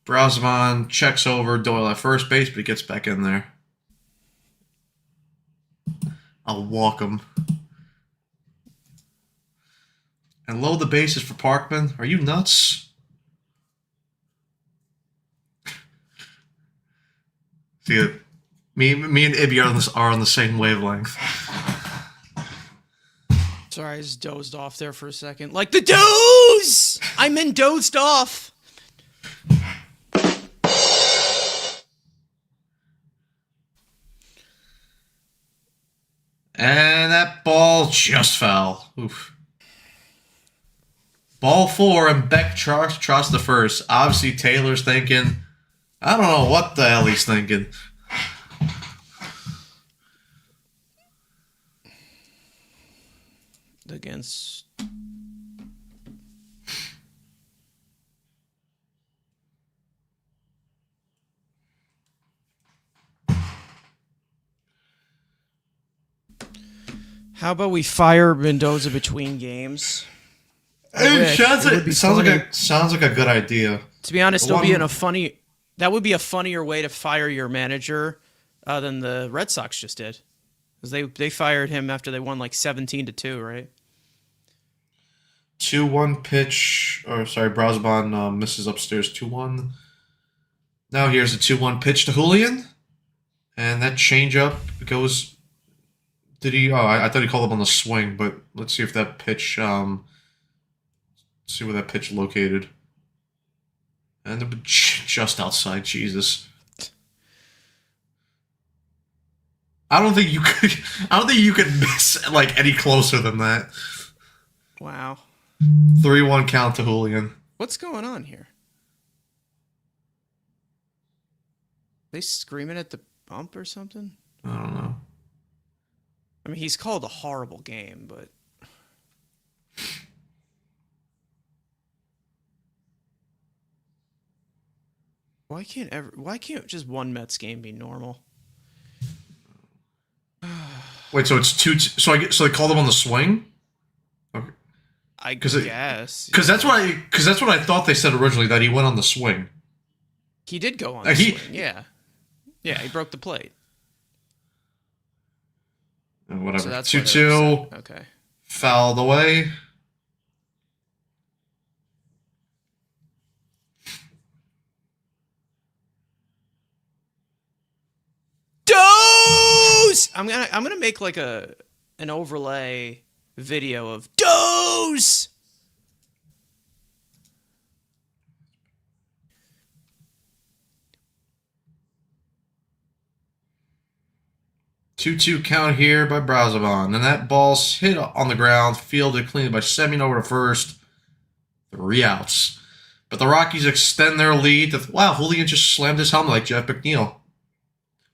Brosman checks over Doyle at first base, but he gets back in there. I'll walk him. And load the bases for Parkman. Are you nuts? See, me and Ibby are on the same wavelength. Sorry, I just dozed off there for a second. Like the doze! I'm in dozed off. And that ball just fell. Oof. Ball 4 and Beck trusts the first. Obviously, Taylor's thinking, I don't know what the hell he's thinking. Against... How about we fire Mendoza between games? Sounds like a good idea. To be honest, that would be a funnier way to fire your manager than the Red Sox just did. Because they fired him after they won like 17-2, right? 2-1 pitch, Brosman misses upstairs 2-1. Now here's a 2-1 pitch to Julian. And that changeup goes... Did he... Oh, I thought he called up on the swing, but let's see if that pitch... see where that pitch located. And just outside, Jesus. I don't think you could. I don't think you could miss like any closer than that. Wow. 3-1 count to Julian. What's going on here? They screaming at the bump or something? I don't know. I mean, he's called a horrible game, but why can't just one Mets game be normal? Wait, so it's 2. So they called him on the swing. Okay. I 'Cause it- guess. Because that's what I thought they said originally, that he went on the swing. He did go on the He- swing, yeah. Yeah, he broke the plate. Whatever. So that's why 2-2. they're upset. Okay. Fouled away. Dose! I'm gonna make like an overlay video of Dose! 2-2 count here by Brazovan. And that ball's hit on the ground, fielded cleanly by Semyon over to first. 3 outs. But the Rockies extend their lead. Wow, Julian just slammed his helmet like Jeff McNeil.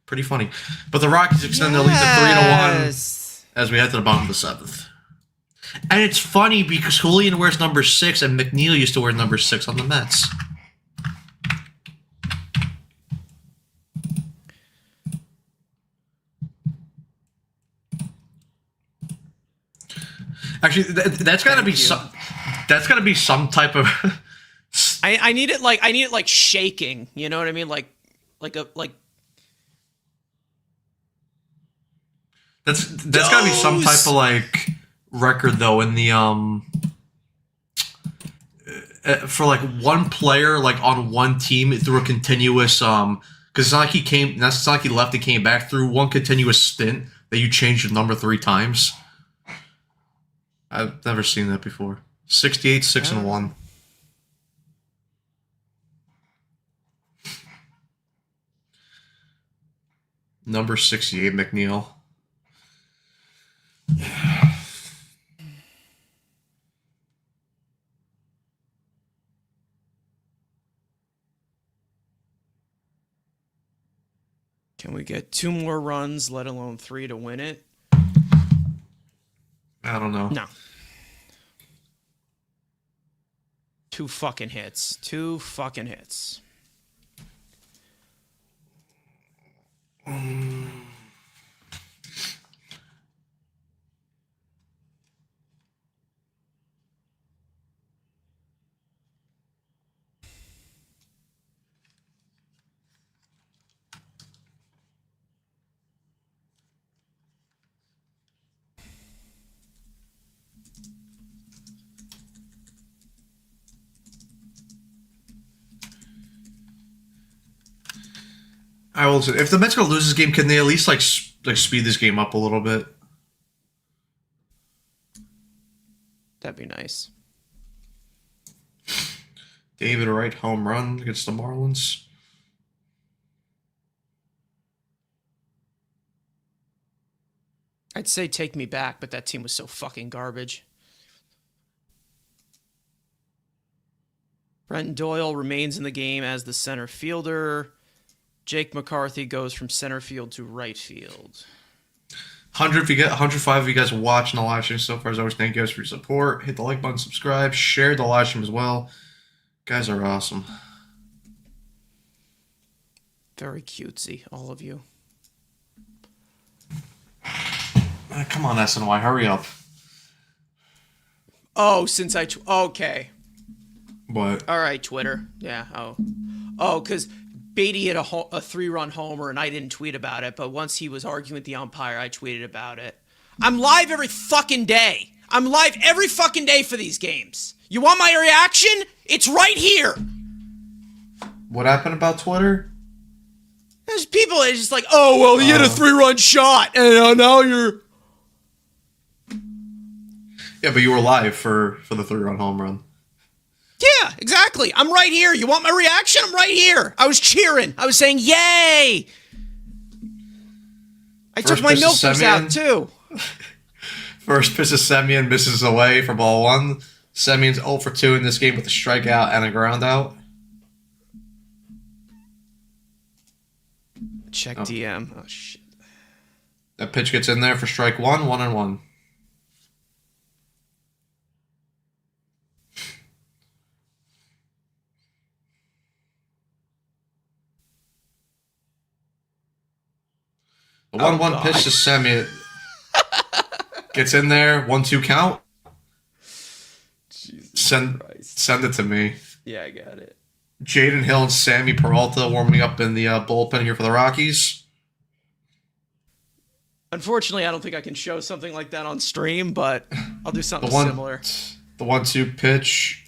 Pretty funny. But the Rockies extend their lead to 3-1 as we head to the bottom of the 7th. And it's funny because Julian wears number 6 and McNeil used to wear number 6 on the Mets. Actually, that's got to be some. That's got to be some type of. I need it like shaking. You know what I mean? Like. That's got to be some type of like record though in the for like one player like on one team through a continuous because it's not like he came. That's not like he left and came back through one continuous stint that you changed your number 3 times. I've never seen that before. 68, 6 and 1. Number 68, McNeil. Can we get 2 more runs, let alone 3 to win it? I don't know. No. 2 fucking hits. 2 fucking hits. I will say, if the Mets gonna lose this game, can they at least like speed this game up a little bit? That'd be nice. David Wright home run against the Marlins. I'd say take me back, but that team was so fucking garbage. Brenton Doyle remains in the game as the center fielder. Jake McCarthy goes from center field to right field. 100 if you get 105 if you guys are watching the live stream so far. As always, thank you guys for your support. Hit the like button, subscribe, share the live stream as well. You guys are awesome. Very cutesy, all of you. Come on, SNY, hurry up. Oh, okay. What? All right, Twitter. Yeah. Oh, because Beatty hit a 3-run homer, and I didn't tweet about it. But once he was arguing with the umpire, I tweeted about it. I'm live every fucking day. I'm live every fucking day for these games. You want my reaction? It's right here. What happened about Twitter? There's people that are just like, oh, well, he hit a 3-run shot, and now you're... Yeah, but you were live for the 3-run home run. Yeah, exactly. I'm right here. You want my reaction? I'm right here. I was cheering. I was saying, yay! I First took my pitch to milkers out Semyon. too. First pitch to Semyon misses away for ball one. Semyon's 0 for 2 in this game with a strikeout and a ground out. Check DM. Oh shit. That pitch gets in there for strike one, 1-1. The 1-1 pitch to Semyon gets in there, 1-2 count. Send it to me. Yeah, I got it. Jaden Hill and Sammy Peralta warming up in the bullpen here for the Rockies. Unfortunately, I don't think I can show something like that on stream, but I'll do something The similar. The 1-2 pitch.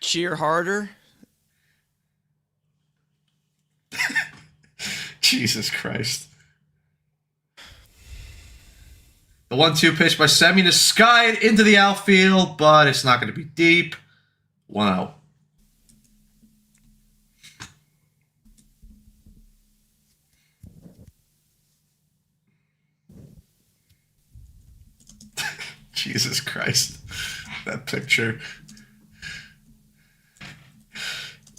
Cheer harder. Jesus Christ. The 1-2 pitch by Semyon is skied into the outfield, but it's not going to be deep. 1-0. Jesus Christ. That picture.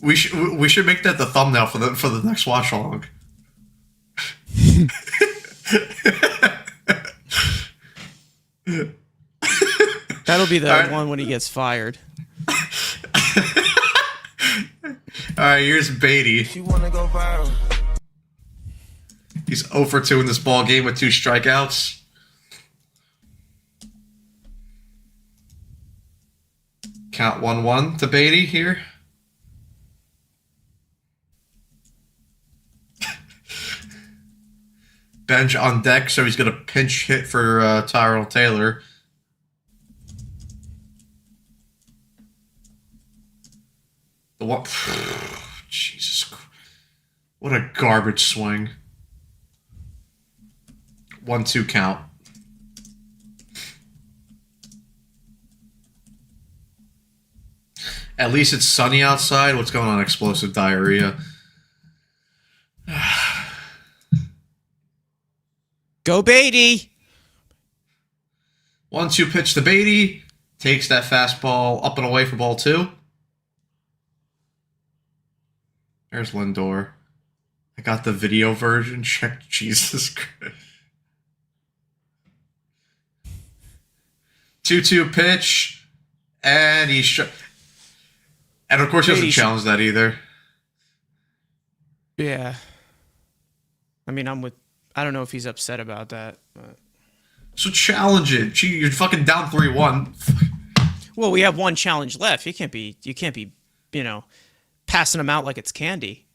We should make that the thumbnail for the next watch along. That'll be the one when he gets fired. Alright, here's Beatty. She wanna go viral. He's 0 for 2 in this ball game with 2 strikeouts. Count 1-1 to Beatty here. Bench on deck, so he's going to pinch hit for Tyrell Taylor. The what? Jesus Christ. What a garbage swing. 1-2 count. At least it's sunny outside. What's going on? Explosive diarrhea. Go Beatty! 1-2 pitch to Beatty. Takes that fastball up and away for ball 2. There's Lindor. I got the video version. Check. Jesus Christ. 2-2 pitch. And he's... And of course he doesn't challenge that either. Yeah. I mean, I don't know if he's upset about that. But. So challenge it. Gee, you're fucking down 3-1. Well, we have one challenge left. You can't be, passing them out like it's candy.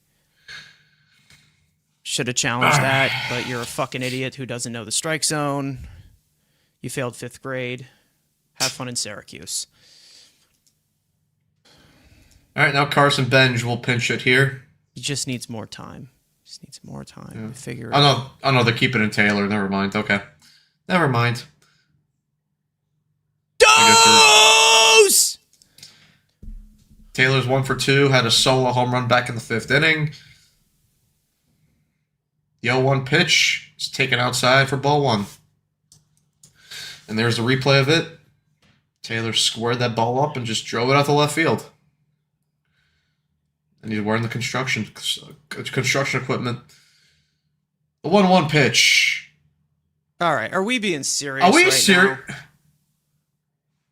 Should have challenged that, but you're a fucking idiot who doesn't know the strike zone. You failed 5th grade. Have fun in Syracuse. All right, now Carson Benj will pinch it here. He just needs more time. Just needs more time to figure it out. Oh, no, they're keeping it Taylor. Never mind. Okay. Never mind. Dose! Taylor's 1 for 2. Had a solo home run back in the 5th inning. The 0-1 pitch is taken outside for ball 1. And there's the replay of it. Taylor squared that ball up and just drove it out to left field. And he's wearing the construction equipment. The 1-1 pitch. All right, are we being serious? Are we right serious?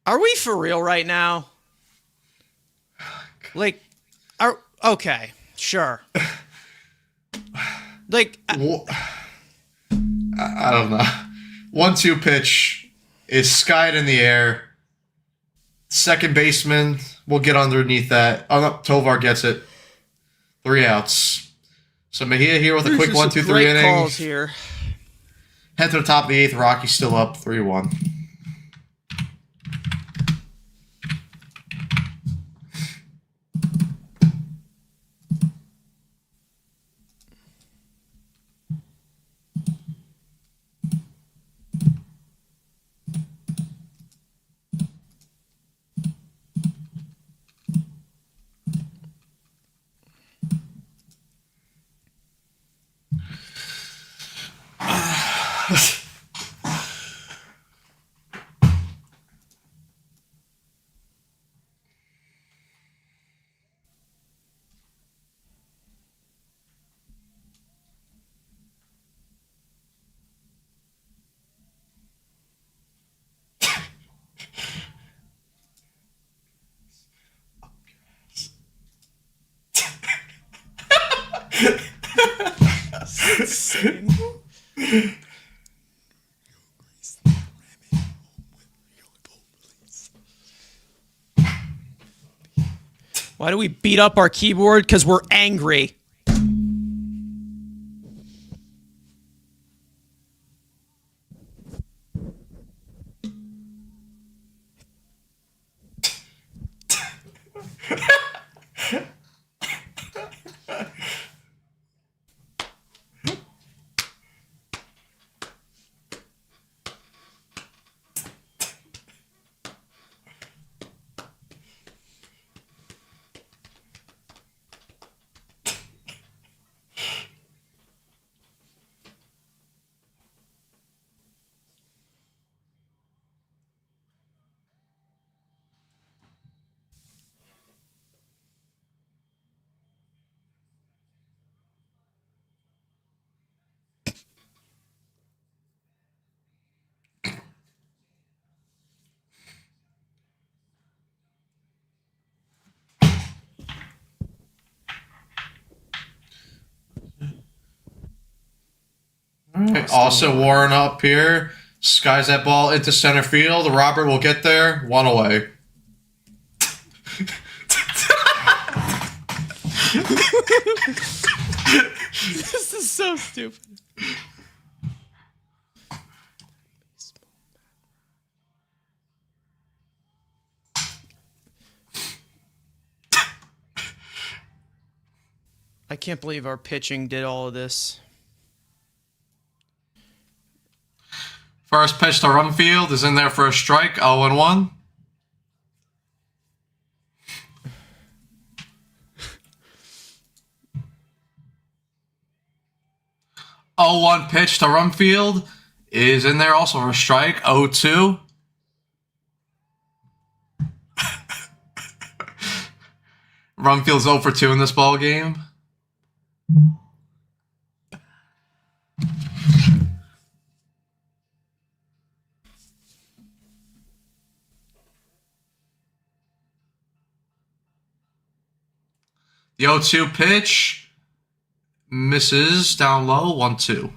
Are we for real right now? Like, okay, sure. Like, I don't know. 1-2 pitch is skied in the air. Second baseman will get underneath that. Oh no, Tovar gets it. 3 outs. So Mejia here with a quick 1-2-3 inning. Calls here. Head to the top of the 8th. Rockies still up 3-1. insane. Why do we beat up our keyboard? Because we're angry. Austin Warren up here. Skies that ball into center field. Robert will get there. One away. This is so stupid. I can't believe our pitching did all of this. First pitch to Rumfield is in there for a strike. 0-1. Oh, 1 pitch to Rumfield is in there also for a strike. 0-2. Rumfield's 0 for 2 in this ball game. The 0-2 pitch misses down low. 1-2.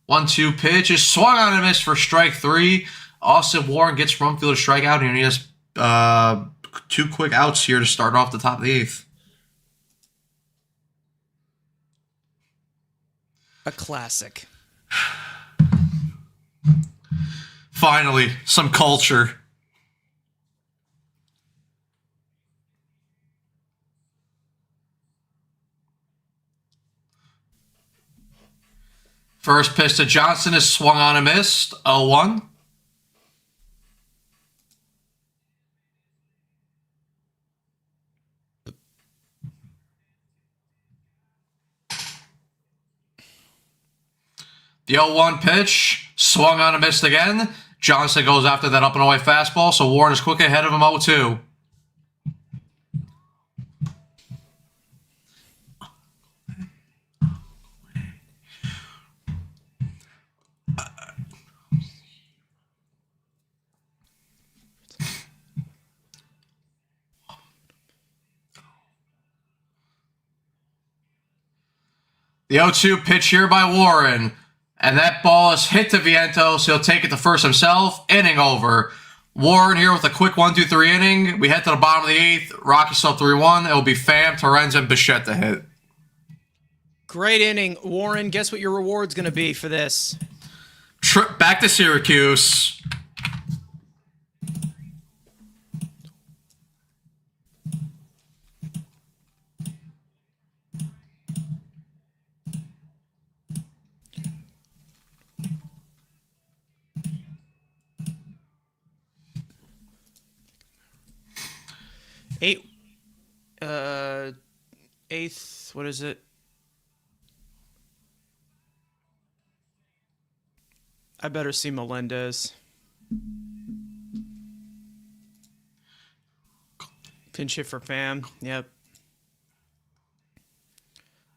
One-two pitch is swung on and missed for strike 3. Austin Warren gets Rumfield a strikeout, and he has 2 quick outs here to start off the top of the 8th. A classic. Finally, some culture. First pitch to Johnson is swung on and missed. 0-1. The 0-1 pitch, swung on and missed again. Johnson goes after that up and away fastball, so Warren is quick ahead of him 0-2. The 0-2 pitch here by Warren. And that ball is hit to Vientos. He'll take it to first himself. Inning over. Warren here with a quick 1-2-3 inning. We head to the bottom of the 8th. Rockies still 3-1. It will be Pham, Torrens, and Bichette to hit. Great inning. Warren, guess what your reward's going to be for this? Trip back to Syracuse. Eighth, what is it? I better see Melendez. Pinch hit for Pham. Yep.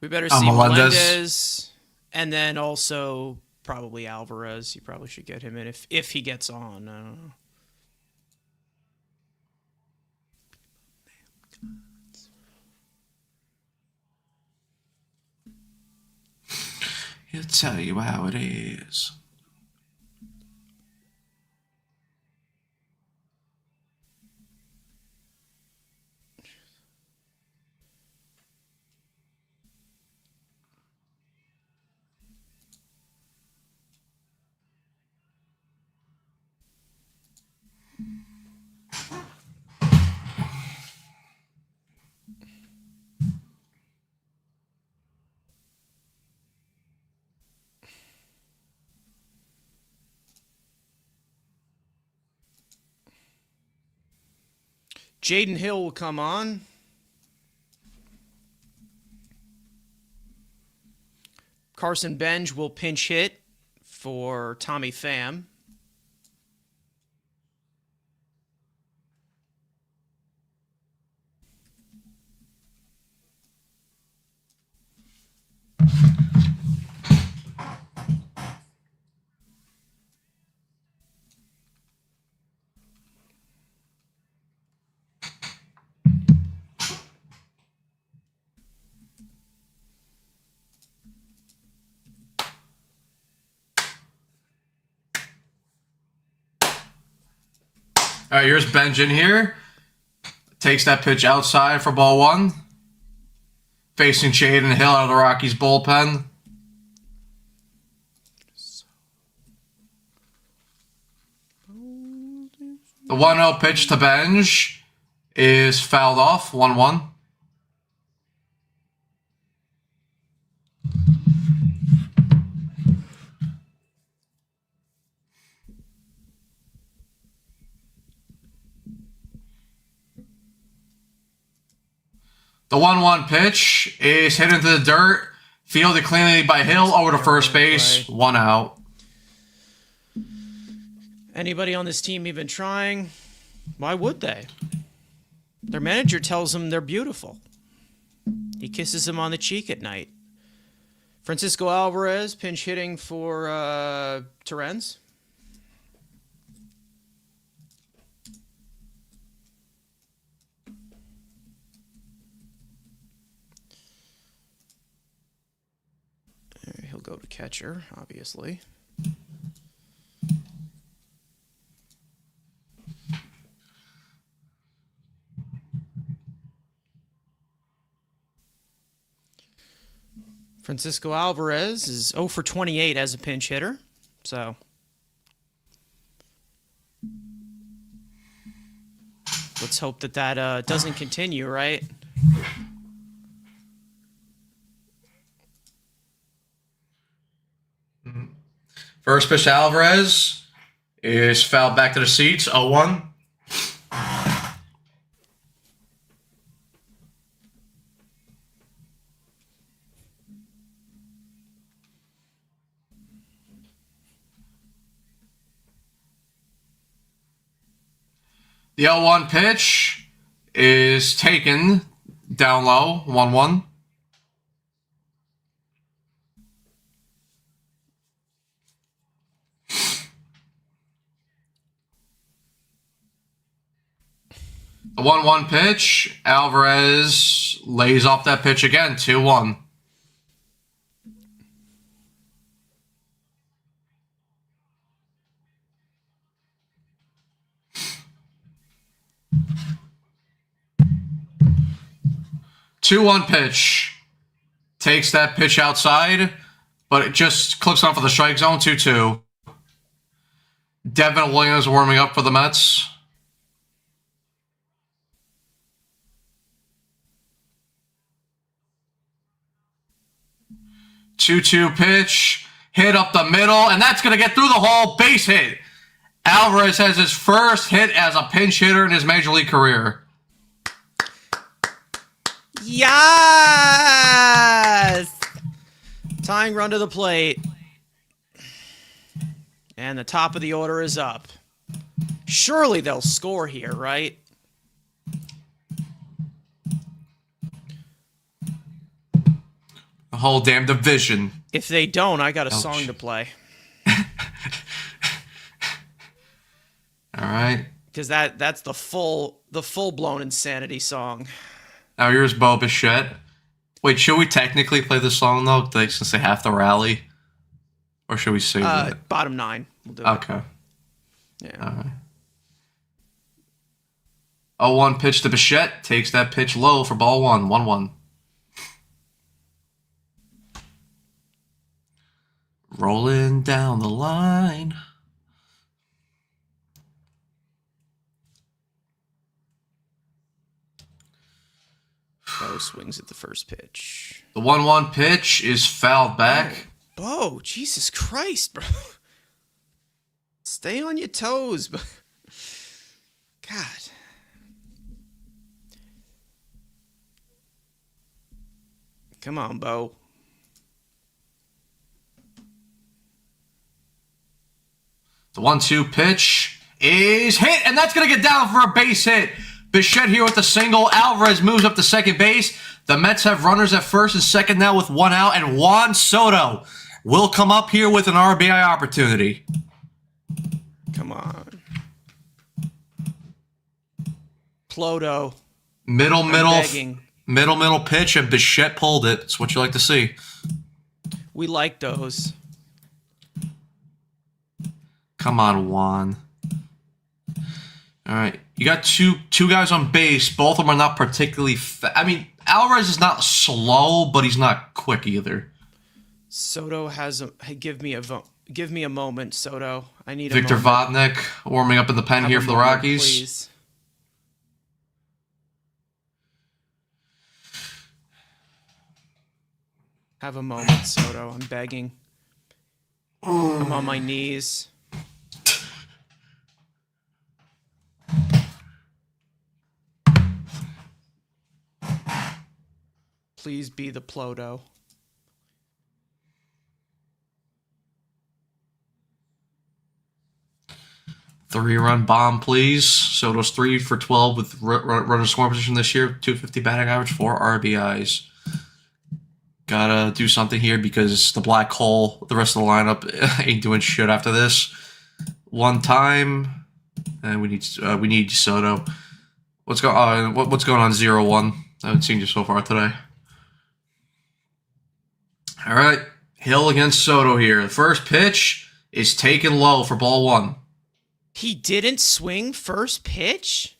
We better see Melendez. Melendez, and then also probably Alvarez. You probably should get him in if he gets on. I don't know. He'll tell you how it is. Jaden Hill will come on. Carson Benj will pinch hit for Tommy Pham. All right, here's Benj in here. Takes that pitch outside for ball one. Facing Jaden Hill out of the Rockies bullpen. The 1-0 pitch to Benj is fouled off, 1-1. The 1-1 pitch is hit into the dirt, fielded cleanly by Hill over to first base, 1 out. Anybody on this team even trying? Why would they? Their manager tells them they're beautiful. He kisses them on the cheek at night. Francisco Alvarez pinch hitting for Terrence. He'll go to catcher, obviously. Francisco Alvarez is 0 for 28 as a pinch hitter. So let's hope that doesn't continue, right? First pitch to Alvarez is fouled back to the seats, 0-1. The 0-1 pitch is taken down low, 1-1. The 1-1 pitch, Alvarez lays off that pitch again, 2-1. Two-one pitch. Takes that pitch outside, but it just clips on for the strike zone, 2-2. Devin Williams warming up for the Mets. Two-two pitch, hit up the middle, and that's going to get through the hole, base hit. Alvarez has his first hit as a pinch hitter in his major league career. Yes! Tying run to the plate. And the top of the order is up. Surely they'll score here, right? whole damn division. If they don't, I got a Ouch. song to play. All right. Because that's the full blown insanity song. Now here's Bo Bichette. Wait, should we technically play this song though, since they have to rally, or should we save it? Bottom 9. We'll do Okay. it. Yeah. All right. 0-1 pitch to Bichette. Takes that pitch low for ball 1. 1-1. Rolling down the line. Bo swings at the first pitch. The 1-1 pitch is fouled back. Bo, Jesus Christ, bro. Stay on your toes. God. Come on, Bo. The 1-2 pitch is hit, and that's going to get down for a base hit. Bichette here with the single. Alvarez moves up to second base. The Mets have runners at first and second now with 1 out, and Juan Soto will come up here with an RBI opportunity. Come on. Ploto. Middle pitch, and Bichette pulled it. It's what you like to see. We like those. Come on, Juan. All right. You got two guys on base. Both of them are not particularly I mean, Alvarez is not slow, but he's not quick either. Soto has a... Hey, give me a moment, Soto. I need Victor a moment. Vodnik warming up in the pen Have here a for the moment, Rockies. Please. Have a moment, Soto. I'm begging. I'm on my knees. Please be the Ploto. Three-run bomb, please. Soto's 3 for 12 with runner scoring position this year. 250 batting average, 4 RBIs. Gotta do something here because the black hole, the rest of the lineup, ain't doing shit after this. One time, and we need Soto. What's going on? What's going on? 0-1. I haven't seen you so far today. All right, Hill against Soto here. The first pitch is taken low for ball 1. He didn't swing first pitch?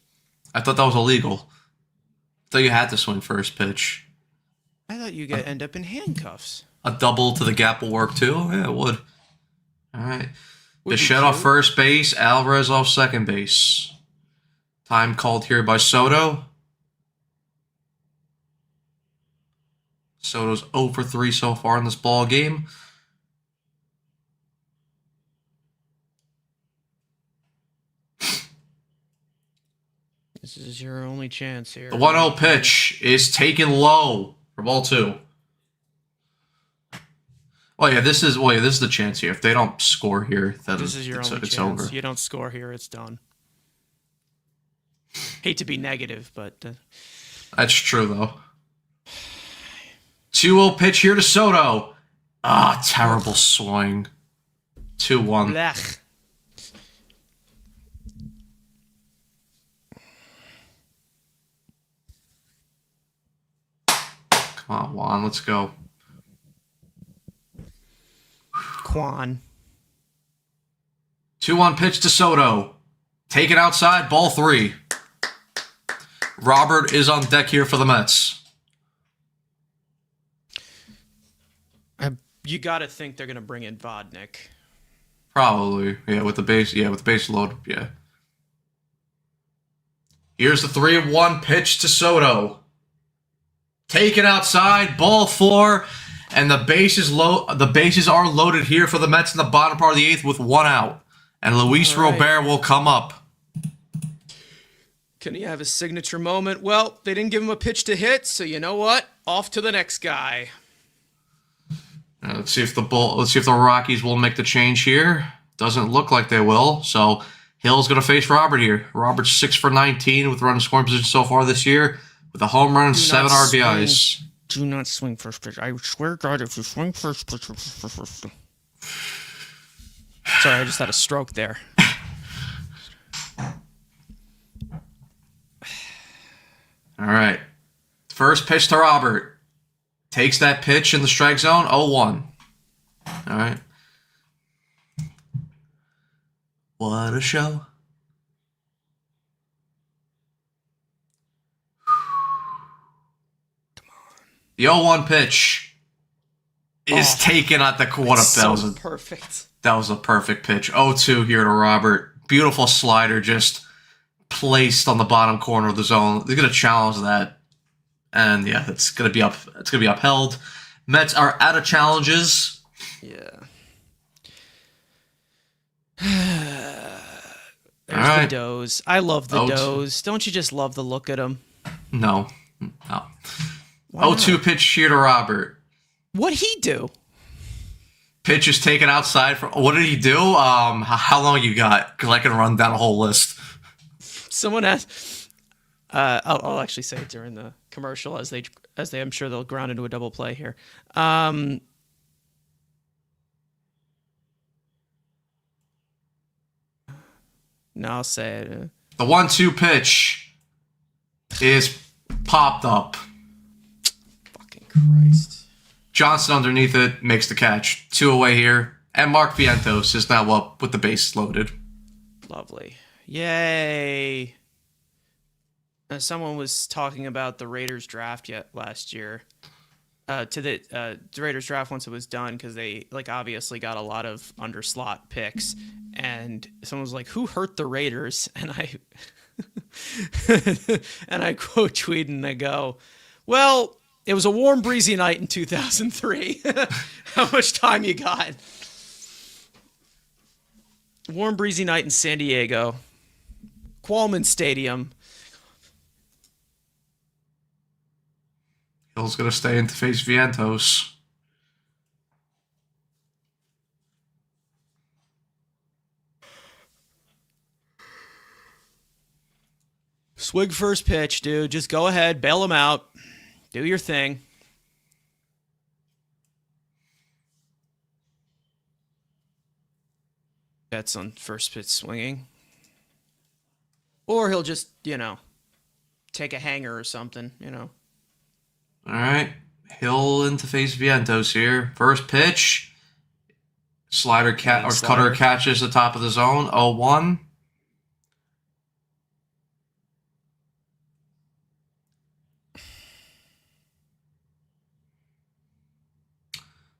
I thought that was illegal. I thought you had to swing first pitch. I thought you could end up in handcuffs. A double to the gap will work too? Yeah, it would. All right. Would Bichette you off too? first base, Alvarez off second base. Time called here by Soto. Soto's 0 for 3 so far in this ball game. This is your only chance here. The 1-0 pitch is taken low for ball 2. This is the chance here. If they don't score here, then This is your only it's chance. over. You don't score here, it's done. Hate to be negative, but That's true though. 2-0 pitch here to Soto. Terrible swing. 2-1. blech. Come on, Juan, let's go. Quan. 2-1 pitch to Soto. Taken outside, ball 3. Robert is on deck here for the Mets. You got to think they're going to bring in Vodnik. Probably. With the base load, yeah. Here's the 3-1 pitch to Soto. Taken outside, ball 4, and the bases are loaded here for the Mets in the bottom part of the 8th with 1 out. And Luis All right. Robert will come up. Can he have his signature moment? Well, they didn't give him a pitch to hit, so you know what? Off to the next guy. Let's see if the Rockies will make the change here. Doesn't look like they will. So Hill's going to face Robert here. Robert's 6 for 19 with running scoring position so far this year, with a home run and Do 7 not RBIs. Do not swing first pitch. I swear to God, if you swing first pitch. Sorry, I just had a stroke there. All right. First pitch to Robert. Takes that pitch in the strike zone. 0-1. All right. What a show. Come on. The 0-1 pitch is taken at the corner. So perfect. That was a perfect pitch. 0-2 here to Robert. Beautiful slider just placed on the bottom corner of the zone. They're going to challenge that. And yeah, it's going to be upheld. Mets are out of challenges. Yeah. There's the does. I love the does. Don't you just love the look at them? No. 0-2 pitch here to Robert. What'd he do? Pitch is taken outside. What did he do? How long you got? Because I can run down a whole list. Someone asked. I'll actually say it during the commercial as they I'm sure they'll ground into a double play here. No, I'll say it. The 1-2 pitch is popped up. Fucking Christ. Johnson underneath it makes the catch. 2 away here. And Mark Vientos is now up with the bases loaded. Lovely. Yay. Someone was talking about the Raiders draft last year. The Raiders draft once it was done, because they obviously got a lot of underslot picks, and someone was like, "Who hurt the Raiders?" And I quote tweet and I go, "Well, it was a warm, breezy night in 2003. How much time you got?" Warm, breezy night in San Diego, Qualman Stadium. Hill's going to stay in to face Vientos. Swig first pitch, dude. Just go ahead, bail him out. Do your thing. Bets on first pitch swinging. Or he'll just, take a hanger or something, All right. Hill in to face Vientos here. First pitch. Cutter catches the top of the zone. 0-1.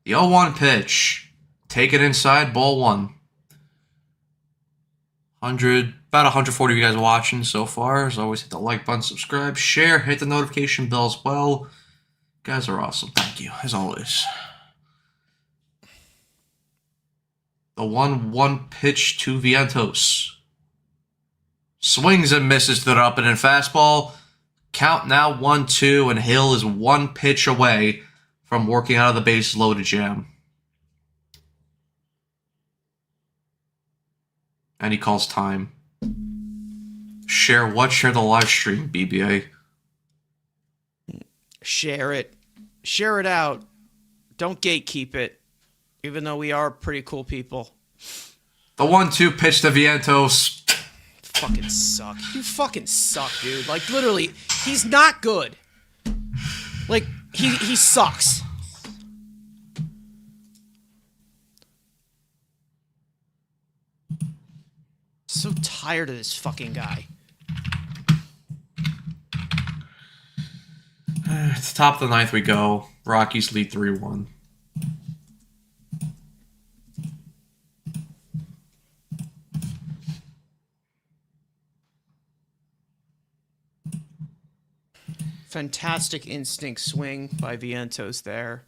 The 0-1 pitch. Take it inside. Ball 1. About 140 of you guys watching so far. As always, hit the like button, subscribe, share, hit the notification bell as well. You guys are awesome. Thank you, as always. The 1-1 pitch to Vientos. Swings and misses to the up and in fastball. Count now 1-2, and Hill is 1 pitch away from working out of the bases loaded jam. And he calls time. Share the live stream, BBA. Share it. Share it out. Don't gatekeep it. Even though we are pretty cool people. The 1-2 pitch to Vientos. Fucking suck. You fucking suck, dude. Literally, he's not good. He sucks. So tired of this fucking guy. To top of the 9th we go. Rockies lead 3-1. Fantastic instinct swing by Vientos there.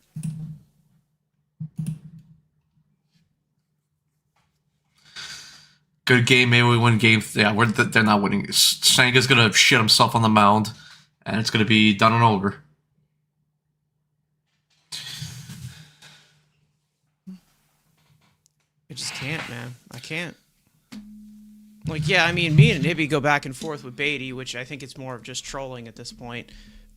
Good game. Maybe we win game. Yeah, they're not winning. Senga's going to shit himself on the mound, and it's going to be done and over. I just can't, man. I can't. Me and Nibby go back and forth with Beatty, which I think it's more of just trolling at this point.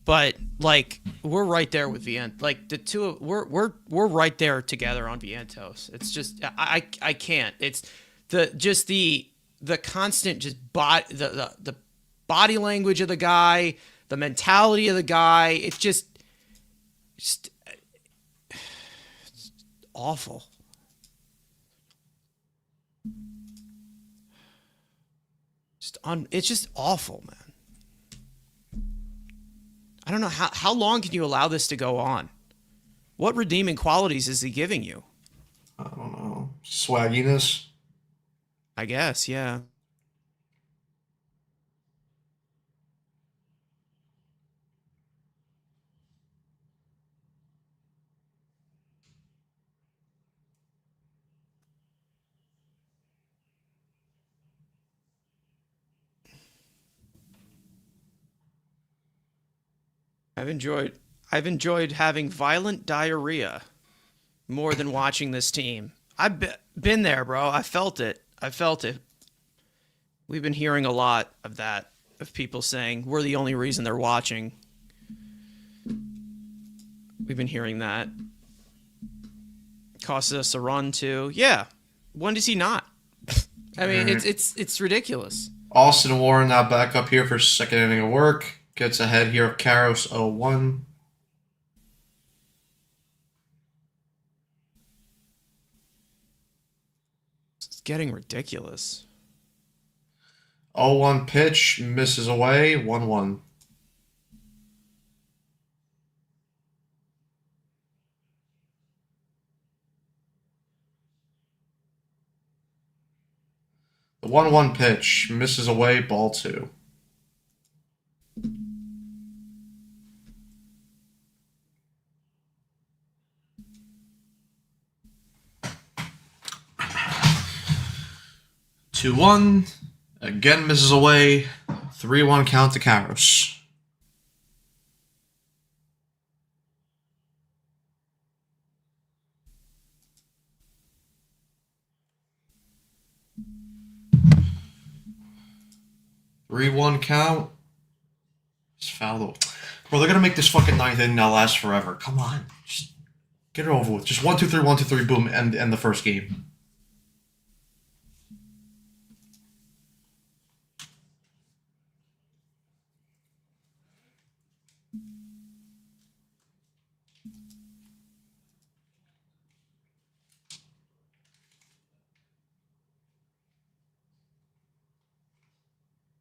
but like we're right there with Vientos. Like the two, we're right there together on Vientos. It's just I can't. It's the constant just the body language of the guy, the mentality of the guy. It's just it's awful. It's just awful, man. I don't know how long can you allow this to go on? What redeeming qualities is he giving you? I don't know. Swagginess. I guess, yeah. I've enjoyed having violent diarrhea more than watching this team. Been there, bro. I felt it. We've been hearing a lot of that, of people saying we're the only reason they're watching. We've been hearing that. Costs us a run too. Yeah. When does he not? I mean, it's ridiculous. Austin Warren now back up here for second inning of work. Gets ahead here of Karros 0-1. It's getting ridiculous. 0-1 pitch, misses away, 1-1. The 1-1 pitch, misses away, ball 2. Two one, again misses away, 3-1 count to Karros. Three one count. It's foul. Bro, they're gonna make this fucking ninth inning now last forever. Come on, just get it over with. Just 1-2-3, 1-2-3, boom, end the first game.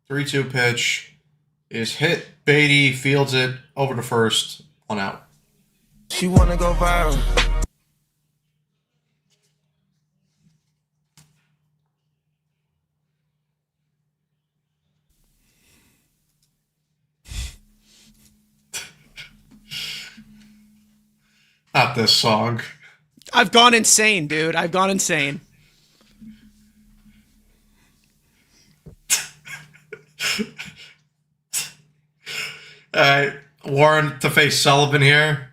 3-2 pitch is hit. Beatty fields it over to first, 1 out. She wanna go viral. Not this song. I've gone insane, dude. I've gone insane. Alright, Warren to face Sullivan here.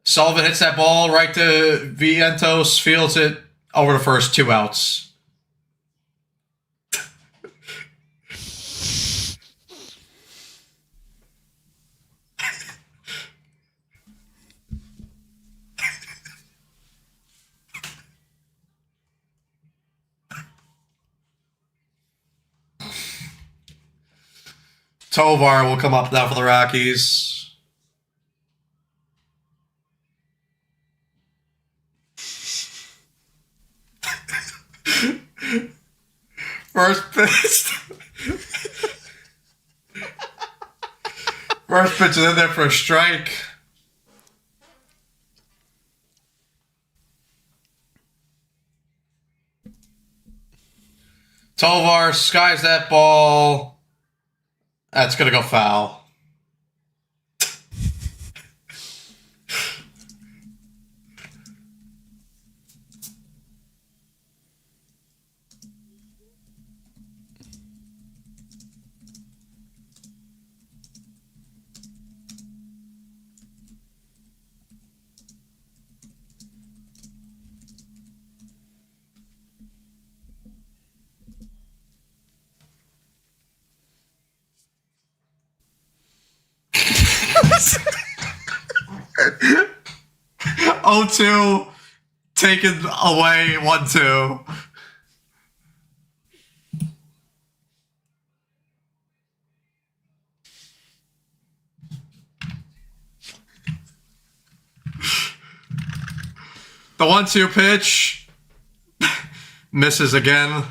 Sullivan hits that ball right to Vientos, fields it over to first, 2 outs. Tovar will come up now for the Rockies. First pitch. First pitch is in there for a strike. Tovar skies that ball. That's going to go foul. 0-2. Taken away 1-2. The 1-2 pitch misses again.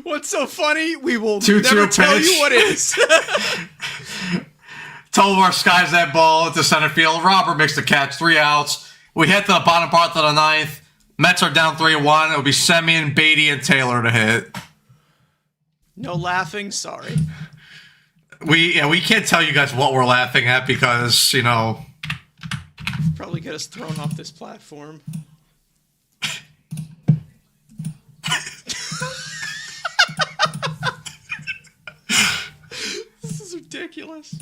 What's so funny? We will 2-2 never tell pitch. you what is. Tovar skies that ball into center field. Robert makes the catch. 3 outs. We hit the bottom part of the ninth. Mets are down 3-1. It'll be Semien, Beatty, and Taylor to hit. No laughing. Sorry. We can't tell you guys what we're laughing at because, you know... Probably get us thrown off this platform. This is ridiculous.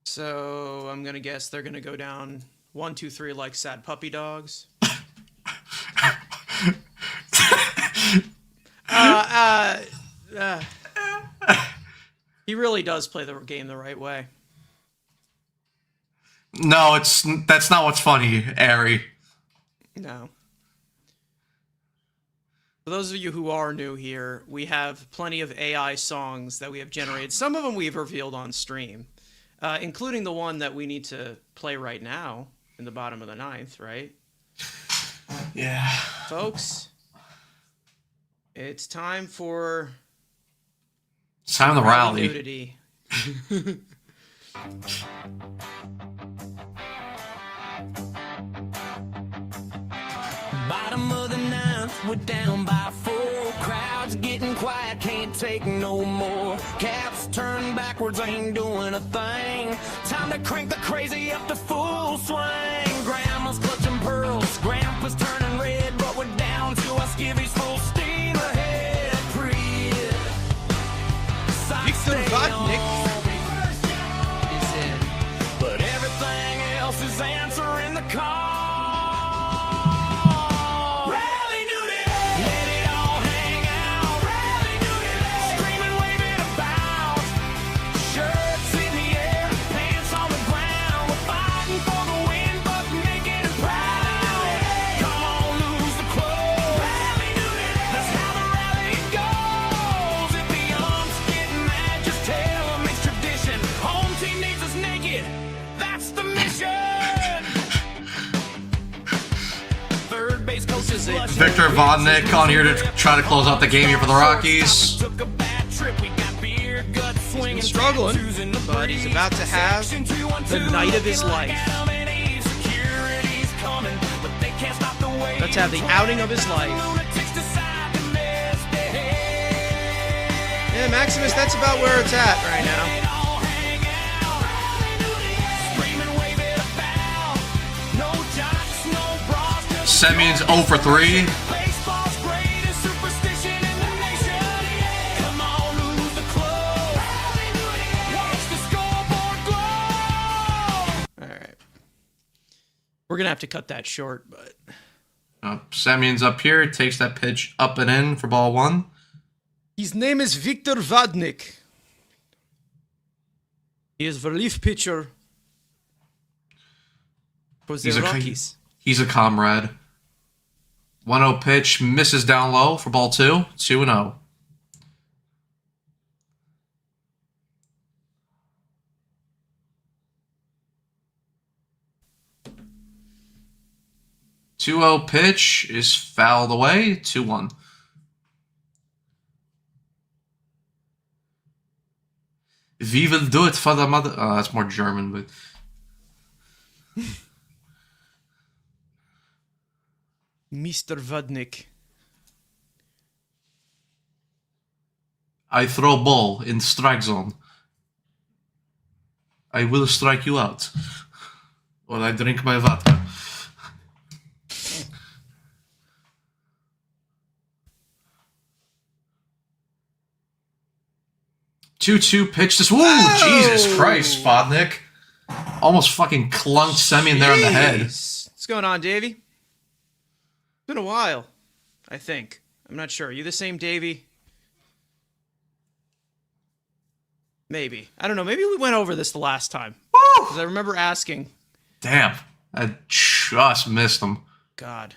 So I'm gonna guess they're gonna go down 1, 2, 3 like sad puppy dogs. He really does play the game the right way. No, that's not what's funny, Ari. No. For those of you who are new here, we have plenty of AI songs that we have generated. Some of them we've revealed on stream, including the one that we need to play right now in the bottom of the ninth, right? Yeah. Folks, it's time for... It's time to rally. nudity. Bottom of the ninth, we're down by 4. Crowd's getting quiet, can't take no more. Caps turn backwards, ain't doing a thing. Time to crank the crazy up to full swing. Grandma's clutching pearls, Grandpa's turning red, but we're down to our skivvies full steam ahead. Breathe. Victor Vatnik is in. But everything else is answering the call. Rally nudity. Let it all hang out. Rally nudity. Scream and wave it about. Shirts in the air, pants on the ground. We're fighting for the win, but making it proud. Come on, lose the clothes. Rally nudity. That's how the rally goes. If the umps get mad, just tell them it's tradition. Home team needs us naked. That's the mission. Third base coach is Victor Vodnik on here to try to close out the game here for the Rockies. Took a bad trip. We got beer, gut swinging, struggling, but he's about to have the night of his life. About to have the outing of his life. Yeah, Maximus, that's about where it's at right now. Semien's 0 for 3. All right. We're going to have to cut that short, but... Semien's up here, takes that pitch up and in for ball 1. His name is Victor Vatnik. He is the relief pitcher for the Rockies. He's a comrade. 1-0 pitch, misses down low for ball 2. 2-0. .2-0 pitch is fouled away. 2-1. We will do it for the mother. Oh, that's more German, but. Mr. Vatnik. I throw ball in strike zone. I will strike you out. While I drink my vodka. Two-two pitch this. Woo! Oh! Jesus Christ, Spodnik. Almost fucking clunked Semyon there on the head. Jeez. What's going on, Davey? It's been a while, I think. I'm not sure. Are you the same Davey? Maybe. I don't know. Maybe we went over this the last time. Woo! Because I remember asking. Damn. I just missed him. God.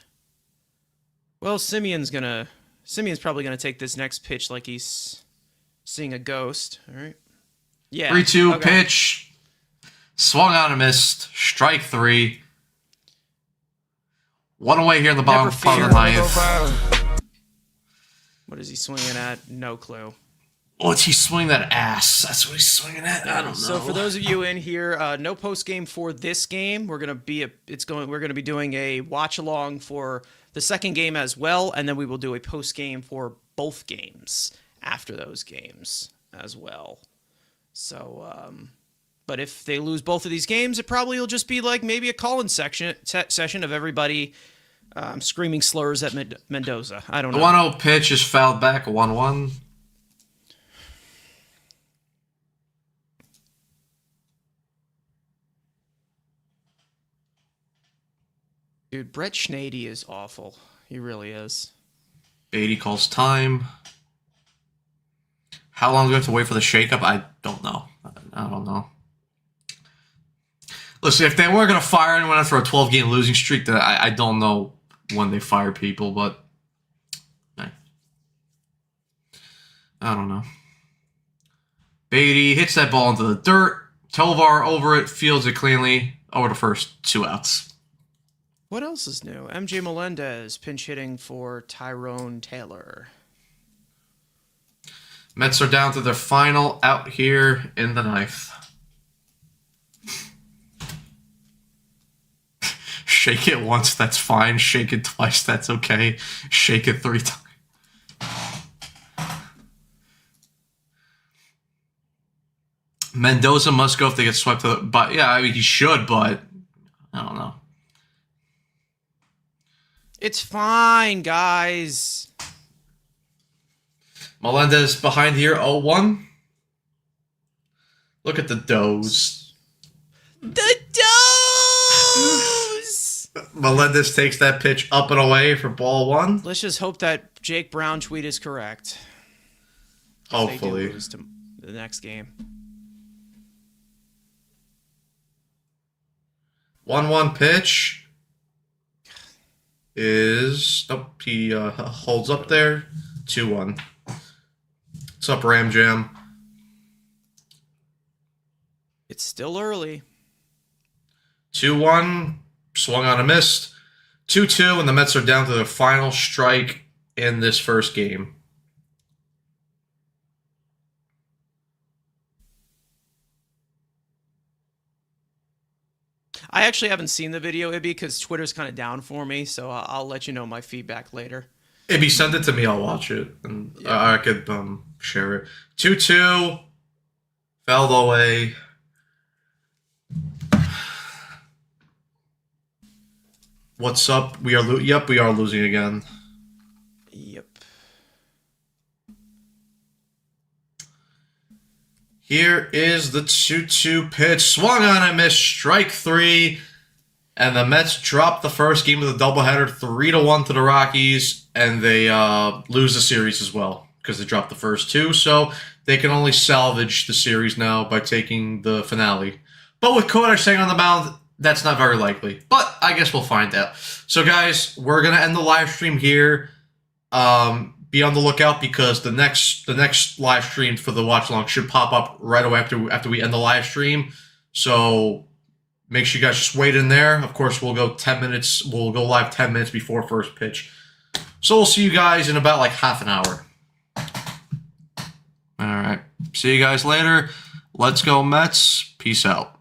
Well, Simeon's probably gonna take this next pitch like he's seeing a ghost. All right. Yeah. 3-2 okay. pitch. Swung on and missed. Strike 3. One away here in the bottom part of the ninth. What is he swinging at? No clue. What's he swinging that ass? That's what he's swinging at. I don't know. So for those of you in here, no post game for this game. We're gonna be doing a watch along for the second game as well, and then we will do a post game for both games after those games as well. So, but if they lose both of these games, it probably will just be like maybe a call-in session of everybody screaming slurs at Mendoza. I don't know. The 1-0 pitch is fouled back. 1-1. Dude, Brett Schneidy is awful. He really is. Beatty calls time. How long do we have to wait for the shakeup? I don't know. I don't know. Listen, if they weren't going to fire anyone after a 12-game losing streak, then I don't know when they fire people, but I don't know. Beatty hits that ball into the dirt. Tovar over it, fields it cleanly. Over the first 2 outs. What else is new? MJ Melendez pinch hitting for Tyrone Taylor. Mets are down to their final out here in the ninth. Shake it once, that's fine. Shake it twice, that's okay. Shake it 3 times. Mendoza must go if they get swept to the... But yeah, I mean, he should, but I don't know. It's fine, guys. Melendez behind here, 0-1. Look at the does. The does! Melendez takes that pitch up and away for ball 1. Let's just hope that Jake Brown tweet is correct. Hopefully. They do lose to the next game. 1-1 pitch is... Nope, he holds up there. 2-1. What's up, Ram Jam? It's still early. 2-1. Swung on a missed. 2-2, and the Mets are down to their final strike in this first game. I actually haven't seen the video, Ibby, because Twitter's kind of down for me, so I'll let you know my feedback later. If you send it to me, I'll watch it, and I could share it. 2-2. Fouled away. What's up? We are we are losing again. Yep. Here is the 2-2 pitch. Swung on and missed. Strike 3. And the Mets drop the first game of the doubleheader 3-1 to the Rockies. And they lose the series as well because they dropped the first 2. So they can only salvage the series now by taking the finale. But with Kodai staying on the mound, that's not very likely. But I guess we'll find out. So guys, we're going to end the live stream here. Be on the lookout because the next live stream for the watch along should pop up right away after we end the live stream. So make sure you guys just wait in there. Of course, we'll go 10 minutes. We'll go live 10 minutes before first pitch. So we'll see you guys in about like half an hour. All right. See you guys later. Let's go Mets. Peace out.